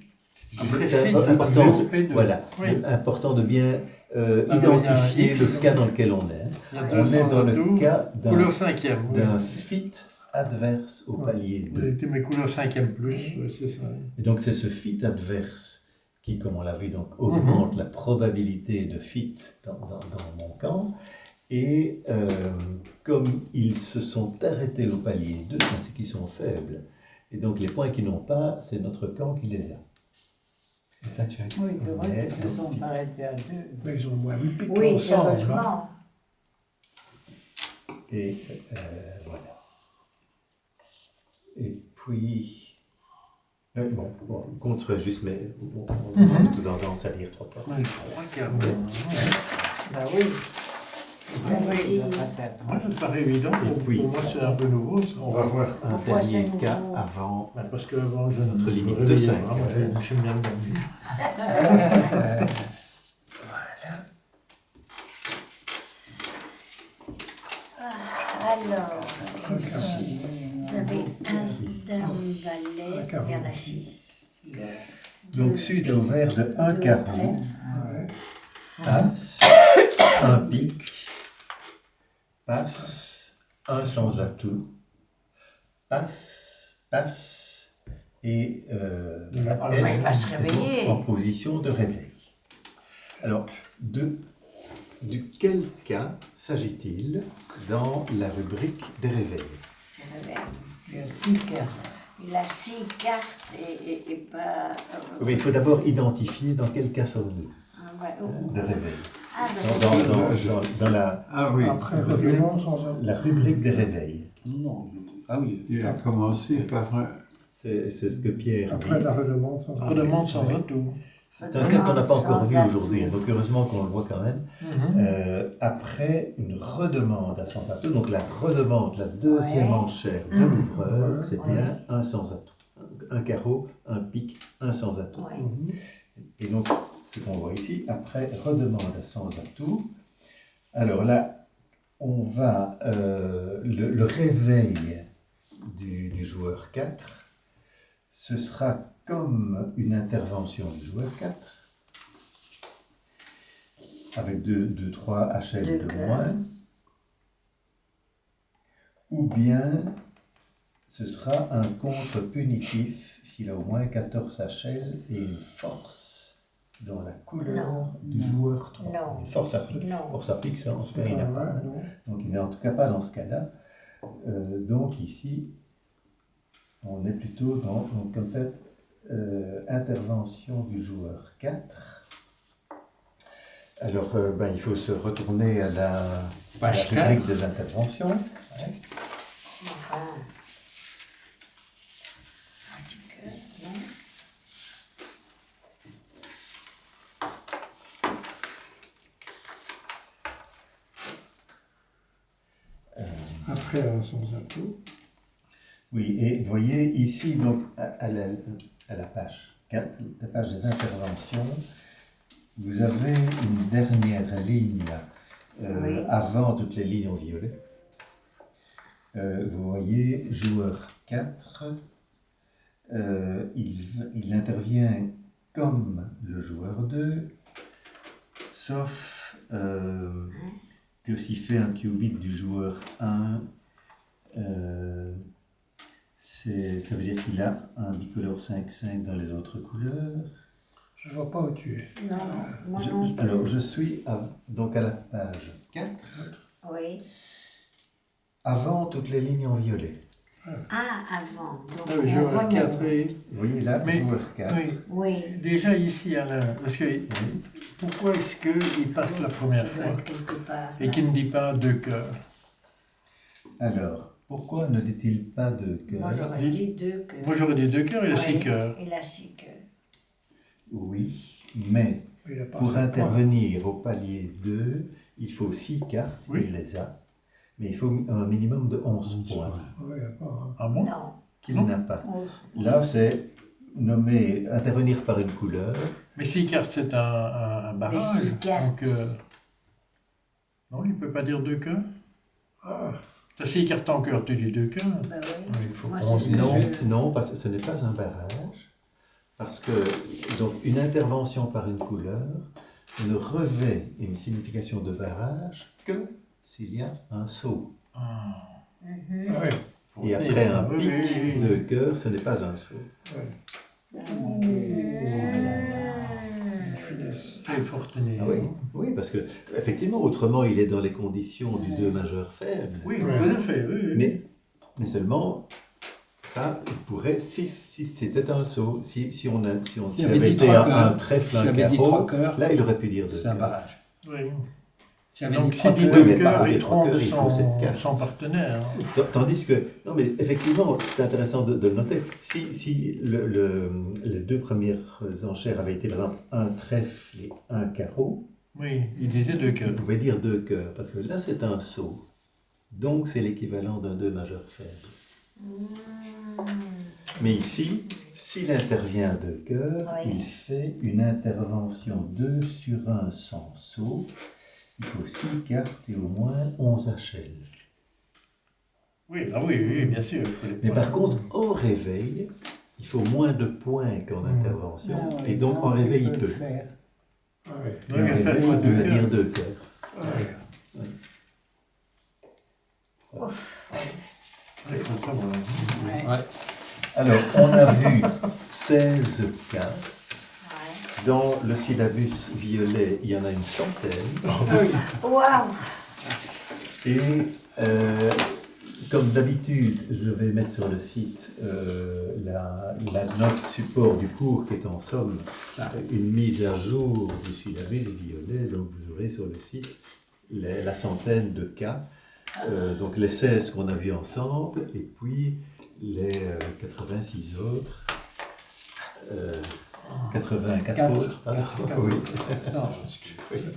Après, C'est fit, important, P2. voilà, Oui. important de bien il y a identifier un X. le cas dans lequel on est. Il y a On est dans le 212. cas Couleur 5e. Oui. d'un fit adverse au palier 2. C'était mes couleurs 5e plus, oui, c'est ça. Et donc c'est ce fit adverse qui, comme on l'a vu, donc, augmente la probabilité de fit dans mon camp. Et comme ils se sont arrêtés au palier 2, c'est qu'ils sont faibles. Et donc les points qu'ils n'ont pas, c'est notre camp qui les a. Et ça, tu as Oui, c'est vrai Mais, qu'ils se sont arrêtés à 2. Mais ils ont moins 8 pics Oui, ensemble. hein. heureusement. Et voilà. Et puis, Bon, on compte juste, mais on a plutôt tendance à dire 3 quarts. Oui, 3 carreaux. Bah oui. Moi, ça me paraît évident. puis- Pour moi, c'est un peu nouveau. Ça. On va voir un Pourquoi dernier c'est cas nouveau? avant. Parce qu'avant, je Notre ne limite me de réveillais 5. pas. Moi, j'aime bien le dormir. Alors, vous avez As, Dame, Valet vers la 6. Donc Sud a ouvert de 1 carreau, As, un pique, passe, un sans atout, passe, passe, et Il va se réveiller. en position de réveil. Alors, de quel cas s'agit-il dans la rubrique des réveils? Il y a 6 cartes. Il a 6 cartes et pas. Oui, il faut d'abord identifier dans quel cas sommes-nous de réveil. Ah, Dans la, Ah oui, Après redemande sans atout. la rubrique des réveils. Non. Ah oui. il a commencé par un... C'est ce que Pierre Après dit. la redemande sans atout. Redemande sans atout. C'est un cas qu'on n'a pas encore vu aujourd'hui, hein, donc heureusement qu'on le voit quand même. Après une redemande à sans atout, donc la redemande, la deuxième Ouais. enchère de l'ouvreur, c'est bien un sans atout. Un carreau, un pique, un sans atout. Ouais. Et donc, ce qu'on voit ici, après redemande à sans atout, alors là, on va, le réveil du joueur 4, ce sera comme une intervention du joueur 4, avec 3 HL Deux de cœurs. moins, ou bien ce sera un contre punitif s'il a au moins 14 HL et une force dans la couleur Non. du joueur 3. Non. Une force à pique. Non. Force à pique, ça en tout cas il n'a pas. Ouais, non. Donc il n'est en tout cas pas dans ce cas-là. Donc ici, on est plutôt dans, donc, en fait, intervention du joueur 4. Alors, il faut se retourner à la Page rubrique 4. des interventions. Ouais. Enfin. Ah, du cœur, non? Après un sans atout. Oui, et vous voyez ici, donc, à la page 4, la page des interventions, vous avez une dernière ligne Oui. avant toutes les lignes en violet. Vous voyez, joueur 4, il intervient comme le joueur 2, sauf que s'il fait un qubit du joueur 1, ça veut dire qu'il a un bicolore 5-5 dans les autres couleurs. Je ne vois pas où tu es. Non, moi non. Alors, je suis donc à la page 4, Oui. avant toutes les lignes en violet. Ah, avant. Donc, Ah oui, on joueur remonte. 4, oui. Vous voyez là, Mais- joueur 4. Oui. Oui. Déjà ici, Alain, parce que pourquoi est-ce qu'il passe la première Ça doit fois être quelque part. et qu'il ne dit pas 2 cœurs? Alors, pourquoi ne dit-il pas de cœur? Moi j'aurais dit 2 cœurs. Moi j'aurais dit 2 cœurs, il a 6 Oui, cœurs. Il a 6 cœurs. Oui, mais Il a pas pour assez de points. intervenir au palier 2, il faut 6 cartes, Oui. il les a. Mais il faut un minimum de 11 points Oui, il n'y a pas. Hein. Ah bon? Non. qu'il Non. n'a pas. Oh. Là, c'est nommer, intervenir par une couleur. Mais 6 cartes, c'est un barrage. six cartes. Donc, non, il ne peut pas dire 2 cœurs. Ah, T'as 6 cartes en cœur, tu dis 2 cœurs. Bah oui. Oui, il faut Moi, qu'on c'est se Non, dise- non, parce que ce n'est pas un barrage. Parce que donc, une intervention par une couleur ne revêt une signification de barrage que s'il y a un saut. Ah, Mhm. ah oui. faut Et retenir après ça. un Oui, pic oui, oui. de cœur, ce n'est pas un saut. Une finesse. Ça, il faut retenir. Ah oui, oui, parce que effectivement, autrement, il est dans les conditions du 2 majeur faible. Oui, tout à fait. Oui, oui. Mais seulement, ça, il pourrait, si c'était un saut, si S'il avait avait dit été trois un cœurs, trèfle, s'il un avait dit carreau, 3 cœurs, là, il aurait pu dire 2 c'est un cœurs. barrage. Oui. J'avais Donc dit s'il dit Oui, deux mais cœurs, par les il trois trompe cœurs, il faut cette carte. son partenaire. Tandis que, non mais effectivement, c'est intéressant de le noter. Si les deux premières enchères avaient été par exemple un trèfle et un carreau, Oui, il disait deux il cœurs. pouvait dire deux cœurs, parce que là c'est un saut. Donc c'est l'équivalent d'un 2 majeur faible. Mais ici, s'il intervient deux cœurs, Oui. il fait une intervention 2 sur 1 sans saut. Il faut 6 cartes et au moins 11 HL. Oui, ah oui, bien sûr. Mais par contre, en réveil, il faut moins de points qu'en intervention. Ah ouais, Et donc non, en réveil, tu il peux peut. le faire. Ah ouais. Et en Donc, il va faire réveil, quoi, il deux va dire cœurs? 2 cœurs. Il faut savoir. Ouais. Ouais. Alors, on a vu 16 cas. Ouais. Dans le syllabus violet, il y en a une centaine. Waouh! Et comme d'habitude, je vais mettre sur le site la note support du cours qui est en somme une mise à jour du syllabus violet. Donc vous aurez sur le site la centaine de cas. Donc les 16 qu'on a vus ensemble et puis les 86 autres. 84 Quatre. autres, pardon. Oui. Non,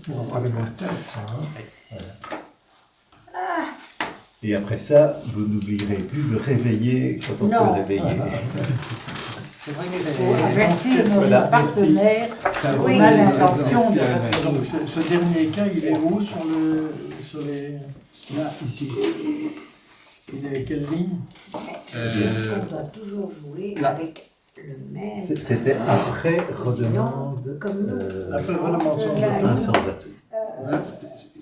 Pour avoir les bonnes têtes, ça. Hein. Et après ça, vous n'oublierez plus de réveiller quand on Non. peut réveiller. c'est vrai Il faut que avertir nos Voilà. partenaires ça qu'on Oui. a l'intention de réveiller. Donc ce dernier cas, il est où sur les... là, ici. Il est à quelle ligne? On doit toujours jouer là. avec le même. C'était après redemande Comme nous. Après redemande sans un sans atout. Voilà,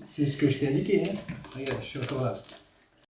c'est ce que je t'ai indiqué. Hein. Regarde, je suis encore là.